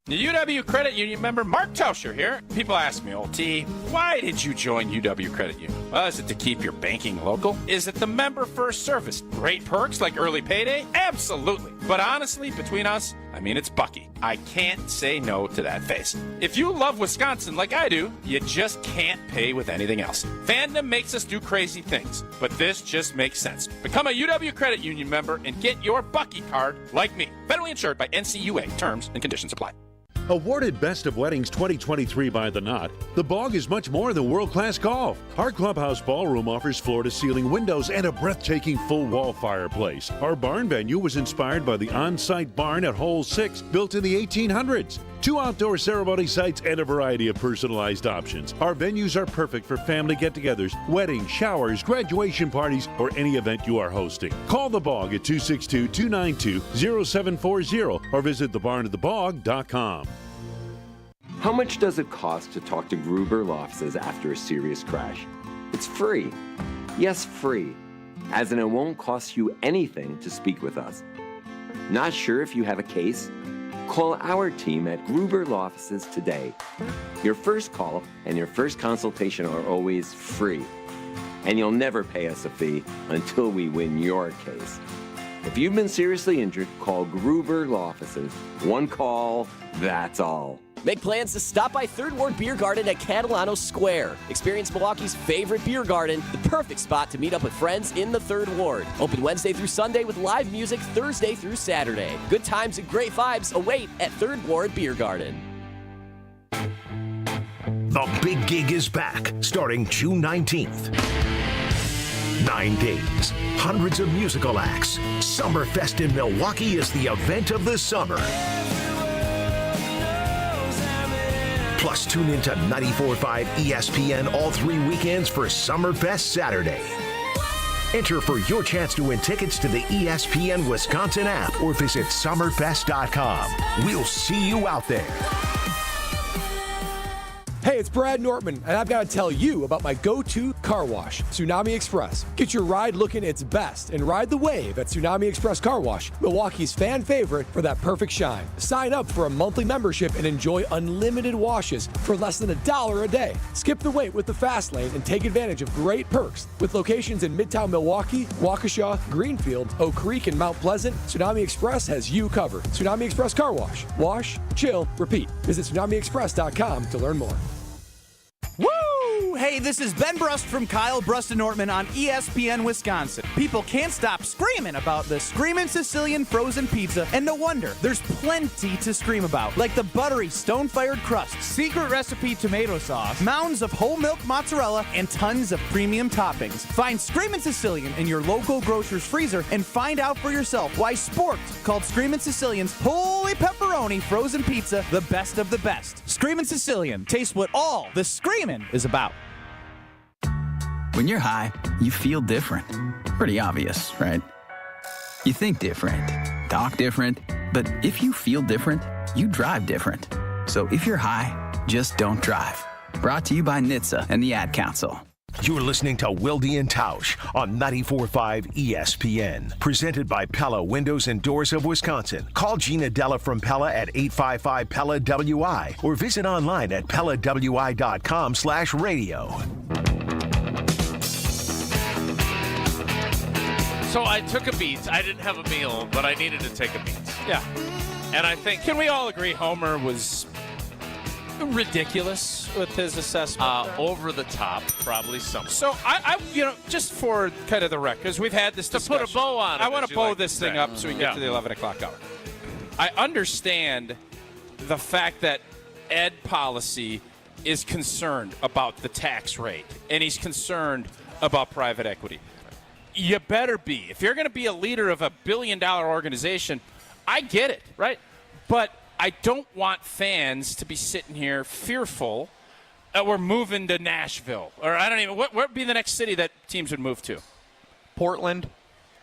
The UW Credit Union member Mark Tauscher here. People ask me, old T, why did you join UW Credit Union? Well, is it to keep your banking local? Is it the member first service? Great perks like early payday? Absolutely. But honestly, between us, I mean, it's Bucky. I can't say no to that face. If you love Wisconsin like I do, you just can't pay with anything else. Fandom makes us do crazy things, but this just makes sense. Become a UW Credit Union member and get your Bucky card like me. Federally insured by NCUA. Terms and conditions apply. Awarded Best of Weddings 2023 by The Knot, The Bog is much more than world-class golf. Our clubhouse ballroom offers floor-to-ceiling windows and a breathtaking full-wall fireplace. Our barn venue was inspired by the on-site barn at Hole 6, built in the 1800s. 2 outdoor ceremony sites and a variety of personalized options. Our venues are perfect for family get-togethers, weddings, showers, graduation parties, or any event you are hosting. Call The Bog at 262-292-0740 or visit thebarnatthebog.com. How much does it cost to talk to Gruber Law Offices after a serious crash? It's free. Yes, free. As in, it won't cost you anything to speak with us. Not sure if you have a case? Call our team at Gruber Law Offices today. Your first call and your first consultation are always free. And you'll never pay us a fee until we win your case. If you've been seriously injured, call Gruber Law Offices. One call, that's all. Make plans to stop by Third Ward Beer Garden at Catalano Square. Experience Milwaukee's favorite beer garden, the perfect spot to meet up with friends in the Third Ward. Open Wednesday through Sunday with live music Thursday through Saturday. Good times and great vibes await at Third Ward Beer Garden. The big gig is back, starting June 19th. 9 days, hundreds of musical acts. Summerfest in Milwaukee is the event of the summer. Plus, tune into 94.5 ESPN all 3 weekends for Summerfest Saturday. Enter for your chance to win tickets to the ESPN Wisconsin app or visit summerfest.com. We'll see you out there. Hey, it's Brad Nortman, and I've got to tell you about my go-to car wash, Tsunami Express. Get your ride looking its best and ride the wave at Tsunami Express Car Wash, Milwaukee's fan favorite for that perfect shine. Sign up for a monthly membership and enjoy unlimited washes for less than $1 a day. Skip the wait with the fast lane and take advantage of great perks. With locations in Midtown Milwaukee, Waukesha, Greenfield, Oak Creek, and Mount Pleasant, Tsunami Express has you covered. Tsunami Express Car Wash. Wash, chill, repeat. Visit TsunamiExpress.com to learn more. Woo! Hey, this is Ben Brust from Kyle Brust and Nortman on ESPN Wisconsin. People can't stop screaming about the Screamin' Sicilian frozen pizza, and no wonder. There's plenty to scream about, like the buttery stone-fired crust, secret recipe tomato sauce, mounds of whole milk mozzarella, and tons of premium toppings. Find Screamin' Sicilian in your local grocer's freezer and find out for yourself why Sporked called Screamin' Sicilian's Holy Pepperoni frozen pizza the best of the best. Screamin' Sicilian. Taste what all the screaming is about. When you're high, you feel different. Pretty obvious, right? You think different, talk different, but if you feel different, you drive different. So if you're high, just don't drive. Brought to you by NHTSA and the Ad Council. You're listening to Wilde and Tausch on 94.5 ESPN. Presented by Pella Windows and Doors of Wisconsin. Call Gina Della from Pella at 855-PELLA-WI or visit online at PellaWI.com/radio. So I took a beat. I didn't have a meal, but I needed to take a beat. Yeah. And I think... Can we all agree Homer was ridiculous with his assessment? Over the top, probably some. So I just for kind of the record, because we've had this discussion. To put a bow on it. I want to bow this thing up so we can get to the 11 o'clock hour. I understand the fact that Ed Policy is concerned about the tax rate, and he's concerned about private equity. You better be. If you're going to be a leader of a billion-dollar organization, I get it, right? But I don't want fans to be sitting here fearful that we're moving to Nashville. Or I don't even, what would be the next city that teams would move to? Portland.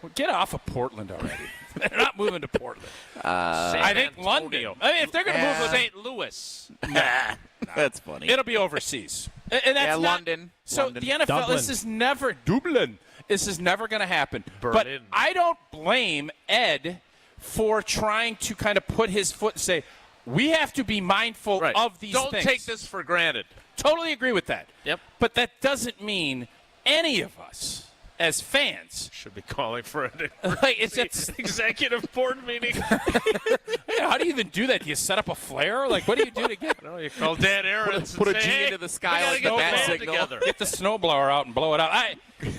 Well, get off of Portland already. They're not moving to Portland. I think London. I mean, if they're going to move to St. Louis, nah. That's funny. It'll be overseas. And that's London. So London. the NFL, Dublin. This is never going to happen. But I don't blame Ed for trying to kind of put his foot and say, we have to be mindful of these things. Don't take this for granted. Totally agree with that. Yep. But that doesn't mean any of us as fans should be calling for an it's executive board meeting. How do you even do that? Do you set up a flare? Like, what do you do to get? No, you call Dan Aarons. Put a G G into the sky like the bat signal. Together. Get the snowblower out and blow it out.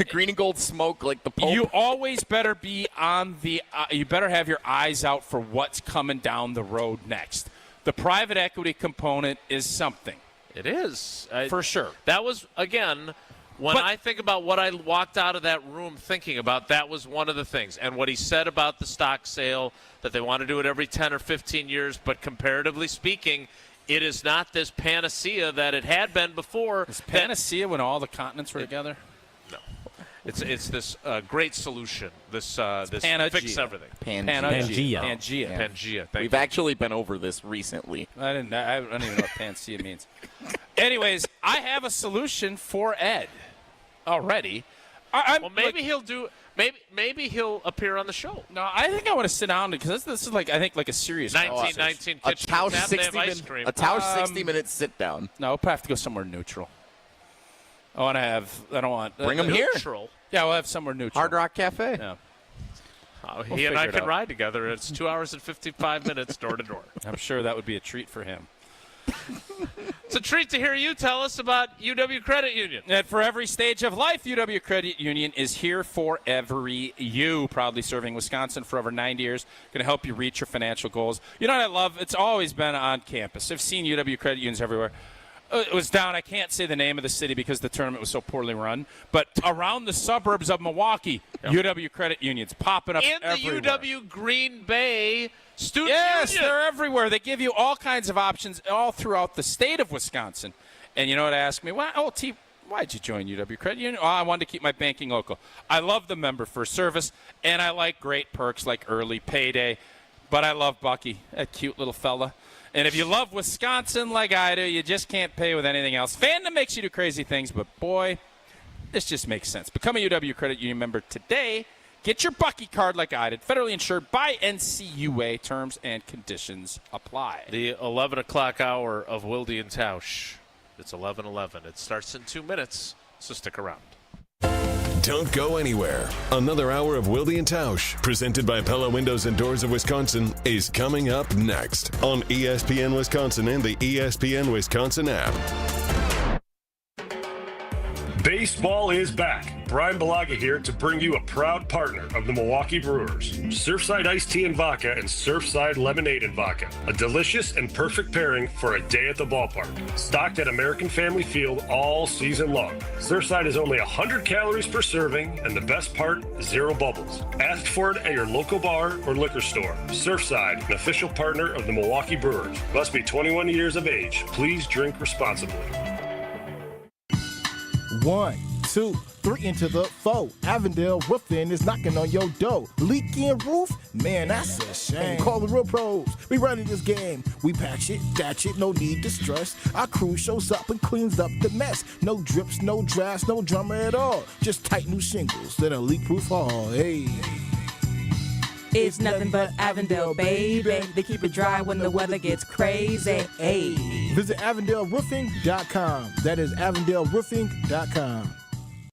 Green and gold smoke like the Pope. You always better be on the. You better have your eyes out for what's coming down the road next. The private equity component is something. It is for sure. That was again. When I think about what I walked out of that room thinking about, that was one of the things. And what he said about the stock sale, that they want to do it every 10 or 15 years, but comparatively speaking, it is not this panacea that it had been before. Is panacea when all the continents were together? No. It's this great solution. This fix everything. Pangea. We've actually been over this recently. I don't even know what Pangea means. Anyways, I have a solution for Ed already. Maybe he'll do. Maybe he'll appear on the show. No, I think I want to sit down because this is like a serious 1919 a Tausch 60-minute sit down. No, we'll probably have to go somewhere neutral. I don't want. Bring him here. Neutral. Yeah, we'll have somewhere neutral. Hard Rock Cafe. Yeah. He and I can ride together. It's 2 hours and 55 minutes door to door. I'm sure that would be a treat for him. It's a treat to hear you tell us about UW Credit Union. And for every stage of life, UW Credit Union is here for every you. Proudly serving Wisconsin for over 90 years. Going to help you reach your financial goals. You know what I love? It's always been on campus. I've seen UW Credit Unions everywhere. It was down, I can't say the name of the city because the tournament was so poorly run, but around the suburbs of Milwaukee, UW Credit Unions popping up everywhere. And the UW Green Bay Student Yes, Union. They're everywhere. They give you all kinds of options all throughout the state of Wisconsin. And you know what? Ask me, why'd you join UW Credit Union? Oh, I wanted to keep my banking local. I love the member first service, and I like great perks like early payday. But I love Bucky, that cute little fella. And if you love Wisconsin like I do, you just can't pay with anything else. Fandom makes you do crazy things, but boy, this just makes sense. Become a UW Credit Union member today. Get your Bucky card like I did. Federally insured by NCUA. Terms and conditions apply. The 11 o'clock hour of Wilde and Tausch. It's 11:11. It starts in 2 minutes, so stick around. Don't go anywhere. Another hour of Wilde and Tausch, presented by Pella Windows and Doors of Wisconsin, is coming up next on ESPN Wisconsin and the ESPN Wisconsin app. Baseball is back. Brian Bulaga here to bring you a proud partner of the Milwaukee Brewers. Surfside Iced Tea and Vodka and Surfside Lemonade and Vodka. A delicious and perfect pairing for a day at the ballpark. Stocked at American Family Field all season long. Surfside is only 100 calories per serving, and the best part, 0 bubbles. Ask for it at your local bar or liquor store. Surfside, an official partner of the Milwaukee Brewers. Must be 21 years of age. Please drink responsibly. 1, 2, 3 into the 4. Avondale Roofing is knocking on your door. Leaking roof? Man, that's a shame. Call the real pros. We running this game. We patch it, thatch it, no need to stress. Our crew shows up and cleans up the mess. No drips, no drafts, no drama at all. Just tight new shingles, then a leak-proof hall. Hey. It's nothing but Avondale, baby. They keep it dry when the weather gets crazy. Hey. Visit AvondaleRoofing.com. That is AvondaleRoofing.com.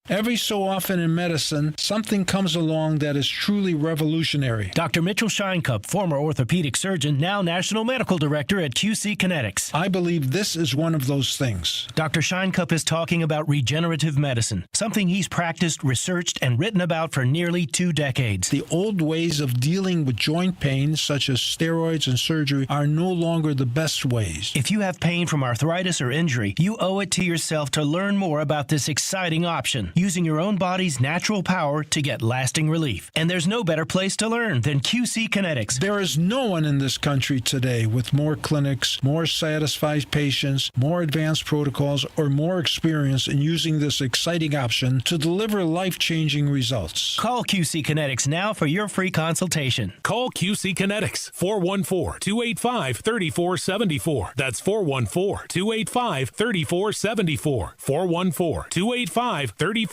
Every so often in medicine, something comes along that is truly revolutionary. Dr. Mitchell Scheinkup, former orthopedic surgeon, now National Medical Director at QC Kinetics. I believe this is one of those things. Dr. Scheinkup is talking about regenerative medicine, something he's practiced, researched, and written about for nearly 2 decades. The old ways of dealing with joint pain, such as steroids and surgery, are no longer the best ways. If you have pain from arthritis or injury, you owe it to yourself to learn more about this exciting option, using your own body's natural power to get lasting relief. And there's no better place to learn than QC Kinetics. There is no one in this country today with more clinics, more satisfied patients, more advanced protocols, or more experience in using this exciting option to deliver life-changing results. Call QC Kinetics now for your free consultation. Call QC Kinetics, 414-285-3474. That's 414-285-3474. 414-285-3474.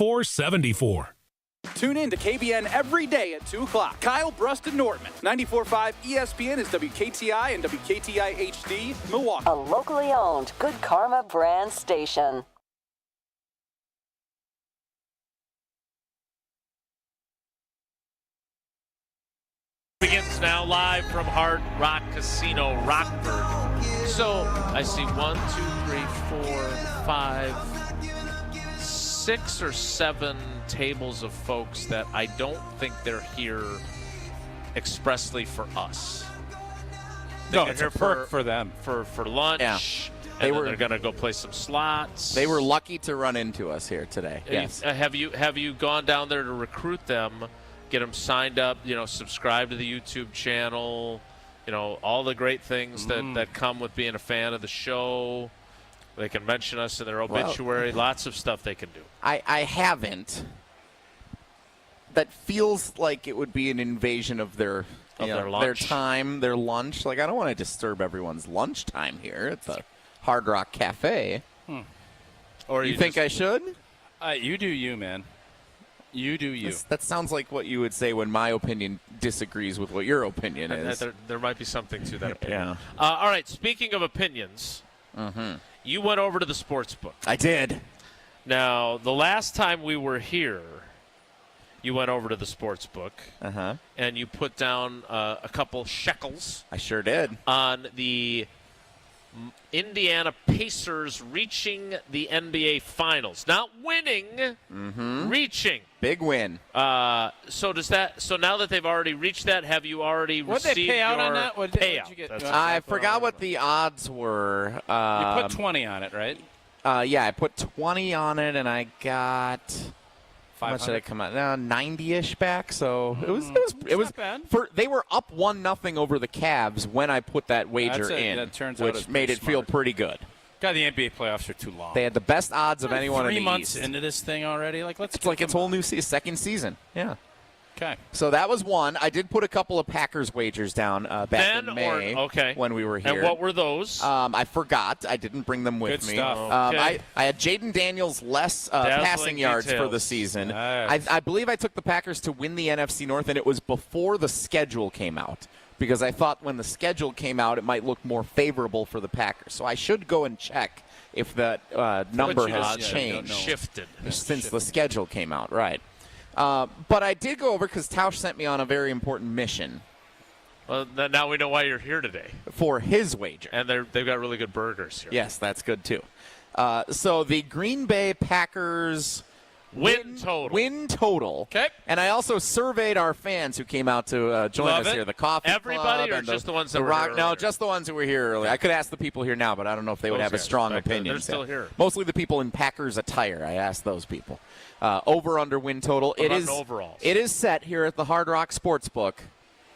Tune in to KBN every day at 2 o'clock. Kyle Brust and Nortman. 94.5 ESPN is WKTI and WKTI HD, Milwaukee. A locally owned Good Karma brand station. Begins now live from Hard Rock Casino, Rockford. So I see 1, 2, 3, 4, 5, 6 or 7 tables of folks that I don't think they're here expressly for us. No, it's a perk for them. For lunch. Yeah. And they're going to go play some slots. They were lucky to run into us here today. Yes. Have you gone down there to recruit them, get them signed up, subscribe to the YouTube channel, all the great things that come with being a fan of the show? They can mention us in their obituary. Lots of stuff they can do. I haven't, that feels like it would be an invasion of their time, their lunch. Like, I don't want to disturb everyone's lunchtime here at the Hard Rock Cafe. Or you think I should? You do you, man. You do you. That sounds like what you would say when my opinion disagrees with what your opinion is. There might be something to that opinion. Yeah. All right, speaking of opinions, you went over to the sports book. I did. Now, the last time we were here, you went over to the sports book, and you put down a couple shekels. I sure did. On the Indiana Pacers reaching the NBA Finals. Not winning, reaching. Big win. So now that they've already reached that, have you already received What'd they pay out your on that? What'd you get? I forgot what the odds were. You put 20 on it, right? Yeah, I put 20 on it, and I got. How much did I come out? 90-ish back. So it was not bad. They were up 1-0 over the Cavs when I put that wager in, that turns out which made it feel pretty good. God, the NBA playoffs are too long. They had the best odds of anyone in the 3 months East. into this thing already. Like, it's like its whole new second season. Yeah. Okay. So that was one. I did put a couple of Packers wagers down back in May when we were here. And what were those? I forgot. I didn't bring them with Good me. stuff. I had Jaden Daniels less passing yards for the season. Nice. I believe I took the Packers to win the NFC North, and it was before the schedule came out because I thought when the schedule came out, it might look more favorable for the Packers. So I should go and check if that number has changed. Shifted. Since the schedule came out, right. But I did go over because Tausch sent me on a very important mission. Well, now we know why you're here today. For his wager. And they've got really good burgers here. Yes, that's good too. So the Green Bay Packers win total. Okay. And I also surveyed our fans who came out to join us here. The coffee Everybody club or just the ones that were here No, earlier? just the ones who were here earlier. I could ask the people here now, but I don't know if they would have a strong opinion. They're still here. Mostly the people in Packers attire. I asked those people. Over under win total. What about overalls? It is set here at the Hard Rock Sportsbook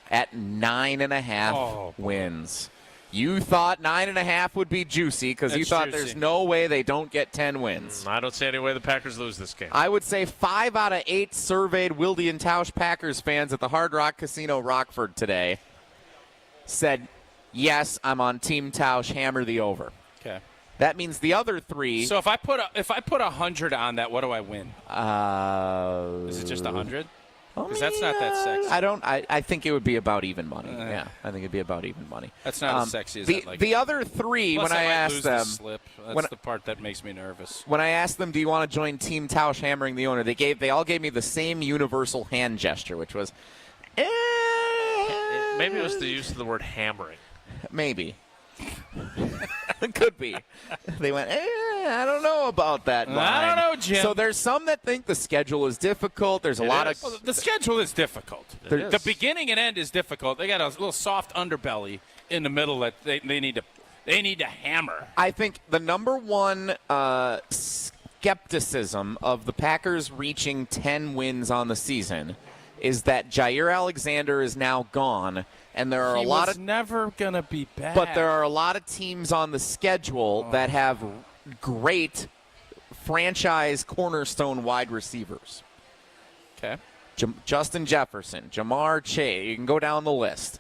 at 9.5 wins. You thought 9.5 would be juicy because you thought there's no way they don't get 10 wins. I don't see any way the Packers lose this game. I would say 5 out of 8 surveyed Wilde and Tausch Packers fans at the Hard Rock Casino Rockford today said, yes, I'm on Team Tausch, hammer the over. Okay. That means the other 3. So if I put 100 on that, what do I win? Is it just 100? Because that's not that sexy. I think it would be about even money. Yeah, I think it'd be about even money. That's not as sexy as the, I'd like. The other 3, Plus when I asked lose them, the slip. That's the part that makes me nervous. When I asked them, do you want to join Team Tausch hammering the owner? They all gave me the same universal hand gesture, which was, maybe it was the use of the word hammering. Maybe. It could be. They went, I don't know about that line. I don't know, Jim. So there's some that think the schedule is difficult. There's a lot of... Well, the schedule is difficult. The beginning and end is difficult. They got a little soft underbelly in the middle that they need to hammer. I think the number one skepticism of the Packers reaching 10 wins on the season is that Jair Alexander is now gone, and there are a lot of never gonna be back. But there are a lot of teams on the schedule that have great franchise cornerstone wide receivers. Okay, Justin Jefferson, Jamar Chase. You can go down the list.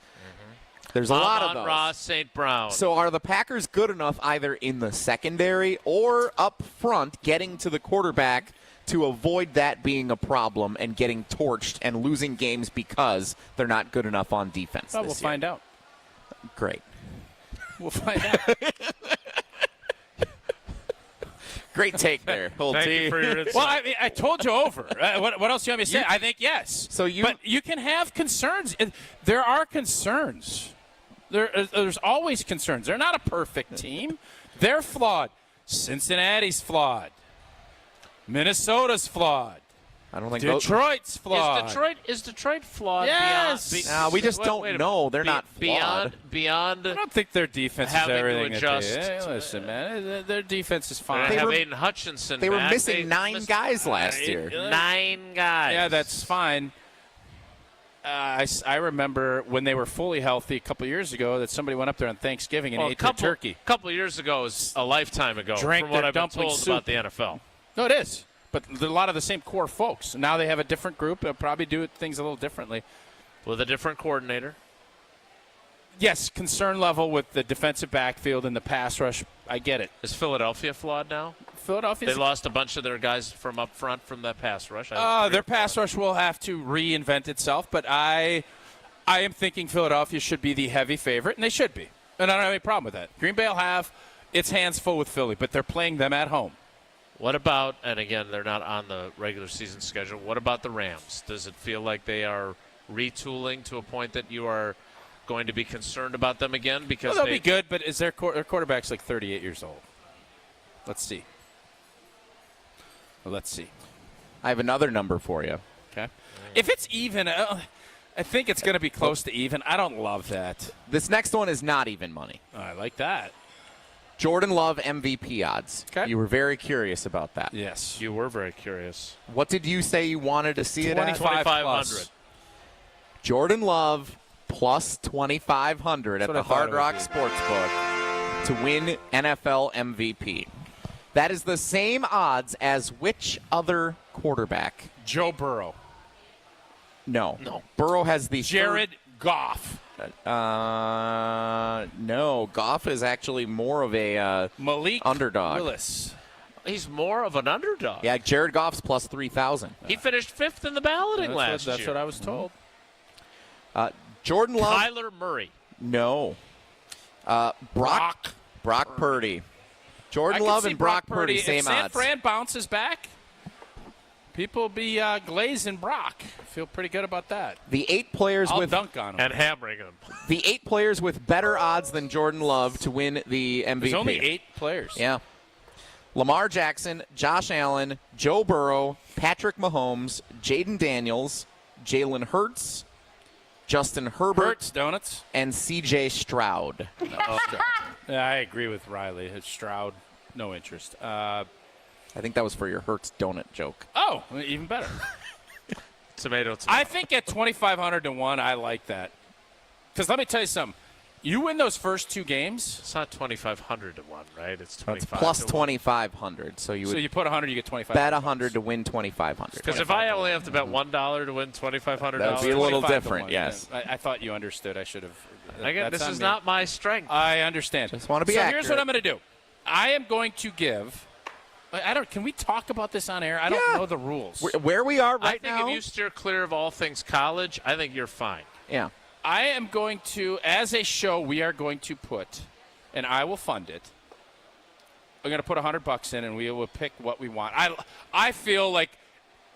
There's a lot of those. Ross St. Brown. So are the Packers good enough either in the secondary or up front getting to the quarterback to avoid that being a problem and getting torched and losing games because they're not good enough on defense we'll find out. Great. We'll find out. Great take there. Thank you for your insight. Well, I told you over. What else do you want me to say? I think yes. But you can have concerns. There are concerns. There's always concerns. They're not a perfect team. They're flawed. Cincinnati's flawed. Minnesota's flawed. I don't think Detroit's flawed. Is Detroit flawed? Yes. We just don't know. They're not flawed. Beyond. I don't think their defense is having everything. to adjust. Listen, man, their defense is fine. They have Aiden Hutchinson. They were missing 9 guys last year. 9 guys. Yeah, that's fine. I remember when they were fully healthy a couple years ago that somebody went up there on Thanksgiving and ate their turkey. A couple of years ago is a lifetime ago. Drank from what their I've been dumpling told soup. about the NFL. No, it is. But a lot of the same core folks. Now they have a different group. They'll probably do things a little differently. With a different coordinator. Yes, concern level with the defensive backfield and the pass rush. I get it. Is Philadelphia flawed now? Philadelphia. They lost a bunch of their guys from up front from that pass rush. Their pass rush will have to reinvent itself, but I am thinking Philadelphia should be the heavy favorite, and they should be. And I don't have any problem with that. Green Bay will have its hands full with Philly, but they're playing them at home. What about, and again, they're not on the regular season schedule, what about the Rams? Does it feel like they are retooling to a point that you are going to be concerned about them again? Because they'll be good, but is their quarterback's like 38 years old? Let's see. I have another number for you. Okay. If it's even, I think it's going to be close to even. I don't love that. This next one is not even money. I like that. Jordan Love MVP odds. Okay. You were very curious about that. Yes. You were very curious. What did you say you wanted to see it at? 2,500. Jordan Love plus 2,500 at the Hard Rock Sportsbook to win NFL MVP. That is the same odds as which other quarterback? Joe Burrow. No. Burrow has the Jared Goff. No. Goff is actually more of a Malik underdog. Willis. He's more of an underdog. Yeah, Jared Goff's plus 3,000. He finished 5th in the balloting last year. That's what I was told. Jordan Love. Kyler Murray. No. Brock Purdy. Jordan Love and Brock Purdy, same if odds. San Fran bounces back, people will be glazing Brock. I feel pretty good about that. The 8 players I'll dunk on him. And hammering him. The 8 players with better odds than Jordan Love to win the MVP. There's only 8 players. Yeah. Lamar Jackson, Josh Allen, Joe Burrow, Patrick Mahomes, Jaden Daniels, Jalen Hurts, Justin Herbert, Donuts, and C.J. Stroud. Yeah, I agree with Riley. Stroud, no interest. I think that was for your Hurts donut joke. Oh, even better. Tomato. I think at 2,500 to 1, I like that. Because let me tell you something. You win those first 2 games. It's not 2,500 to 1, right? It's 25. It's plus 2,500. So you put 100, you get 2,500. Bet 100 to win 2,500. Because if I only have to bet $1 to win $2,500, that would be a little different. Yes. I thought you understood. I should have. Again, this is not my strength. I understand. Just want to be accurate. accurate. Here's what I'm going to do. I am going to give. Can we talk about this on air? I don't know the rules. Where we are right now. I think if you steer clear of all things college, I think you're fine. Yeah. I am going to, as a show, we are going to put, and I will fund it. We're going to put $100 in, and we will pick what we want. I feel like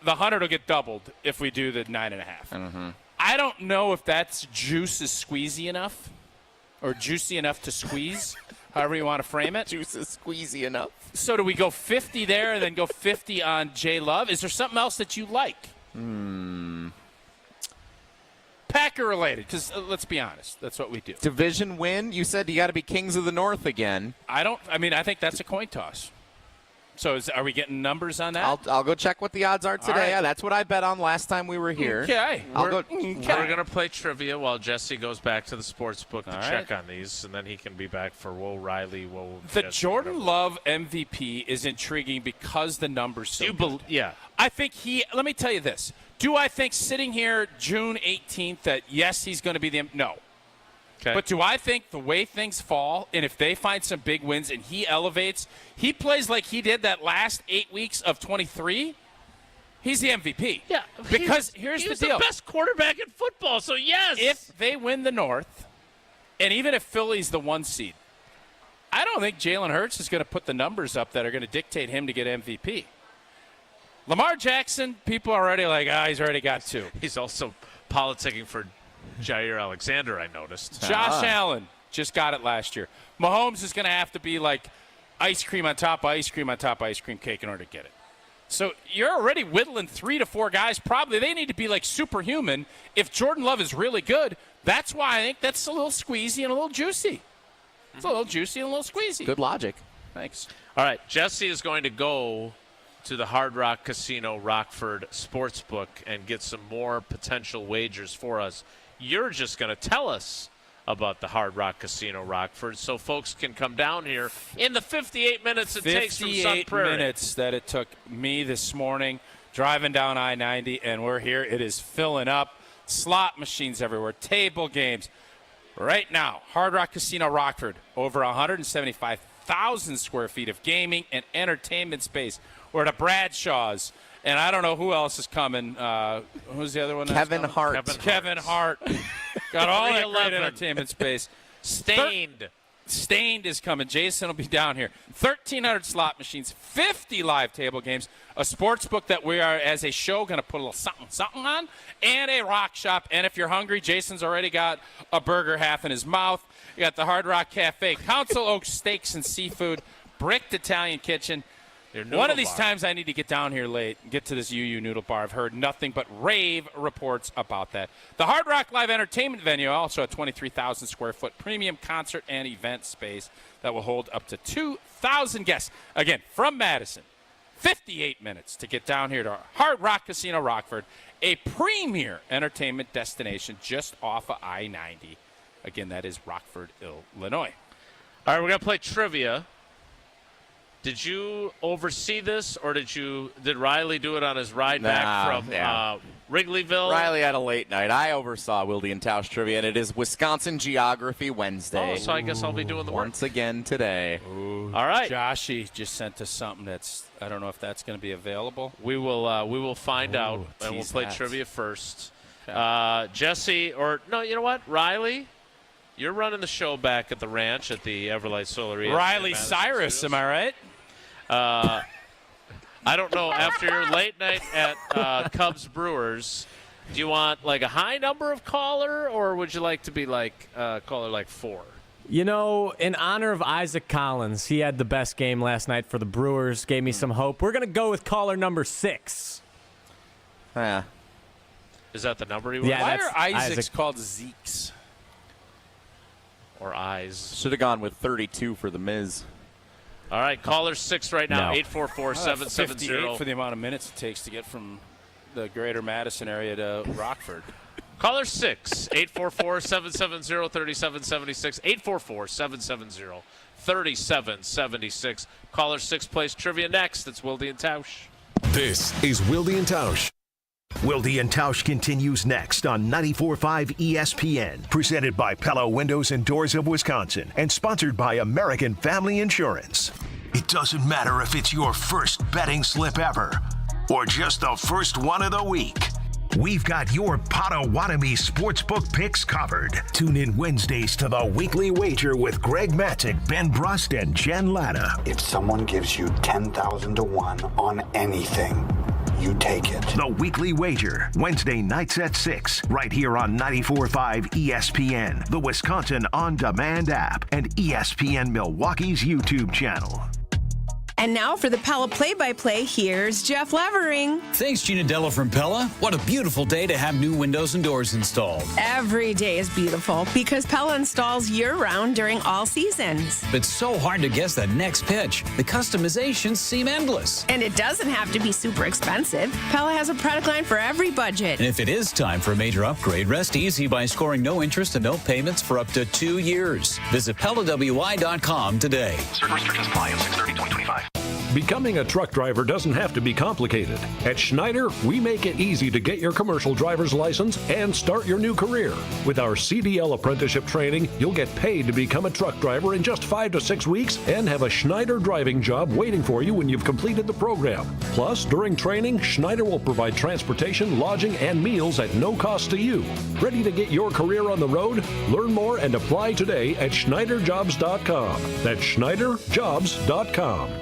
the 100 will get doubled if we do the 9.5. Mm-hmm. I don't know if that's juice is squeezy enough, or juicy enough to squeeze, however you want to frame it. Juice is squeezy enough. So do we go 50 there and then go 50 on J Love? Is there something else that you like? Packer related, because let's be honest, that's what we do. Division win? You said you got to be Kings of the North again. I think that's a coin toss. So are we getting numbers on that? I'll go check what the odds are today. Right. Yeah, that's what I bet on last time we were here. Okay. We're going to play trivia while Jesse goes back to the sports book to check on these, and then he can be back for Riley. The Jesse, Jordan Love MVP is intriguing because the numbers so good. Yeah. I think let me tell you this. Do I think sitting here June 18th that, yes, he's going to be no. Okay. But do I think the way things fall, and if they find some big wins and he elevates, he plays like he did that last 8 weeks of 23, he's the MVP. Yeah. Because here's the deal. He's the best quarterback in football, so yes. If they win the North, and even if Philly's the 1 seed, I don't think Jalen Hurts is going to put the numbers up that are going to dictate him to get MVP. Lamar Jackson, people are already like, he's already got 2. He's also politicking for Jair Alexander, I noticed. Josh Allen just got it last year. Mahomes is going to have to be like ice cream on top of ice cream on top of ice cream cake in order to get it. So you're already whittling 3 to 4 guys. Probably they need to be like superhuman. If Jordan Love is really good, that's why I think that's a little squeezy and a little juicy. It's a little juicy and a little squeezy. Good logic. Thanks. All right, Jesse is going to go to the Hard Rock Casino Rockford Sportsbook and get some more potential wagers for us. You're just going to tell us about the Hard Rock Casino Rockford, so folks can come down here in the 58 minutes it takes from Sun Prairie. 58 minutes that it took me this morning driving down I-90, and we're here. It is filling up. Slot machines everywhere, table games. Right now, Hard Rock Casino Rockford, over 175,000 square feet of gaming and entertainment space. We're at a Bradshaw's, and I don't know who else is coming. Who's the other one? Kevin Hart. Kevin Hart. Got all that great entertainment space. Stained is coming. Jason will be down here. 1,300 slot machines, 50 live table games, a sports book that we are, as a show, going to put a little something on, and a rock shop. And if you're hungry, Jason's already got a burger half in his mouth. You got the Hard Rock Cafe, Council Oaks Steaks and Seafood, Bricked Italian Kitchen. One of these times I need to get down here late and get to this UU Noodle Bar. I've heard nothing but rave reports about that. The Hard Rock Live Entertainment Venue, also a 23,000 square foot premium concert and event space that will hold up to 2,000 guests. Again, from Madison, 58 minutes to get down here to Hard Rock Casino Rockford, a premier entertainment destination just off of I-90. Again, that is Rockford, Illinois. All right, we're going to play trivia. Did you oversee this, or did Riley do it on his ride back from Wrigleyville? Riley had a late night. I oversaw Wilde and Tausch trivia, and it is Wisconsin Geography Wednesday. Oh, so I guess I'll be doing the work once again today. Ooh. All right. Joshy just sent us something that's, I don't know if that's going to be available. We will find out, and we'll play trivia first. Jesse, or no, you know what, Riley? You're running the show back at the ranch at the Everlight Solar ESPN. Riley Cyrus, am I right? I don't know. After your late night at Cubs Brewers, do you want like a high number of caller, or would you like to be like caller like 4? You know, in honor of Isaac Collins, he had the best game last night for the Brewers, gave me some hope. We're going to go with caller number 6. Yeah. Is that the number he wants? Yeah, why are Isaacs called Zeeks? Or eyes. Should have gone with 32 for the Miz. All right, caller 6 right now, 844-770. 58 for the amount of minutes it takes to get from the greater Madison area to Rockford. Caller 6, 844-770-3776, 844-770-3776. Caller 6 plays trivia next. It's Wilde and Tausch. This is Wilde and Tausch. Wilde and Tausch continues next on 94.5 ESPN, presented by Pella Windows and Doors of Wisconsin and sponsored by American Family Insurance. It doesn't matter if it's your first betting slip ever or just the first one of the week. We've got your Potawatomi sportsbook picks covered. Tune in Wednesdays to the Weekly Wager with Greg Matzik, Ben Brust, and Jen Latta. If someone gives you 10,000 to 1 on anything, you take it. The Weekly Wager, Wednesday nights at 6, right here on 94.5 ESPN, the Wisconsin On Demand app, and ESPN Milwaukee's YouTube channel. And now for the Pella play-by-play, here's Jeff Levering. Thanks, Gina Dello from Pella. What a beautiful day to have new windows and doors installed. Every day is beautiful because Pella installs year-round during all seasons. It's so hard to guess that next pitch. The customizations seem endless. And it doesn't have to be super expensive. Pella has a product line for every budget. And if it is time for a major upgrade, rest easy by scoring no interest and no payments for up to 2 years. Visit PellaWI.com today. Certain restrictions apply on 6/30/2025. Becoming a truck driver doesn't have to be complicated. At Schneider, we make it easy to get your commercial driver's license and start your new career. With our CDL apprenticeship training, you'll get paid to become a truck driver in just 5 to 6 weeks and have a Schneider driving job waiting for you when you've completed the program. Plus, during training, Schneider will provide transportation, lodging, and meals at no cost to you. Ready to get your career on the road? Learn more and apply today at SchneiderJobs.com. That's SchneiderJobs.com.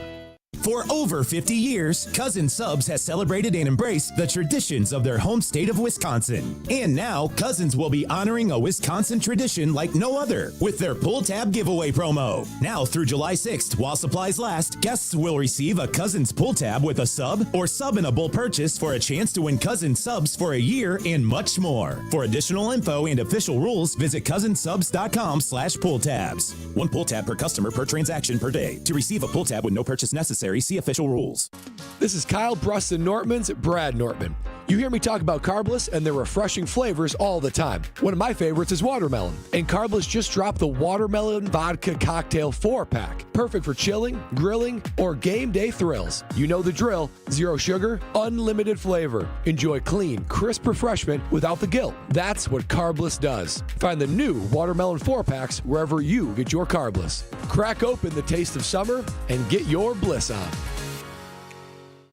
For over 50 years, Cousin Subs has celebrated and embraced the traditions of their home state of Wisconsin. And now, Cousins will be honoring a Wisconsin tradition like no other with their pull tab giveaway promo. Now through July 6th, while supplies last, guests will receive a Cousins pull tab with a sub or sub-able purchase for a chance to win Cousins Subs for a year and much more. For additional info and official rules, visit cousinsubs.com/pull tabs. 1 pull tab per customer per transaction per day. To receive a pull tab with no purchase necessary, necessary. See official rules. This is Kyle Bruston Nortman's Brad Nortman. You hear me talk about Carbless and their refreshing flavors all the time. One of my favorites is watermelon, and Carbless just dropped the Watermelon Vodka Cocktail 4-pack. Perfect for chilling, grilling, or game day thrills. You know the drill. Zero sugar, unlimited flavor. Enjoy clean, crisp refreshment without the guilt. That's what Carbless does. Find the new Watermelon 4-packs wherever you get your Carbless. Crack open the taste of summer and get your bliss on.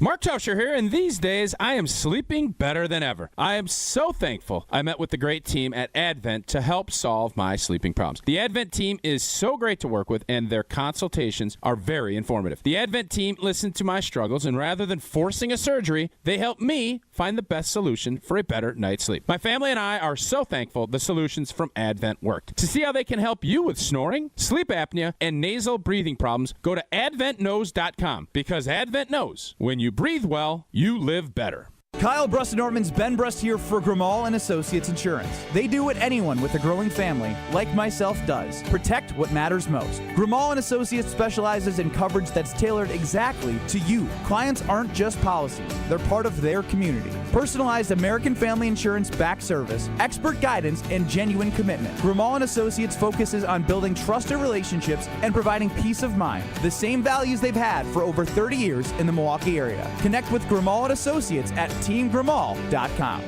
Mark Tauscher here, and these days I am sleeping better than ever. I am so thankful I met with the great team at Advent to help solve my sleeping problems. The Advent team is so great to work with, and their consultations are very informative. The Advent team listened to my struggles, and rather than forcing a surgery, they helped me find the best solution for a better night's sleep. My family and I are so thankful the solutions from Advent worked. To see how they can help you with snoring, sleep apnea, and nasal breathing problems, go to adventknows.com, because Advent knows when you breathe well, you live better. Kyle Brust-Nortman's Ben Brust here for Grimal & Associates Insurance. They do what anyone with a growing family, like myself, does. Protect what matters most. Grimal & Associates specializes in coverage that's tailored exactly to you. Clients aren't just policies. They're part of their community. Personalized American Family Insurance back service, expert guidance, and genuine commitment. Grimal & Associates focuses on building trusted relationships and providing peace of mind. The same values they've had for over 30 years in the Milwaukee area. Connect with Grimal & Associates at teamgrimal.com.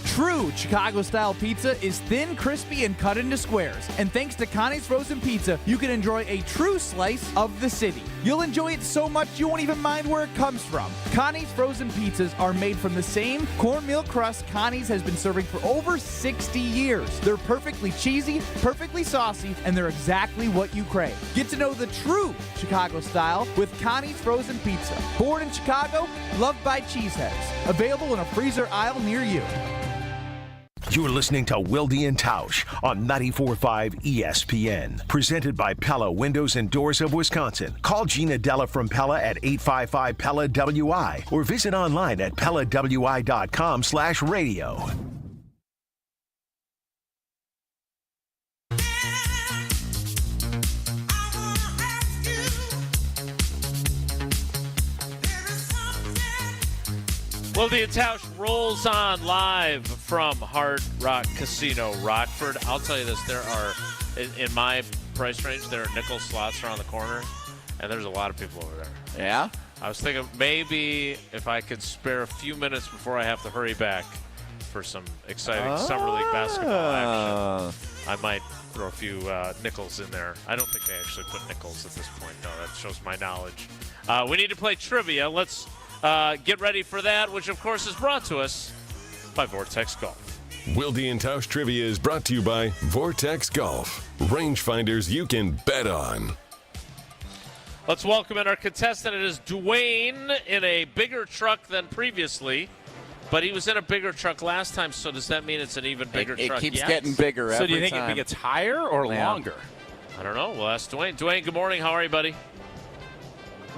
True Chicago-style pizza is thin, crispy, and cut into squares. And thanks to Connie's Frozen Pizza, you can enjoy a true slice of the city. You'll enjoy it so much you won't even mind where it comes from. Connie's Frozen Pizzas are made from the same cornmeal crust Connie's has been serving for over 60 years. They're perfectly cheesy, perfectly saucy, and they're exactly what you crave. Get to know the true Chicago style with Connie's Frozen Pizza. Born in Chicago, loved by cheeseheads. Available in a freezer aisle near you. You're listening to Wilde and Tausch on 94.5 ESPN. Presented by Pella Windows and Doors of Wisconsin. Call Gina Della from Pella at 855-PELLA-WI or visit online at PellaWI.com/radio. Wilde and Tausch rolls on live from Hard Rock Casino, Rockford. I'll tell you this, there are, in my price range, there are nickel slots around the corner, and there's a lot of people over there. Yeah? I was thinking maybe if I could spare a few minutes before I have to hurry back for some exciting Summer League basketball action, I might throw a few nickels in there. I don't think they actually put nickels at this point, though. That shows my knowledge. We need to play trivia. Let's get ready for that, which, of course, is brought to us by Vortex Golf. Wilde and Tausch Trivia is brought to you by Vortex Golf. Rangefinders you can bet on. Let's welcome in our contestant. It is Dwayne in a bigger truck than previously, but he was in a bigger truck last time, so does that mean it's an even bigger truck? It keeps getting bigger every time. So do you think it gets higher or longer? I don't know. We'll ask Dwayne. Dwayne, good morning. How are you, buddy?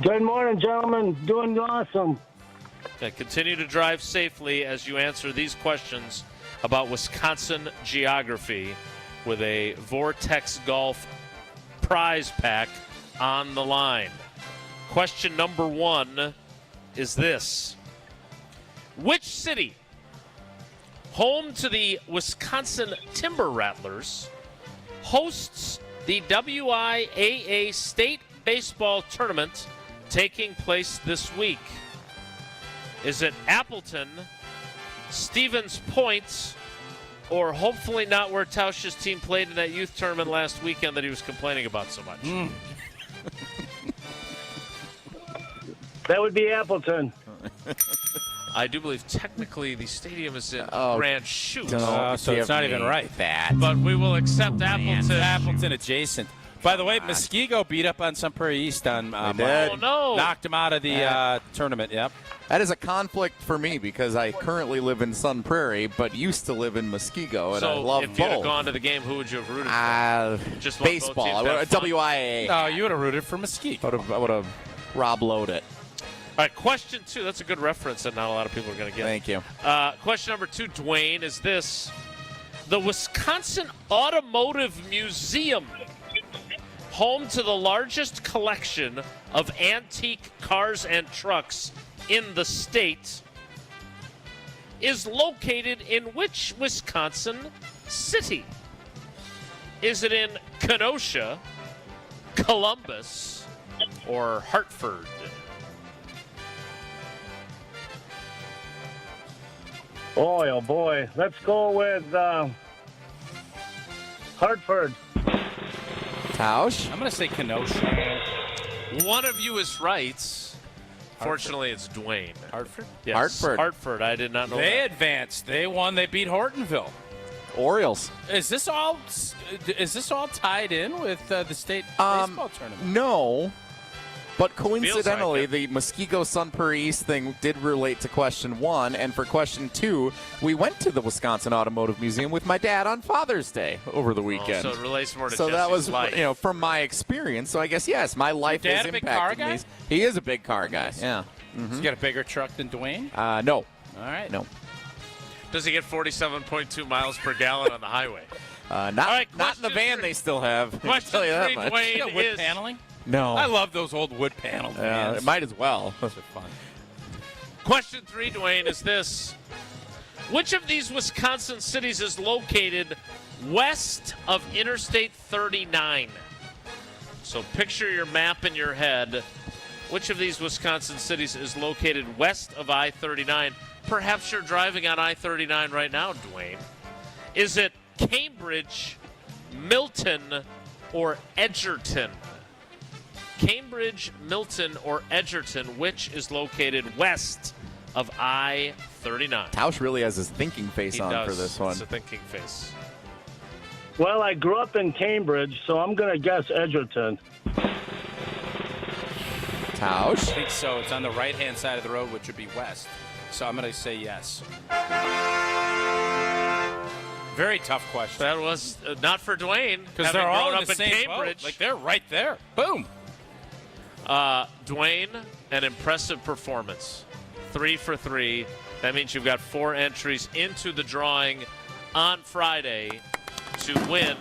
Good morning, gentlemen. Doing awesome. Okay, continue to drive safely as you answer these questions about Wisconsin geography with a Vortex Golf prize pack on the line. Question number 1 is this. Which city, home to the Wisconsin Timber Rattlers, hosts the WIAA State Baseball Tournament taking place this week? Is it Appleton, Stevens Point, or hopefully not where Tausch's team played in that youth tournament last weekend that he was complaining about so much? That would be Appleton. I do believe technically the stadium is in Grand Chute. So it's not even right. But we will accept Appleton. Appleton adjacent. By the way, Muskego beat up on Sun Prairie East on knocked him out of the tournament. Yep. That is a conflict for me because I currently live in Sun Prairie, but used to live in Muskego, and I love both. If you'd have gone to the game, who would you have rooted for? Just baseball. I would WIAA. No, you would have rooted for Muskego. I would have Rob Lowe'd it. All right, question 2. That's a good reference that not a lot of people are going to get. Thank you. Question number 2, Dwayne, is this. The Wisconsin Automotive Museum home to the largest collection of antique cars and trucks in the state, is located in which Wisconsin city? Is it in Kenosha, Columbus, or Hartford? Boy, oh boy. Let's go with Hartford. Tausch? I'm going to say Kenosha. One of you is right. Fortunately, it's Dwayne. Hartford? Yes. Hartford. I did not know They that. advanced. They won. They beat Hortonville. Orioles. Is this all tied in with the state baseball tournament? No. But coincidentally, like the Muskego Sun Prairie East thing did relate to question 1. And for question 2, we went to the Wisconsin Automotive Museum with my dad on Father's Day over the weekend. So it relates more to So that was, life. from my experience. So I guess, yes, my life Your is dad a big car impacting guy? these. He is a big car guy, yeah. Has he got a bigger truck than Dwayne? No. All right. No. Does he get 47.2 miles per gallon on the highway? Not in the van 3. they still have. I Question tell you that 3, much. Dwayne, Wood is paneling? No. I love those old wood paneled vans. It might as well. Those are fun. Question 3, Dwayne, is this. Which of these Wisconsin cities is located west of Interstate 39? So picture your map in your head. Which of these Wisconsin cities is located west of I-39? Perhaps you're driving on I-39 right now, Dwayne. Is it Cambridge, Milton, or Edgerton? Cambridge, Milton, or Edgerton, which is located west of I-39? Tausch really has his thinking face He on does. for this one. It's a thinking face. Well, I grew up in Cambridge, so I'm going to guess Edgerton. Tausch? I think so. It's on the right-hand side of the road, which would be west. So I'm going to say yes. Very tough question. That was not for Dwayne. Because they're all grown in the up same Cambridge. boat. Like, they're right there. Boom. Dwayne, an impressive performance. 3 for 3. That means you've got 4 entries into the drawing on Friday to win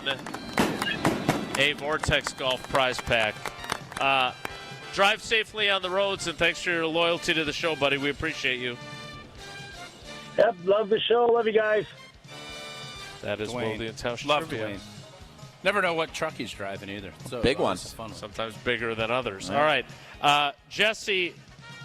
a Vortex Golf prize pack. Drive safely on the roads, and thanks for your loyalty to the show, buddy. We appreciate you. Yep, love the show. Love you guys. That is Dwayne. Wilde and Tausch Love trivia. Dwayne. Never know what truck he's driving either. So Big one. Fun. Sometimes bigger than others. All right. Jesse,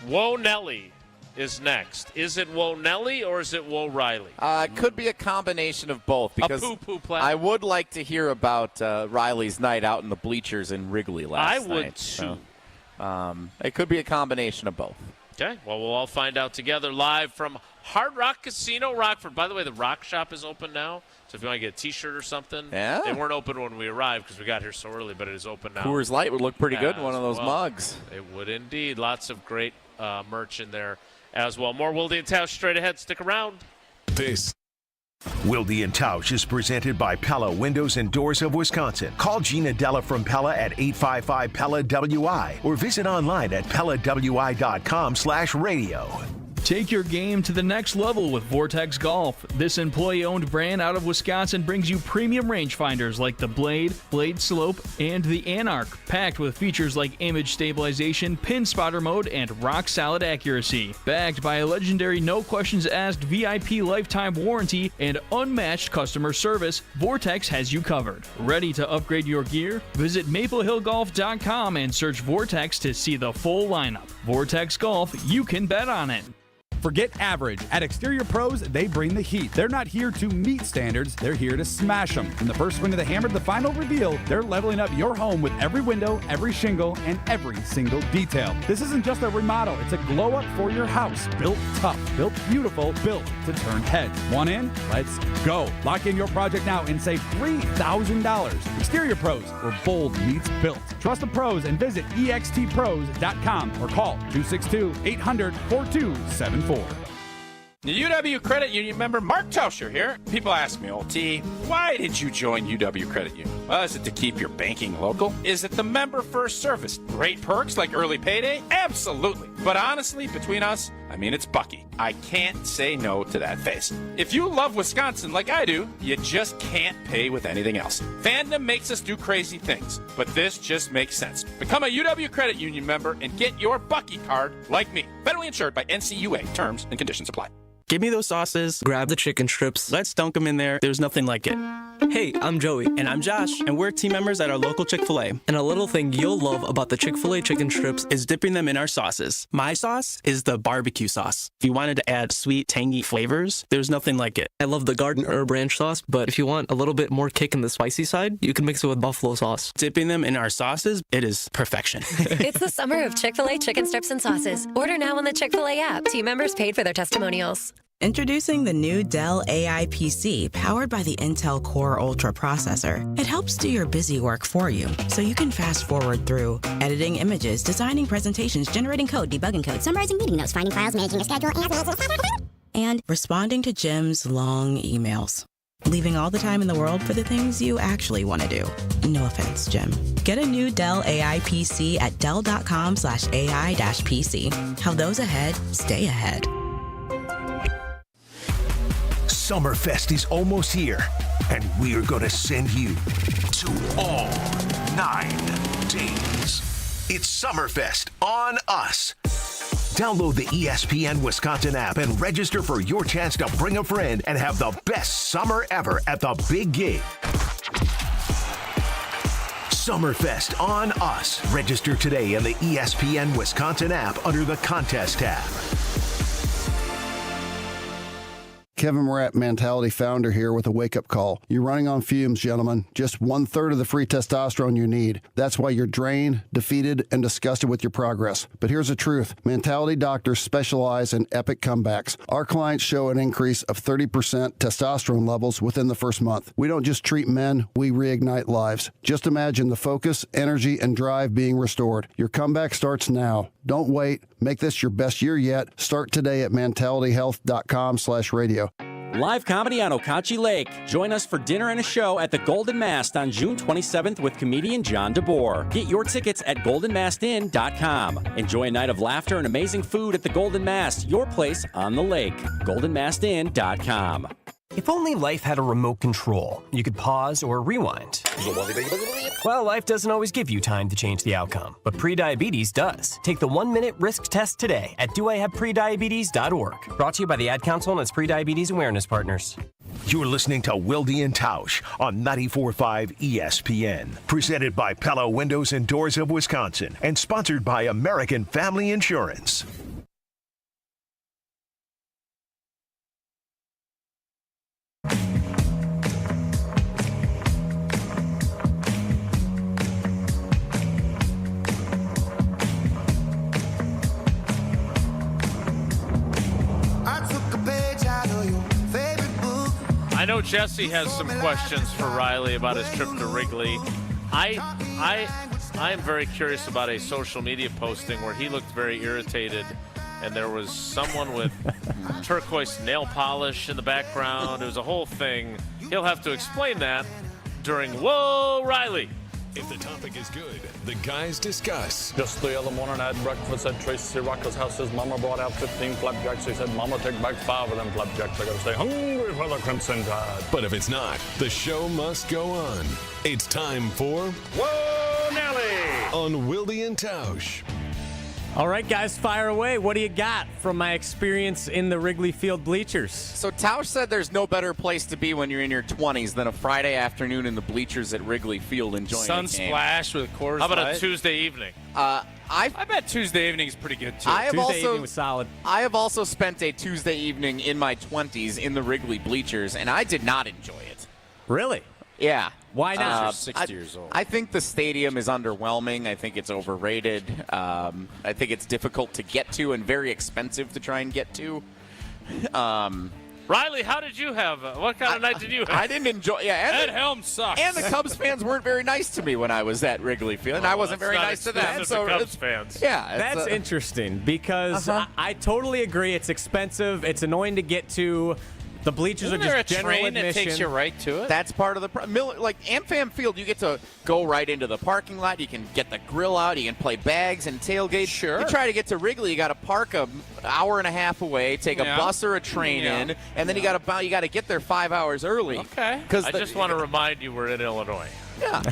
Woe Nelly is next. Is it Woe Nelly or is it Woe Riley? It could be a combination of both. Because a poo-poo plan. I would like to hear about Riley's night out in the bleachers in Wrigley last night. I would too. So, it could be a combination of both. Okay. Well, we'll all find out together live from Hard Rock Casino, Rockford. By the way, the Rock Shop is open now. So if you want to get a T-shirt or something, yeah. They weren't open when we arrived because we got here so early, but it is open now. Coors Light would look pretty good in one of those mugs. It would indeed. Lots of great merch in there as well. More Wilde and Tausch straight ahead. Stick around. This Wilde and Tausch is presented by Pella Windows and Doors of Wisconsin. Call Gina Della from Pella at 855-PELLA-WI or visit online at PellaWI.com/radio. Take your game to the next level with Vortex Golf. This employee-owned brand out of Wisconsin brings you premium rangefinders like the Blade, Blade Slope, and the Anarch, packed with features like image stabilization, pin spotter mode, and rock-solid accuracy. Backed by a legendary no-questions-asked VIP lifetime warranty and unmatched customer service, Vortex has you covered. Ready to upgrade your gear? Visit MapleHillGolf.com and search Vortex to see the full lineup. Vortex Golf, you can bet on it. Forget average. At Exterior Pros, they bring the heat. They're not here to meet standards, they're here to smash them. From the first swing of the hammer to the final reveal, they're leveling up your home with every window, every shingle, and every single detail. This isn't just a remodel, it's a glow up for your house. Built tough, built beautiful, built to turn heads. Want in? Let's go. Lock in your project now and save $3,000. Exterior Pros, where bold meets built. Trust the pros and visit extpros.com or call 262-800-4274. The UW Credit Union member Mark Tauscher here. People ask me, old T, why did you join UW Credit Union? Well, is it to keep your banking local? Is it the member first service? Great perks like early payday? Absolutely. But honestly, between us, I mean, it's Bucky. I can't say no to that face. If you love Wisconsin like I do, you just can't pay with anything else. Fandom makes us do crazy things, but this just makes sense. Become a UW Credit Union member and get your Bucky card like me. Federally insured by NCUA. Terms and conditions apply. Give me those sauces, grab the chicken strips, let's dunk them in there. There's nothing like it. Hey, I'm Joey. And I'm Josh. And we're team members at our local Chick-fil-A. And a little thing you'll love about the Chick-fil-A chicken strips is dipping them in our sauces. My sauce is the barbecue sauce. If you wanted to add sweet, tangy flavors, there's nothing like it. I love the garden herb ranch sauce, but if you want a little bit more kick in the spicy side, you can mix it with buffalo sauce. Dipping them in our sauces, it is perfection. It's the summer of Chick-fil-A chicken strips and sauces. Order now on the Chick-fil-A app. Team members paid for their testimonials. Introducing the new Dell AI PC powered by the Intel Core Ultra processor. It helps do your busy work for you, so you can fast forward through editing images, designing presentations, generating code, debugging code, summarizing meeting notes, finding files, managing a schedule, and responding to Jim's long emails. Leaving all the time in the world for the things you actually want to do. No offense, Jim. Get a new Dell AI PC at dell.com/AI-PC. How those ahead stay ahead. Summerfest is almost here, and we're going to send you to all 9 days. It's Summerfest on us. Download the ESPN Wisconsin app and register for your chance to bring a friend and have the best summer ever at the big gig. Summerfest on us. Register today in the ESPN Wisconsin app under the Contest tab. Kevin Morat, Mentality founder here with a wake-up call. You're running on fumes, gentlemen. Just 1/3 of the free testosterone you need. That's why you're drained, defeated, and disgusted with your progress. But here's the truth. Mentality doctors specialize in epic comebacks. Our clients show an increase of 30% testosterone levels within the first month. We don't just treat men, we reignite lives. Just imagine the focus, energy, and drive being restored. Your comeback starts now. Don't wait. Make this your best year yet. Start today at mentalityhealth.com/radio. Live comedy on Okauchee Lake. Join us for dinner and a show at the Golden Mast on June 27th with comedian John DeBoer. Get your tickets at goldenmastin.com. Enjoy a night of laughter and amazing food at the Golden Mast, your place on the lake. goldenmastin.com. If only life had a remote control, you could pause or rewind. Well, life doesn't always give you time to change the outcome, but prediabetes does. Take the 1-minute risk test today at doihaveprediabetes.org. Brought to you by the Ad Council and its prediabetes awareness partners. You're listening to Wilde and Tausch on 94.5 ESPN. Presented by Pella Windows and Doors of Wisconsin and sponsored by American Family Insurance. I know Jesse has some questions for Riley about his trip to Wrigley. I am very curious about a social media posting where he looked very irritated, and there was someone with turquoise nail polish in the background. It was a whole thing. He'll have to explain that during Whoa, Riley. If the topic is good, the guys discuss. Just the other morning I had breakfast at Tracy Rocker's house. His mama brought out 15 flapjacks. He said, Mama, take back 5 of them flapjacks. I gotta stay hungry for the Crimson Tide. But if it's not, the show must go on. It's time for Whoa, Nelly! On Wilde and Tausch. All right, guys, fire away. What do you got from my experience in the Wrigley Field bleachers? So Tausch said there's no better place to be when you're in your 20s than a Friday afternoon in the bleachers at Wrigley Field enjoying Sun a game. splash with Coors How about Light? a Tuesday evening? I bet Tuesday evening is pretty good, too. Tuesday evening was solid. I have also spent a Tuesday evening in my 20s in the Wrigley bleachers, and I did not enjoy it. Really? Yeah. Why not? You're 60 years old. I think the stadium is underwhelming. I think it's overrated. I think it's difficult to get to and very expensive to try and get to. Riley, how did you have? What kind of night did you have? I didn't enjoy. Yeah, Ed Helm sucks. And the Cubs fans weren't very nice to me when I was at Wrigley Field, and I wasn't very nice to them. So Cubs fans. Yeah, that's interesting because I totally agree. It's expensive. It's annoying to get to. The bleachers Isn't are there just a general train admission. that takes you right to it? That's part of the like AmFam Field. You get to go right into the parking lot. You can get the grill out. You can play bags and tailgate. Sure. You try to get to Wrigley, you got to park an hour and a half away, take a bus or a train in, and then you got to get there 5 hours early. Okay. I just want to remind you we're in Illinois. Yeah.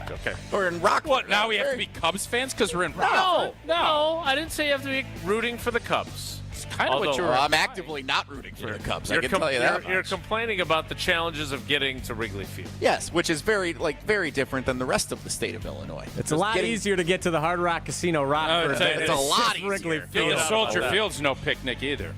Okay. Or in Rockford. What, now we have to be Cubs fans because we're in Rockford? No, I didn't say you have to be rooting for the Cubs. It's kind of what you were. I'm actively not rooting for the Cubs. I can tell you that. You're complaining about the challenges of getting to Wrigley Field. Yes, which is very different than the rest of the state of Illinois. It's a lot easier to get to the Hard Rock Casino Rockford. It's a lot easier. Wrigley Field. The Soldier Field's no picnic either.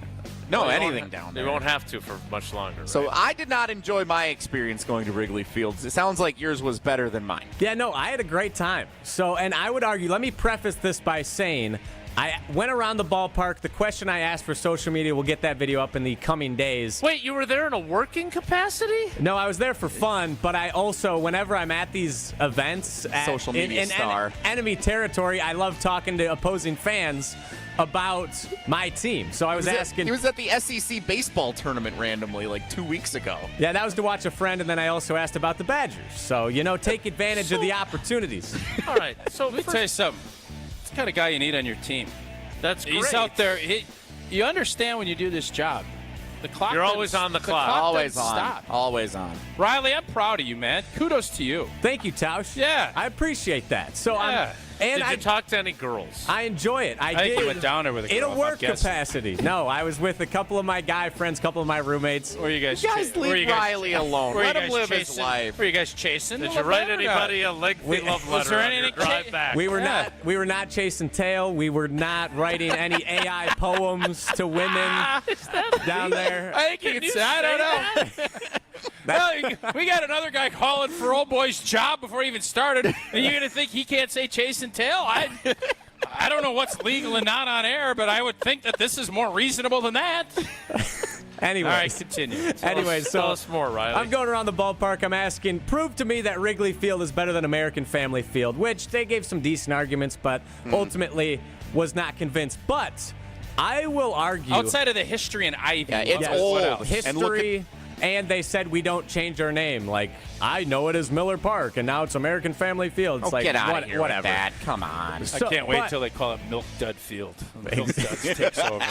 No, anything down there. They won't have to for much longer. Right? So I did not enjoy my experience going to Wrigley Field. It sounds like yours was better than mine. Yeah, no, I had a great time. So, and I would argue, let me preface this by saying, I went around the ballpark. The question I asked for social media, we'll get that video up in the coming days. Wait, you were there in a working capacity? No, I was there for fun, but I also, whenever I'm at these events, social media star, enemy territory, I love talking to opposing fans about my team. So I was asking. He was at the SEC baseball tournament randomly like 2 weeks ago. Yeah, that was to watch a friend, and then I also asked about the Badgers. So, take advantage of the opportunities. All right. So let me tell you something. It's the kind of guy you need on your team. That's great. He's out there. You understand when you do this job. The clock. You're always on the clock. Always on. Stop. Always on. Riley, I'm proud of you, man. Kudos to you. Thank you, Tausch. Yeah. I appreciate that. So yeah. And did you talk to any girls? I enjoy it. I think did. you went down there with a girl. In a work capacity. No, I was with a couple of my guy friends, a couple of my roommates. Were you guys? Leave Riley alone. Let him live his life. Were you guys chasing? Did you write anybody a lengthy love letter? Was there on anything? your drive back? We were not chasing tail. We were not writing any AI poems to women down there. I think you can say. I don't know. Well, we got another guy calling for old boy's job before he even started, and you're going to think he can't say chase and tail? I don't know what's legal and not on air, but I would think that this is more reasonable than that. Anyway. All right, continue. Tell us more, Riley. I'm going around the ballpark. I'm asking, prove to me that Wrigley Field is better than American Family Field, which they gave some decent arguments, but ultimately was not convinced. But I will argue. Outside of the history and Ivy. Yeah, it's old. History. And they said we don't change our name. Like, I know it as Miller Park, and now it's American Family Field. It's like, get out of here whatever. with that. Come on. I can't wait till they call it Milk Dud Field. Milk Duds takes over.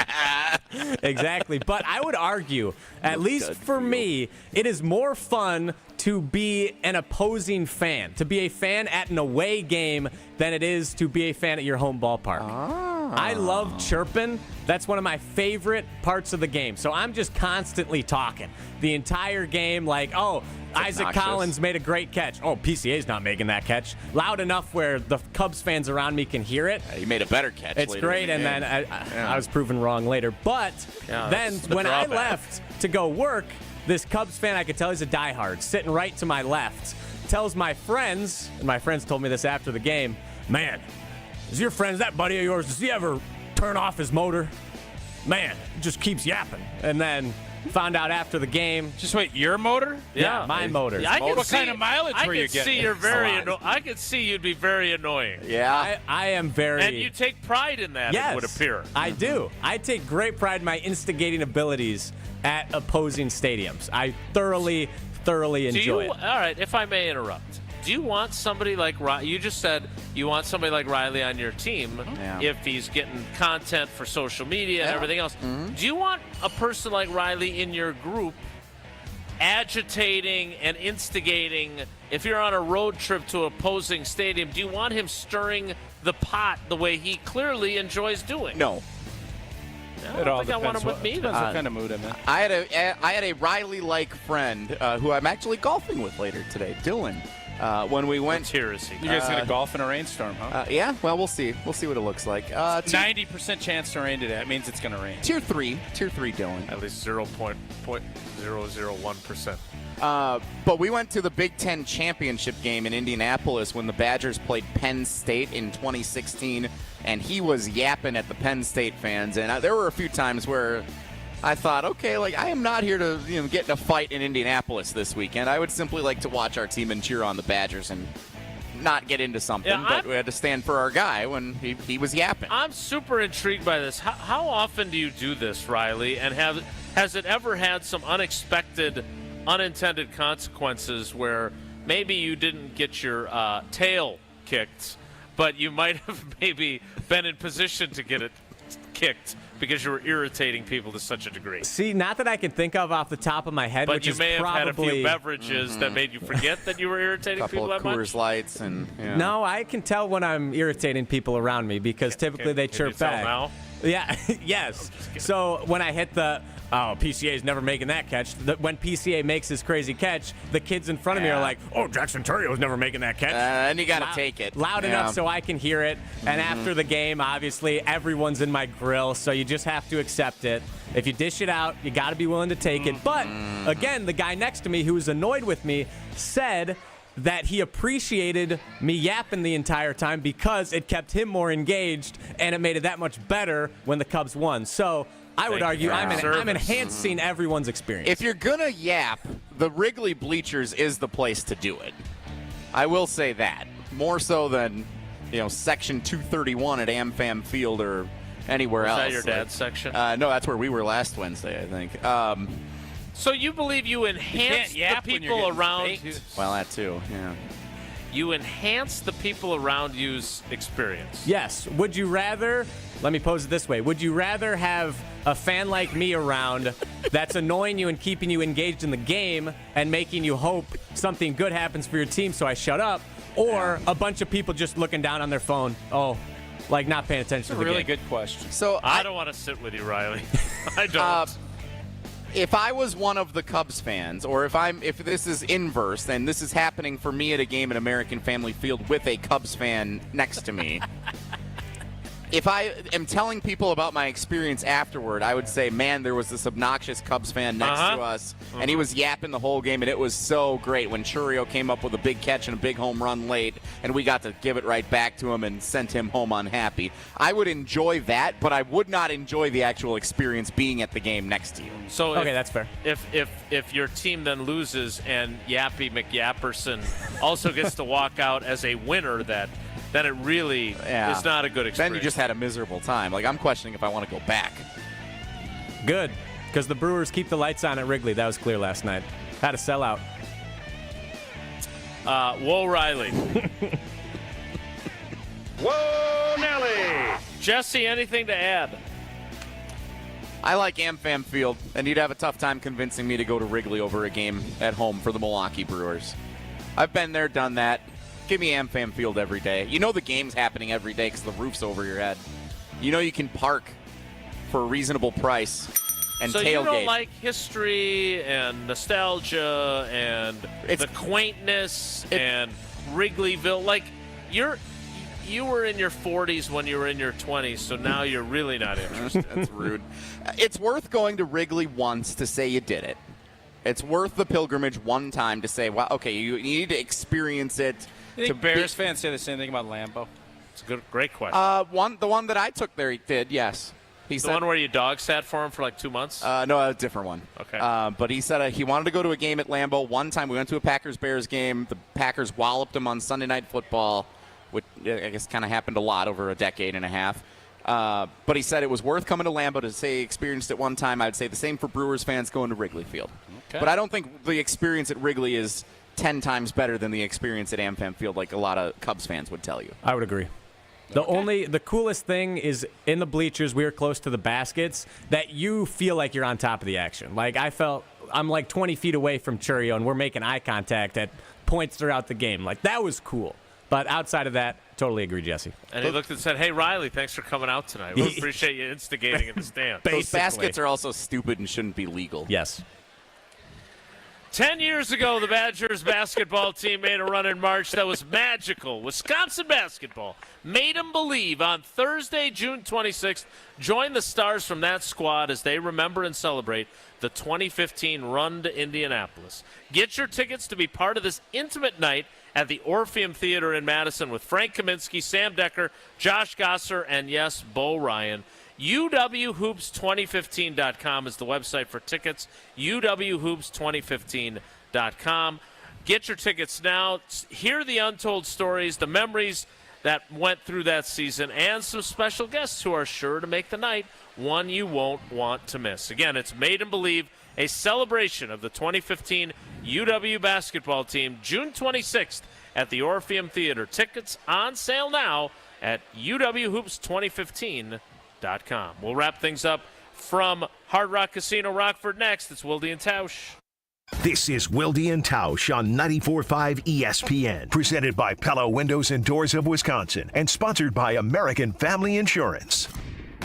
Exactly. But I would argue, at least for me, it is more fun to be an opposing fan, to be a fan at an away game than it is to be a fan at your home ballpark. I love chirping. That's one of my favorite parts of the game. So I'm just constantly talking the entire game like, oh, Isaac Collins made a great catch. Oh, PCA's not making that catch. Loud enough where the Cubs fans around me can hear it. He made a better catch. It's great, and then I was proven wrong later. But then when I left to go work, this Cubs fan, I could tell he's a diehard, sitting right to my left, tells my friends, and my friends told me this after the game, man, is your friend, that buddy of yours, does he ever turn off his motor? Man, it just keeps yapping. And then found out after the game. Just wait, your motor? Yeah, my motor. Yeah, what kind of mileage were you getting? I could see you'd be very annoying. Yeah. I am very. And you take pride in that, yes, it would appear. I do. I take great pride in my instigating abilities at opposing stadiums. I thoroughly enjoy it. All right, if I may interrupt. Do you want somebody like Riley? You just said you want somebody like Riley on your team if he's getting content for social media and everything else. Mm-hmm. Do you want a person like Riley in your group agitating and instigating? If you're on a road trip to opposing stadium, do you want him stirring the pot the way he clearly enjoys doing? No. I don't think I want him with me. Depends what kind of mood I'm in. I had a Riley-like friend who I'm actually golfing with later today, Dylan. When we went, you guys gonna golf in a rainstorm, huh? Yeah. Well, we'll see. We'll see what it looks like. 90% chance to rain today. That means it's gonna rain. Tier 3, Dylan. At least 0.001%. But we went to the Big Ten championship game in Indianapolis when the Badgers played Penn State in 2016, and he was yapping at the Penn State fans. And there were a few times where I thought, okay, like I am not here to get in a fight in Indianapolis this weekend. I would simply like to watch our team and cheer on the Badgers and not get into something. But we had to stand for our guy when he was yapping. I'm super intrigued by this. How often do you do this, Riley? And have has it ever had some unexpected, unintended consequences where maybe you didn't get your tail kicked, but you might have maybe been in position to get it kicked because you were irritating people to such a degree? See, not that I can think of off the top of my head, but which you is may have probably... had a few beverages that made you forget that you were irritating people that much? Couple of Coors Lights and... Yeah. No, I can tell when I'm irritating people around me because typically they can chirp you tell back. now? Yeah, yes. So when I hit the... Oh, PCA's never making that catch. When PCA makes his crazy catch, the kids in front of me are like, oh, Jackson Turrio's never making that catch. And you got to take it. Loud enough so I can hear it. And after the game, obviously, everyone's in my grill, so you just have to accept it. If you dish it out, you got to be willing to take it. But, again, the guy next to me who was annoyed with me said that he appreciated me yapping the entire time because it kept him more engaged, and it made it that much better when the Cubs won. So... I would argue I'm enhancing everyone's experience. If you're going to yap, the Wrigley bleachers is the place to do it. I will say that. More so than, Section 231 at AmFam Field or anywhere else. Is that your dad's section? No, that's where we were last Wednesday, I think. So you believe you enhance the people around you? Well, that too, yeah. You enhance the people around you's experience. Yes. Would you rather, let me pose it this way, would you rather have a fan like me around that's annoying you and keeping you engaged in the game and making you hope something good happens for your team so I shut up, or a bunch of people just looking down on their phone, not paying attention to the game? Really good question. So I don't want to sit with you, Riley. I don't. If I was one of the Cubs fans, or if this is inverse, and this is happening for me at a game at American Family Field with a Cubs fan next to me, if I am telling people about my experience afterward, I would say, man, there was this obnoxious Cubs fan next to us, and he was yapping the whole game, and it was so great when Churio came up with a big catch and a big home run late, and we got to give it right back to him and sent him home unhappy. I would enjoy that, but I would not enjoy the actual experience being at the game next to you. So okay, that's fair. If your team then loses and Yappy McYapperson also gets to walk out as a winner, then it really is not a good experience. Then you just had a miserable time. I'm questioning if I want to go back. Good, because the Brewers keep the lights on at Wrigley. That was clear last night. Had a sellout. Whoa, Riley. Whoa, Nelly. Jesse, anything to add? I like AmFam Field, and you'd have a tough time convincing me to go to Wrigley over a game at home for the Milwaukee Brewers. I've been there, done that. Give me AmFam Field every day. You know the game's happening every day because the roof's over your head. You know you can park for a reasonable price and so tailgate. You don't like history and nostalgia and the quaintness and Wrigleyville. You were in your 40s when you were in your 20s, so now you're really not interested. That's rude. It's worth going to Wrigley once to say you did it. It's worth the pilgrimage one time to say, well, okay, you need to experience it. I think Bears fans say the same thing about Lambeau. It's a great question. The one that I took there, he did, yes. The one where you dog sat for him for 2 months? No, a different one. Okay. But he said he wanted to go to a game at Lambeau. One time we went to a Packers-Bears game. The Packers walloped him on Sunday Night Football, which I guess kind of happened a lot over a decade and a half. But he said it was worth coming to Lambeau to say he experienced it one time. I'd say the same for Brewers fans going to Wrigley Field. Okay. But I don't think the experience at Wrigley is 10 times better than the experience at AmFam Field like a lot of Cubs fans would tell you. I would agree. The coolest thing is in the bleachers, we were close to the baskets, that you feel like you're on top of the action. I'm 20 feet away from Churio, and we're making eye contact at points throughout the game. That was cool. But outside of that, totally agree, Jesse. And he looked and said, hey, Riley, thanks for coming out tonight. We appreciate you instigating in the stand. Those baskets are also stupid and shouldn't be legal. Yes. 10 years ago, the Badgers basketball team made a run in March that was magical. Wisconsin basketball made them believe on Thursday, June 26th. Join the stars from that squad as they remember and celebrate the 2015 run to Indianapolis. Get your tickets to be part of this intimate night at the Orpheum Theater in Madison with Frank Kaminsky, Sam Decker, Josh Gosser, and, yes, Bo Ryan. UWHoops2015.com is the website for tickets. UWHoops2015.com. Get your tickets now. Hear the untold stories, the memories, that went through that season, and some special guests who are sure to make the night one you won't want to miss. Again, it's Made and Believe, a celebration of the 2015 UW basketball team, June 26th at the Orpheum Theater. Tickets on sale now at uwhoops2015.com. We'll wrap things up from Hard Rock Casino Rockford next. It's Wilde and Tausch. This is Wilde and Tausch on 94.5 ESPN, presented by Pella Windows and Doors of Wisconsin and sponsored by American Family Insurance.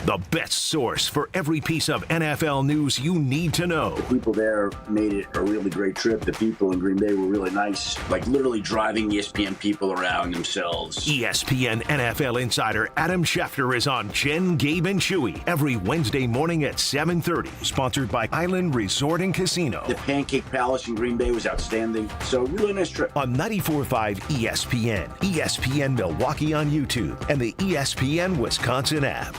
The best source for every piece of NFL news you need to know. The people there made it a really great trip. The people in Green Bay were really nice, like literally driving ESPN people around themselves. ESPN NFL insider Adam Schefter is on Jen, Gabe, and Chewy every Wednesday morning at 7:30. Sponsored by Island Resort and Casino. The Pancake Palace in Green Bay was outstanding. So really nice trip. On 94.5 ESPN, ESPN Milwaukee on YouTube, and the ESPN Wisconsin app.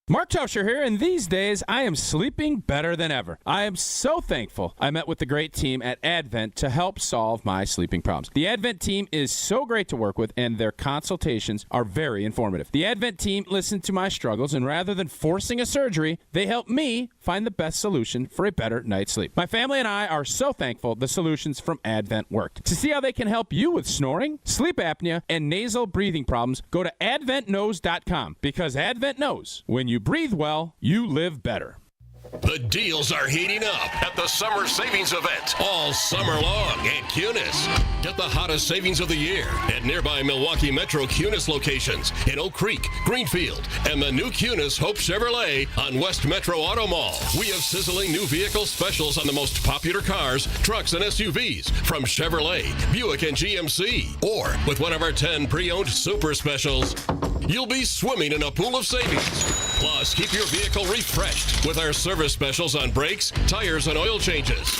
Mark Tauscher here, and these days I am sleeping better than ever. I am so thankful I met with the great team at Advent to help solve my sleeping problems. The Advent team is so great to work with, and their consultations are very informative. The Advent team listened to my struggles, and rather than forcing a surgery, they helped me find the best solution for a better night's sleep. My family and I are so thankful the solutions from Advent worked. To see how they can help you with snoring, sleep apnea, and nasal breathing problems, go to adventknows.com, because Advent knows when you breathe well, you live better. The deals are heating up at the Summer Savings Event all summer long at Cunis. Get the hottest savings of the year at nearby Milwaukee Metro Cunis locations in Oak Creek, Greenfield, and the new Cunis Hope Chevrolet on West Metro Auto Mall. We have sizzling new vehicle specials on the most popular cars, trucks, and SUVs from Chevrolet, Buick, and GMC. Or with one of our 10 pre-owned super specials, you'll be swimming in a pool of savings. Plus, keep your vehicle refreshed with our service specials on brakes, tires, and oil changes.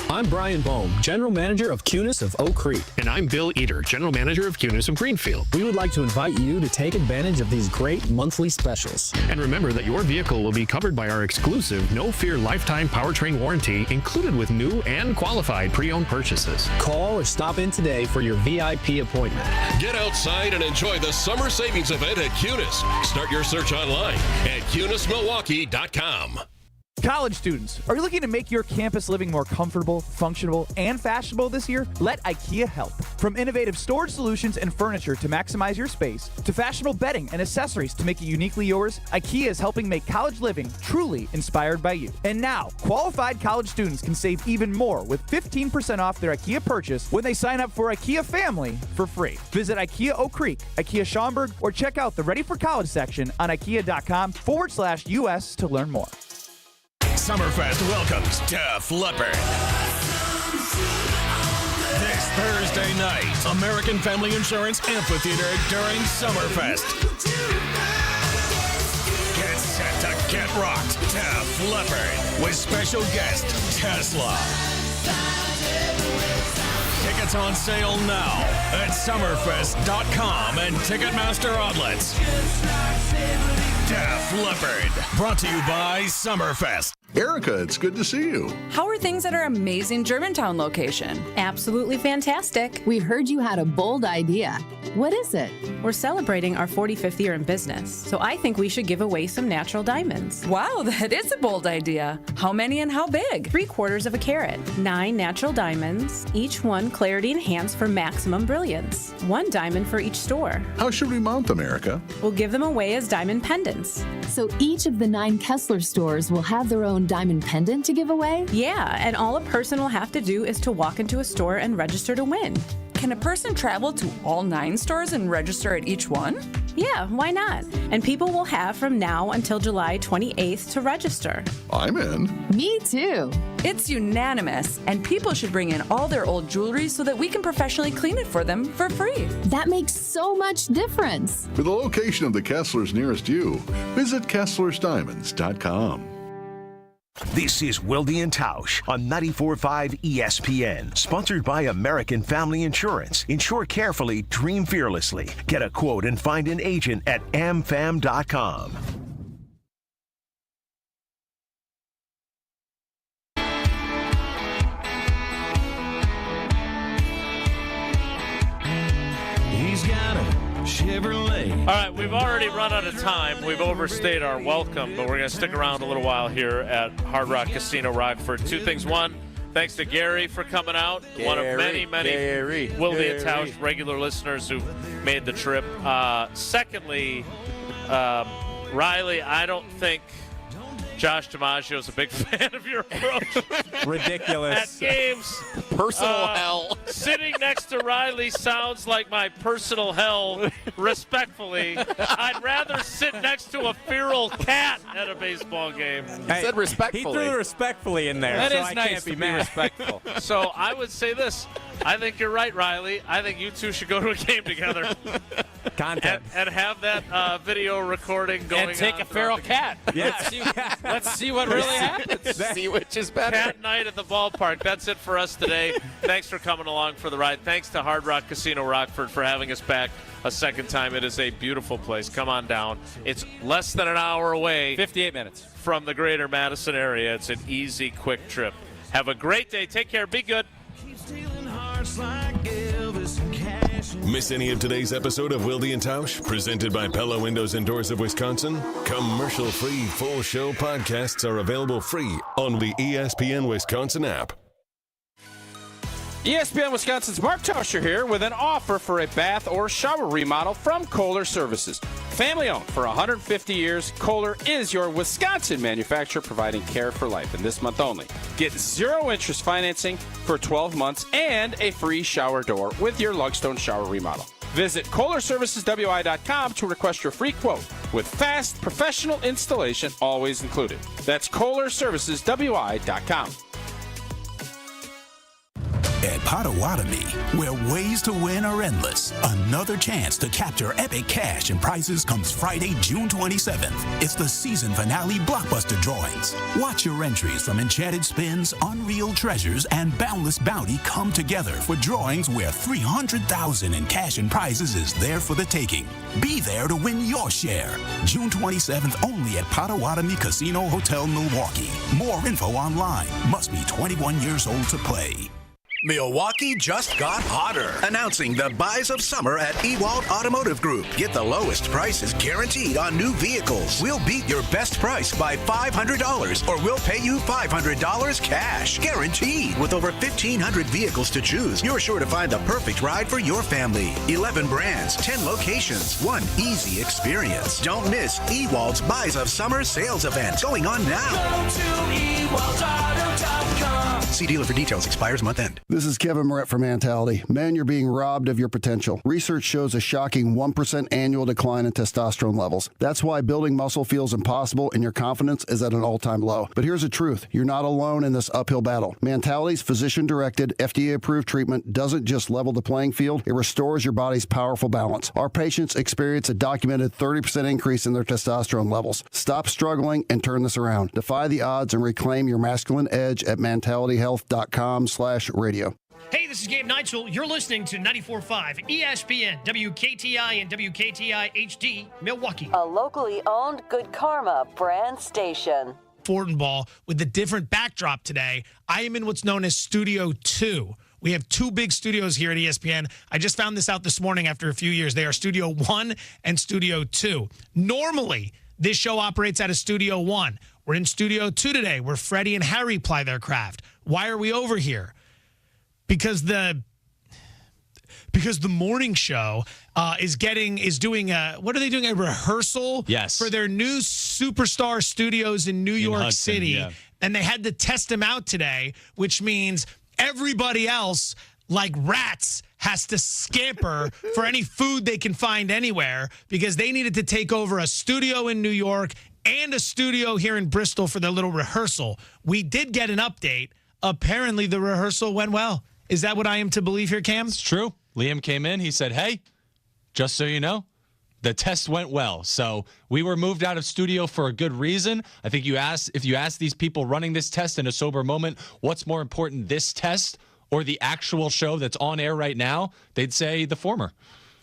I'm Brian Bohm, General Manager of Cunis of Oak Creek. And I'm Bill Eater, General Manager of Cunis of Greenfield. We would like to invite you to take advantage of these great monthly specials. And remember that your vehicle will be covered by our exclusive No Fear Lifetime Powertrain Warranty, included with new and qualified pre-owned purchases. Call or stop in today for your VIP appointment. Get outside and enjoy the Summer Savings Event at Cunis. Start your search online at CunisMilwaukee.com. College students, are you looking to make your campus living more comfortable, functional, and fashionable this year? Let IKEA help. From innovative storage solutions and furniture to maximize your space, to fashionable bedding and accessories to make it uniquely yours, IKEA is helping make college living truly inspired by you. And now, qualified college students can save even more with 15% off their IKEA purchase when they sign up for IKEA Family for free. Visit IKEA Oak Creek, IKEA Schaumburg, or check out the Ready for College section on IKEA.com/US to learn more. Summerfest welcomes Def Leppard. This Thursday night, American Family Insurance Amphitheater during Summerfest. Get set to get rocked, Def Leppard, with special guest Tesla. Tickets on sale now at summerfest.com and Ticketmaster outlets. Def Leppard, brought to you by Summerfest. Erica, it's good to see you. How are things at our amazing Germantown location? Absolutely fantastic. We heard you had a bold idea. What is it? We're celebrating our 45th year in business, so I think we should give away some natural diamonds. Wow, that is a bold idea. How many and how big? 3/4 carat. 9 natural diamonds, each one clarity enhanced for maximum brilliance. 1 diamond for each store. How should we mount them, Erica? We'll give them away as diamond pendants. So each of the 9 Kessler stores will have their own diamond pendant to give away? Yeah, and all a person will have to do is to walk into a store and register to win. Can a person travel to all 9 stores and register at each one? Yeah, why not? And people will have from now until July 28th to register. I'm in. Me too. It's unanimous, and people should bring in all their old jewelry so that we can professionally clean it for them for free. That makes so much difference. For the location of the Kesslers nearest you, visit KesslersDiamonds.com. This is Wilde and Tausch on 94.5 ESPN, sponsored by American Family Insurance. Insure carefully, dream fearlessly. Get a quote and find an agent at amfam.com. He's Chevrolet. All right, we've already run out of time. We've overstayed our welcome, but we're going to stick around a little while here at Hard Rock Casino Rockford. Two things. One, thanks to Gary for coming out. One of many Wilde and Tausch regular listeners who made the trip. Secondly, Riley, I don't think Josh DiMaggio is a big fan of your approach. Ridiculous. At games. Personal hell. Sitting next to Riley sounds like my personal hell, respectfully. I'd rather sit next to a feral cat at a baseball game. He said respectfully. He threw the respectfully in there. That so is I nice can't be to be mad. respectful. So I would say this. I think you're right, Riley. I think you two should go to a game together. Content. And have that video recording going on. And take a feral cat. Let's see what really happens. See which is better. Cat night at the ballpark. That's it for us today. Thanks for coming along for the ride. Thanks to Hard Rock Casino Rockford for having us back a second time. It is a beautiful place. Come on down. It's less than an hour away. 58 minutes. From the greater Madison area. It's an easy, quick trip. Have a great day. Take care. Be good. Miss any of today's episode of Wilde and Tausch, presented by Pella Windows and Doors of Wisconsin? Commercial-free full show podcasts are available free on the ESPN Wisconsin app. ESPN Wisconsin's Mark Tauscher here with an offer for a bath or shower remodel from Kohler Services. Family owned for 150 years, Kohler is your Wisconsin manufacturer providing care for life. And this month only, get 0 interest financing for 12 months and a free shower door with your Lugstone shower remodel. Visit KohlerServicesWI.com to request your free quote with fast, professional installation always included. That's KohlerServicesWI.com. At Potawatomi, where ways to win are endless, another chance to capture epic cash and prizes comes Friday, June 27th. It's the season finale blockbuster drawings. Watch your entries from Enchanted Spins, Unreal Treasures, and Boundless Bounty come together for drawings where $300,000 in cash and prizes is there for the taking. Be there to win your share. June 27th only at Potawatomi Casino Hotel, Milwaukee. More info online. Must be 21 years old to play. Milwaukee just got hotter. Announcing the buys of summer at Ewald Automotive Group. Get the lowest prices guaranteed on new vehicles. We'll beat your best price by $500 or we'll pay you $500 cash. Guaranteed. With over 1,500 vehicles to choose, you're sure to find the perfect ride for your family. 11 brands, 10 locations, one easy experience. Don't miss Ewald's Buys of Summer sales event going on now. Go to EwaldAuto.com. See dealer for details. Expires month end. This is Kevin Moret for Mentality. Men, you're being robbed of your potential. Research shows a shocking 1% annual decline in testosterone levels. That's why building muscle feels impossible and your confidence is at an all-time low. But here's the truth. You're not alone in this uphill battle. Mentality's physician-directed, FDA-approved treatment doesn't just level the playing field, it restores your body's powerful balance. Our patients experience a documented 30% increase in their testosterone levels. Stop struggling and turn this around. Defy the odds and reclaim your masculine edge at mentalityhealth.com/radio. Hey, this is Gabe Neitzel. You're listening to 94.5 ESPN, WKTI and WKTI HD, Milwaukee. A locally owned Good Karma brand station. Fortinball with the different backdrop today. I am in what's known as Studio 2. We have 2 big studios here at ESPN. I just found this out this morning after a few years. They are Studio 1 and Studio 2. Normally, this show operates out of Studio 1. We're in Studio 2 today, where Freddie and Harry ply their craft. Why are we over here? Because the morning show is doing a rehearsal for their new superstar studios in New York Hudson, City, yeah. and they had to test them out today, which means everybody else, like rats, has to scamper for any food they can find anywhere because they needed to take over a studio in New York and a studio here in Bristol for their little rehearsal. We did get an update. Apparently, the rehearsal went well. Is that what I am to believe here, Cam? It's true. Liam came in. He said, hey, just so you know, the test went well. So we were moved out of studio for a good reason. I think if you ask these people running this test in a sober moment, what's more important, this test or the actual show that's on air right now, they'd say the former.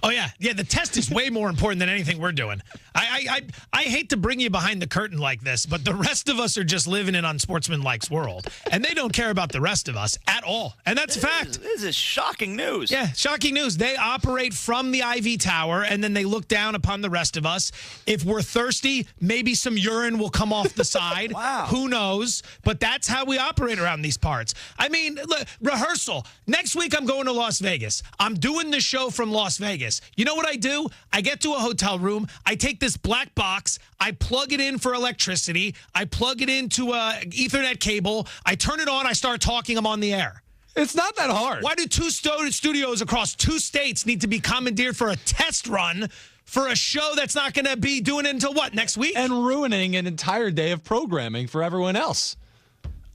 Oh, yeah. Yeah, the test is way more important than anything we're doing. I hate to bring you behind the curtain like this, but the rest of us are just living in unsportsmanlike's world, and they don't care about the rest of us at all. And that's a fact. This is shocking news. Yeah, shocking news. They operate from the Ivy Tower, and then they look down upon the rest of us. If we're thirsty, maybe some urine will come off the side. Wow. Who knows? But that's how we operate around these parts. I mean, look, rehearsal. Next week, I'm going to Las Vegas. I'm doing the show from Las Vegas. You know what I do? I get to a hotel room. I take this black box. I plug it in for electricity. I plug it into a Ethernet cable. I turn it on. I start talking. I'm on the air. It's not that hard. Why do two studios across 2 states need to be commandeered for a test run for a show that's not going to be doing it until what, next week? And ruining an entire day of programming for everyone else.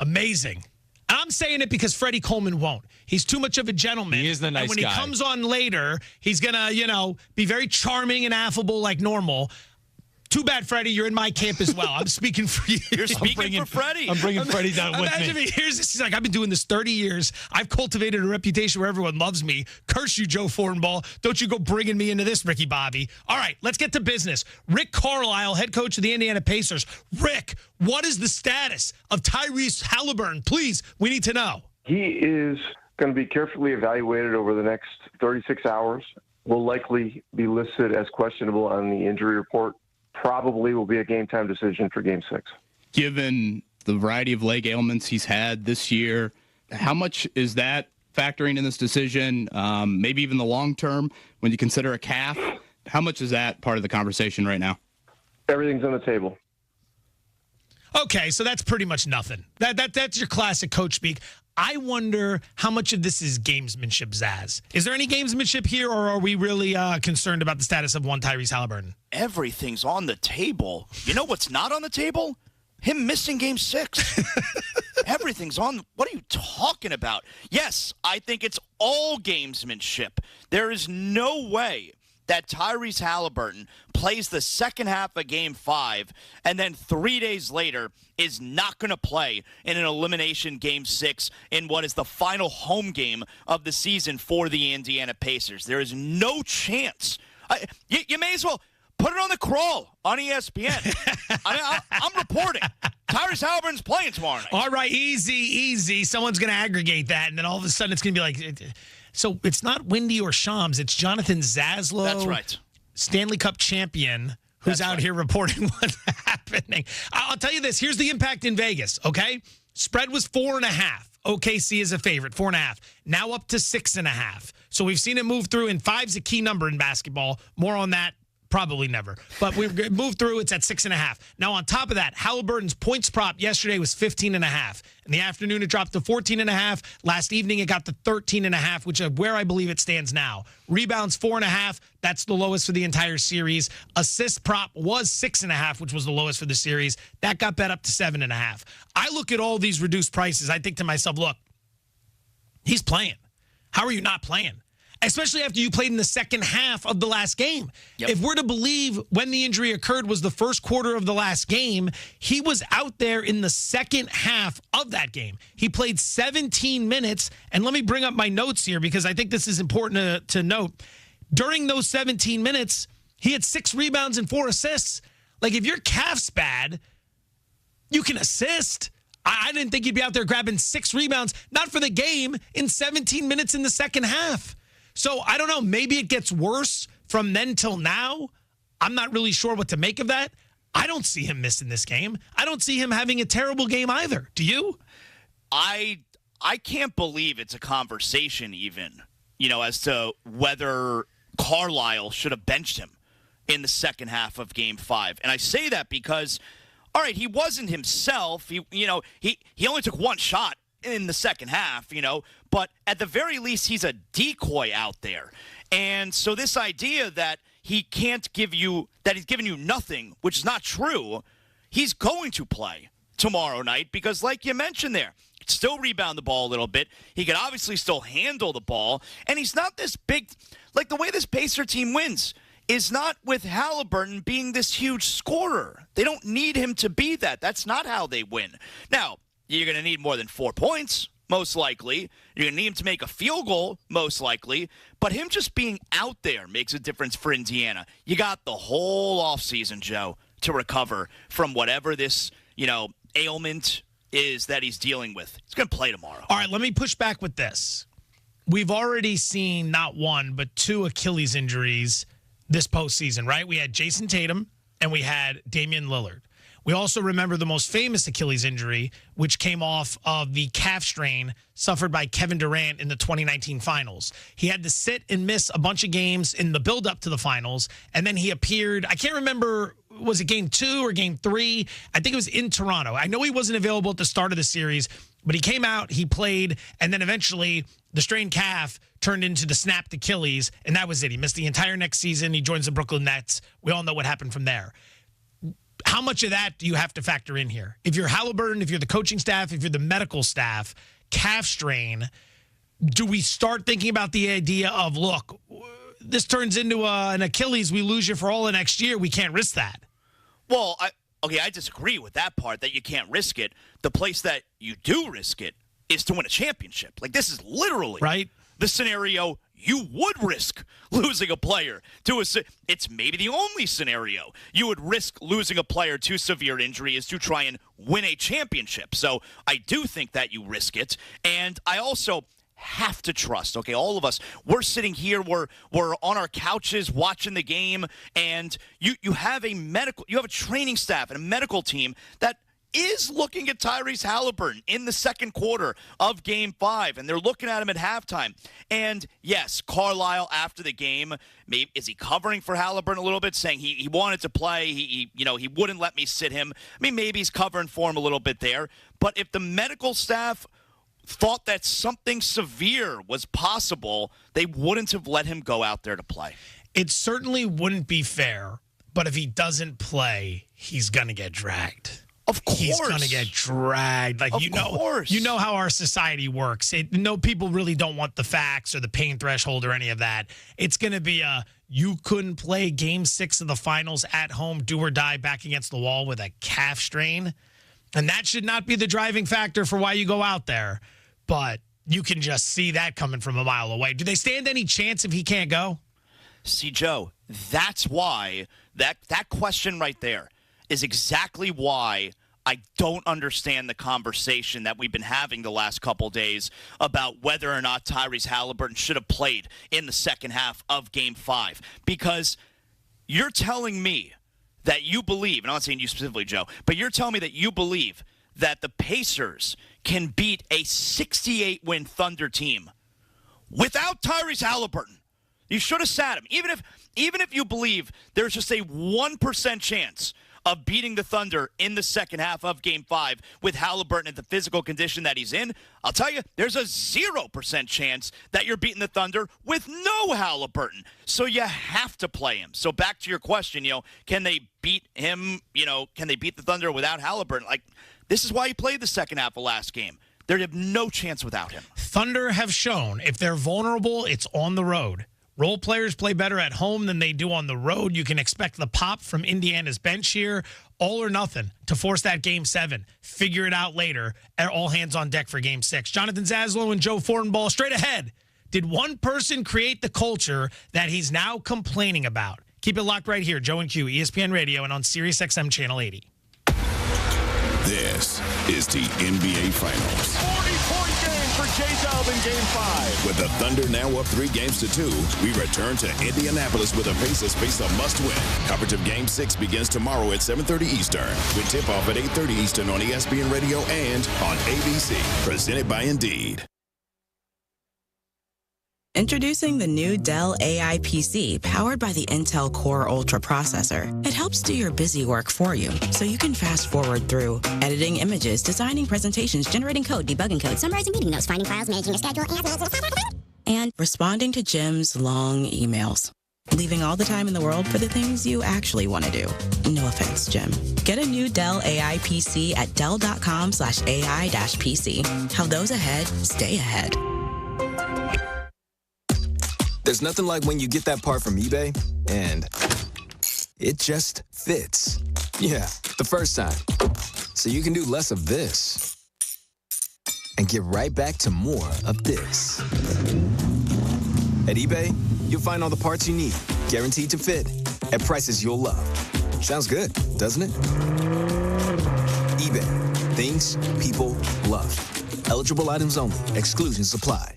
Amazing. I'm saying it because Freddie Coleman won't. He's too much of a gentleman. He is the nice guy. And when guy. he comes on later, he's going to, be very charming and affable like normal. Too bad, Freddie, you're in my camp as well. I'm speaking for you. You're speaking for Freddie. I'm bringing Freddie down with me. Imagine if he hears this. He's like, I've been doing this 30 years. I've cultivated a reputation where everyone loves me. Curse you, Joe Fortenbaugh. Don't you go bringing me into this, Ricky Bobby. All right, let's get to business. Rick Carlisle, head coach of the Indiana Pacers. Rick, what is the status of Tyrese Halliburton? Please, we need to know. He is going to be carefully evaluated over the next 36 hours. Will likely be listed as questionable on the injury report. Probably will be a game-time decision for Game 6. Given the variety of leg ailments he's had this year, how much is that factoring in this decision? Maybe even the long term, when you consider a calf, how much is that part of the conversation right now? Everything's on the table. Okay, so that's pretty much nothing. That's your classic coach speak. I wonder how much of this is gamesmanship, Zaz. Is there any gamesmanship here, or are we really concerned about the status of one Tyrese Halliburton? Everything's on the table. You know what's not on the table? Him missing Game 6. Everything's on. What are you talking about? Yes, I think it's all gamesmanship. There is no way that Tyrese Halliburton plays the second half of Game 5 and then 3 days later is not going to play in an elimination Game 6 in what is the final home game of the season for the Indiana Pacers. There is no chance. You may as well put it on the crawl on ESPN. I'm reporting. Tyrese Halliburton's playing tomorrow night. All right, easy. Someone's going to aggregate that, and then all of a sudden it's going to be like... So it's not Wendy or Shams. It's Jonathan Zaslow. That's right. Stanley Cup champion who's out here reporting what's happening. I'll tell you this. Here's the impact in Vegas, okay? Spread was 4.5. OKC is a favorite, 4.5. Now up to 6.5. So we've seen it move through, and 5's a key number in basketball. More on that. Probably never. But we've moved through. It's at 6.5. Now, on top of that, Halliburton's points prop yesterday was 15.5. In the afternoon, it dropped to 14.5. Last evening, it got to 13.5, which is where I believe it stands now. Rebounds, 4.5. That's the lowest for the entire series. Assist prop was 6.5, which was the lowest for the series. That got bet up to 7.5. I look at all these reduced prices. I think to myself, look, he's playing. How are you not playing? Especially after you played in the second half of the last game. Yep. If we're to believe when the injury occurred was the first quarter of the last game, he was out there in the second half of that game. He played 17 minutes, and let me bring up my notes here because I think this is important to note. During those 17 minutes, he had 6 rebounds and 4 assists. Like, if your calf's bad, you can assist. I didn't think he'd be out there grabbing 6 rebounds, not for the game, in 17 minutes in the second half. So, I don't know, maybe it gets worse from then till now. I'm not really sure what to make of that. I don't see him missing this game. I don't see him having a terrible game either. Do you? I can't believe it's a conversation even, as to whether Carlisle should have benched him in the second half of Game 5. And I say that because, all right, he wasn't himself. He only took 1 shot in the second half, but at the very least, he's a decoy out there. And so this idea that he can't give you, that he's giving you nothing, which is not true, he's going to play tomorrow night because, like you mentioned there, he can still rebound the ball a little bit. He can obviously still handle the ball. And he's not this big, like the way this Pacer team wins is not with Halliburton being this huge scorer. They don't need him to be that. That's not how they win. Now, you're going to need more than 4 points, most likely. You're going to need him to make a field goal, most likely. But him just being out there makes a difference for Indiana. You got the whole offseason, Joe, to recover from whatever this, ailment is that he's dealing with. He's going to play tomorrow. All right, let me push back with this. We've already seen not one, but 2 Achilles injuries this postseason, right? We had Jason Tatum and we had Damian Lillard. We also remember the most famous Achilles injury, which came off of the calf strain suffered by Kevin Durant in the 2019 finals. He had to sit and miss a bunch of games in the build-up to the finals, and then he appeared, I can't remember, was it game 2 or game 3? I think it was in Toronto. I know he wasn't available at the start of the series, but he came out, he played, and then eventually the strained calf turned into the snapped Achilles, and that was it. He missed the entire next season. He joins the Brooklyn Nets. We all know what happened from there. How much of that do you have to factor in here? If you're Halliburton, if you're the coaching staff, if you're the medical staff, calf strain, do we start thinking about the idea of, look, this turns into an Achilles, we lose you for all of next year, we can't risk that? Well, I disagree with that part, that you can't risk it. The place that you do risk it is to win a championship. Like, this is literally the scenario you would risk losing a player to it's maybe the only scenario you would risk losing a player to severe injury is to try and win a championship. So I do think that you risk it. And I also have to trust, all of us, we're sitting here, we're on our couches watching the game, and you have a training staff and a medical team that is looking at Tyrese Halliburton in the second quarter of Game 5, and they're looking at him at halftime. And, yes, Carlisle, after the game, is he covering for Halliburton a little bit, saying he wanted to play, he wouldn't let me sit him. I mean, maybe he's covering for him a little bit there. But if the medical staff thought that something severe was possible, they wouldn't have let him go out there to play. It certainly wouldn't be fair, but if he doesn't play, he's going to get dragged. Of course. He's going to get dragged. Like, you know how our society works. People really don't want the facts or the pain threshold or any of that. It's going to be you couldn't play Game 6 of the finals at home, do or die, back against the wall with a calf strain. And that should not be the driving factor for why you go out there. But you can just see that coming from a mile away. Do they stand any chance if he can't go? See, Joe, that's why that question right there is exactly why I don't understand the conversation that we've been having the last couple days about whether or not Tyrese Halliburton should have played in the second half of Game 5. Because you're telling me that you believe, and I'm not saying you specifically, Joe, but you're telling me that you believe that the Pacers can beat a 68-win Thunder team without Tyrese Halliburton. You should have sat him. Even if you believe there's just a 1% chance of beating the Thunder in the second half of Game 5 with Halliburton at the physical condition that he's in, I'll tell you, there's a 0% chance that you're beating the Thunder with no Halliburton. So you have to play him. So back to your question, can they beat him, can they beat the Thunder without Halliburton? Like, this is why he played the second half of last game. They have no chance without him. Thunder have shown if they're vulnerable, it's on the road. Role players play better at home than they do on the road. You can expect the pop from Indiana's bench here. All or nothing to force that Game 7. Figure it out later. All hands on deck for Game 6. Jonathan Zaslow and Joe Fortenbaugh straight ahead. Did one person create the culture that he's now complaining about? Keep it locked right here. Joe and Q, ESPN Radio, and on Sirius XM Channel 80. This is the NBA Finals. 40-point game for J-Dub in Game 5. With the Thunder now up 3 games to 2, we return to Indianapolis with the Pacers face a must-win. Coverage of Game 6 begins tomorrow at 7:30 Eastern, with tip-off at 8:30 Eastern on ESPN Radio and on ABC. Presented by Indeed. Introducing the new Dell AI PC powered by the Intel Core Ultra processor. It helps do your busy work for you, so you can fast forward through editing images, designing presentations, generating code, debugging code, summarizing meeting notes, finding files, managing a schedule, and responding to Jim's long emails. Leaving all the time in the world for the things you actually want to do. No offense, Jim. Get a new Dell AI PC at dell.com/AI-PC. How those ahead stay ahead. There's nothing like when you get that part from eBay and it just fits. Yeah, the first time. So you can do less of this and get right back to more of this. At eBay, you'll find all the parts you need, guaranteed to fit, at prices you'll love. Sounds good, doesn't it? eBay, things people love. Eligible items only. Exclusions apply.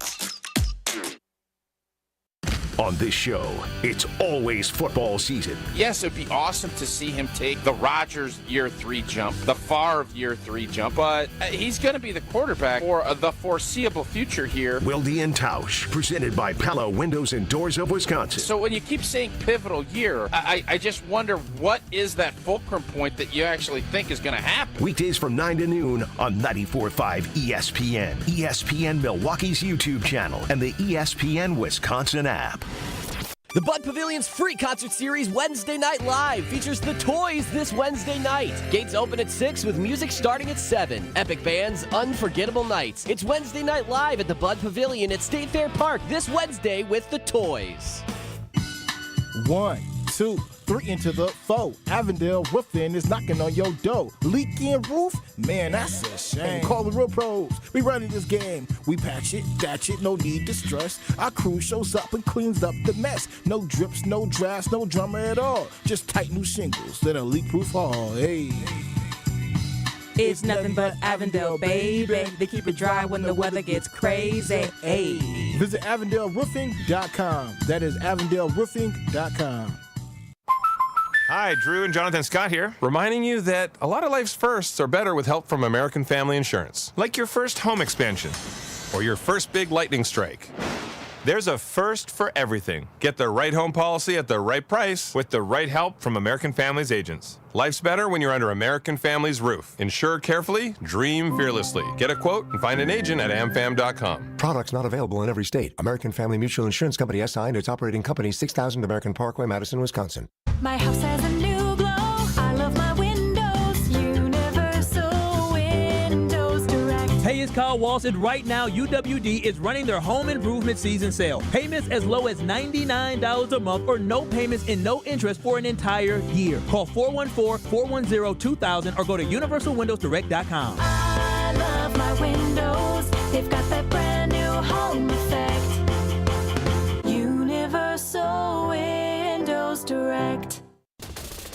On this show, it's always football season. Yes, it'd be awesome to see him take the Rodgers year 3 jump, the Favre year 3 jump, but he's going to be the quarterback for the foreseeable future here. Wilde and Tausch, presented by Pella Windows and Doors of Wisconsin. So when you keep saying pivotal year, I just wonder what is that fulcrum point that you actually think is going to happen? Weekdays from 9 to noon on 94.5 ESPN, ESPN Milwaukee's YouTube channel, and the ESPN Wisconsin app. The Bud Pavilion's free concert series Wednesday Night Live features The Toys this Wednesday night. Gates open at 6 with music starting at 7. Epic bands, unforgettable nights. It's Wednesday Night Live at the Bud Pavilion at State Fair Park this Wednesday with The Toys. 1, 2, 3 into the 4. Avondale Roofing is knocking on your door. Leaking roof? Man, that's a shame. Call the real pros. We running this game. We patch it, thatch it, no need to stress. Our crew shows up and cleans up the mess. No drips, no drafts, no drama at all. Just tight new shingles in a leak-proof hall. Hey. It's nothing but Avondale, baby. They keep it dry when the weather gets crazy. Hey. Visit AvondaleRoofing.com. That is AvondaleRoofing.com. Hi, Drew and Jonathan Scott here, reminding you that a lot of life's firsts are better with help from American Family Insurance. Like your first home expansion or your first big lightning strike. There's a first for everything. Get the right home policy at the right price with the right help from American Family's agents. Life's better when you're under American Family's roof. Insure carefully, dream fearlessly. Get a quote and find an agent at amfam.com. Products not available in every state. American Family Mutual Insurance Company SI and its operating company 6000 American Parkway, Madison, Wisconsin. My house has a new glow. I love my windows. Universal Windows Direct. Hey, it's Kyle Walston. Right now, UWD is running their home improvement season sale. Payments as low as $99 a month or no payments and no interest for an entire year. Call 414-410-2000 or go to universalwindowsdirect.com. I love my windows. They've got that brand new home effect. Universal Windows Direct.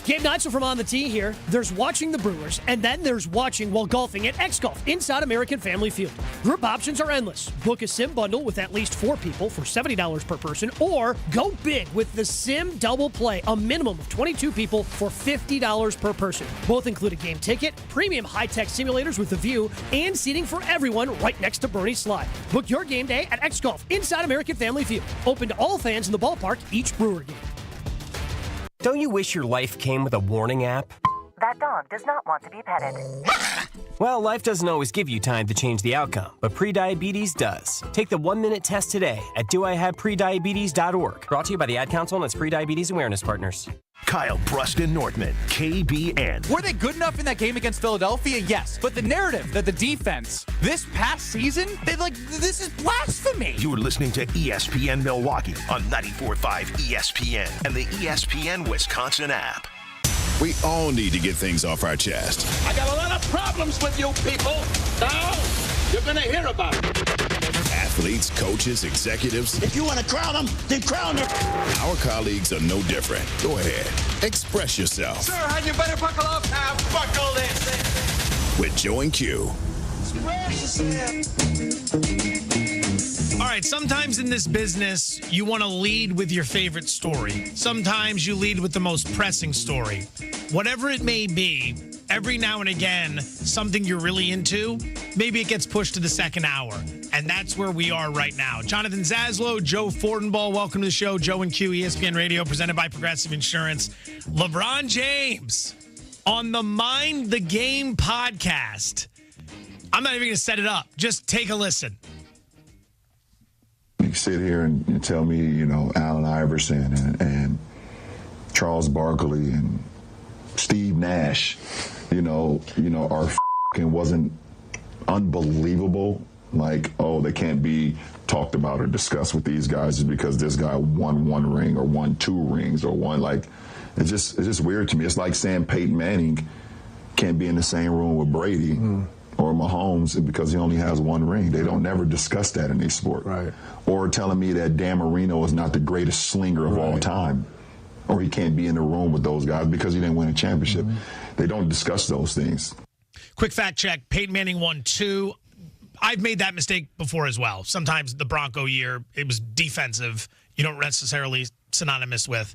Gabe Neitzel from On the Tee here. There's watching the Brewers, and then there's watching while golfing at X-Golf inside American Family Field. Group options are endless. Book a sim bundle with at least 4 people for $70 per person, or go big with the Sim Double Play, a minimum of 22 people for $50 per person. Both include a game ticket, premium high-tech simulators with a view, and seating for everyone right next to Bernie's Slide. Book your game day at X-Golf inside American Family Field. Open to all fans in the ballpark each Brewer game. Don't you wish your life came with a warning app? That dog does not want to be petted. Well, life doesn't always give you time to change the outcome, but prediabetes does. Take the 1-minute test today at doihaveprediabetes.org. Brought to you by the Ad Council and its Prediabetes Awareness Partners. Kyle Bruston Northman, KBN. Were they good enough in that game against Philadelphia? Yes. But the narrative that the defense this past season, this is blasphemy. You're listening to ESPN Milwaukee on 94.5 ESPN and the ESPN Wisconsin app. We all need to get things off our chest. I got a lot of problems with you people. Now, you're going to hear about it. Athletes, coaches, executives. If you want to crown them, then crown them. Our colleagues are no different. Go ahead. Express yourself. Sir, and you better buckle up now. Buckle this. With Joe and Q. Express yourself. All right, sometimes in this business, you want to lead with your favorite story. Sometimes you lead with the most pressing story. Whatever it may be, every now and again, something you're really into, maybe it gets pushed to the second hour. And that's where we are right now. Jonathan Zaslow, Joe Fortenbaugh, welcome to the show. Joe and Q, ESPN Radio, presented by Progressive Insurance. LeBron James on the Mind the Game podcast. I'm not even going to set it up. Just take a listen. You sit here and tell me, Allen Iverson and Charles Barkley and Steve Nash, are and wasn't unbelievable. Like, oh, they can't be talked about or discussed with these guys just because this guy won 1 ring or won 2 rings or won, it's just weird to me. It's like saying Peyton Manning can't be in the same room with Brady. or Mahomes because he only has one ring. They don't never discuss that in their sport. Right. Or telling me that Dan Marino is not the greatest slinger of all time, or he can't be in the room with those guys because he didn't win a championship. They don't discuss those things. Quick fact check. Peyton Manning won 2. I've made that mistake before as well. Sometimes the Bronco year, it was defensive. You don't necessarily synonymous with,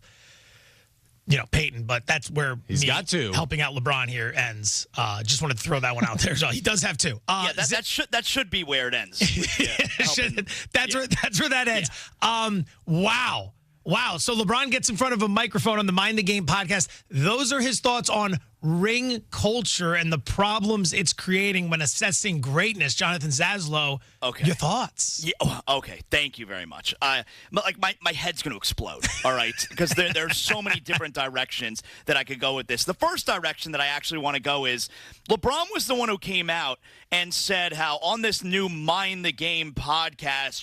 Peyton, but that's where he's got 2. Helping out LeBron here ends. Just wanted to throw that one out there as well. He does have 2. That should be where it ends. That's where that ends. Wow. So LeBron gets in front of a microphone on the Mind the Game podcast. Those are his thoughts on ring culture and the problems it's creating when assessing greatness. Jonathan Zaslow, your thoughts? Yeah, okay, thank you very much. My head's going to explode, all right? Because there's so many different directions that I could go with this. The first direction that I actually want to go is LeBron was the one who came out and said how on this new Mind the Game podcast,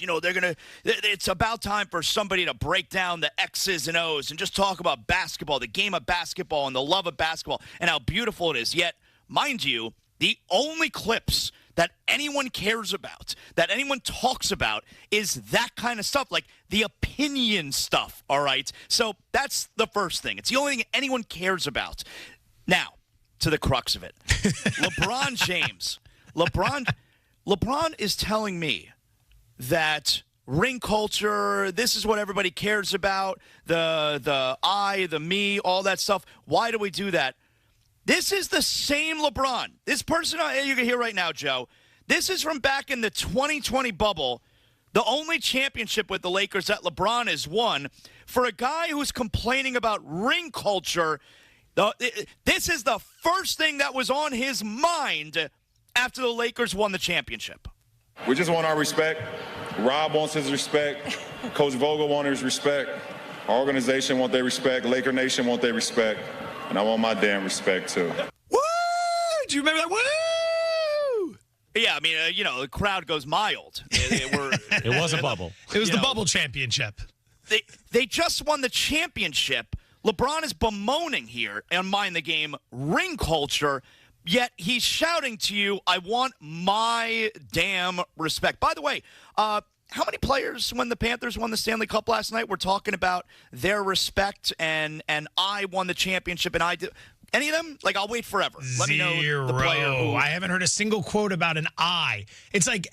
it's about time for somebody to break down the X's and O's and just talk about basketball, the game of basketball and the love of basketball and how beautiful it is. Yet, mind you, the only clips that anyone cares about, that anyone talks about, is that kind of stuff, like the opinion stuff, all right? So that's the first thing. It's the only thing anyone cares about. Now, to the crux of it. LeBron James. LeBron is telling me that ring culture, this is what everybody cares about, the I, the me, all that stuff. Why do we do that? This is the same LeBron. This person you can hear right now, Joe, this is from back in the 2020 bubble, the only championship with the Lakers that LeBron has won. For a guy who's complaining about ring culture, this is the first thing that was on his mind after the Lakers won the championship. We just want our respect. Rob wants his respect. Coach Vogel wants his respect. Our organization wants their respect. Laker Nation wants their respect. And I want my damn respect, too. Woo! Do you remember that? Woo! Yeah, I mean, the crowd goes mild. It was a bubble. It was the bubble championship. They just won the championship. LeBron is bemoaning here on Mind the Game ring culture, yet he's shouting to you, I want my damn respect. By the way, how many players, when the Panthers won the Stanley Cup last night, were talking about their respect and I won the championship and I did? Any of them? Like, I'll wait forever. Let me know the player who. I haven't heard a single quote about an I. It's like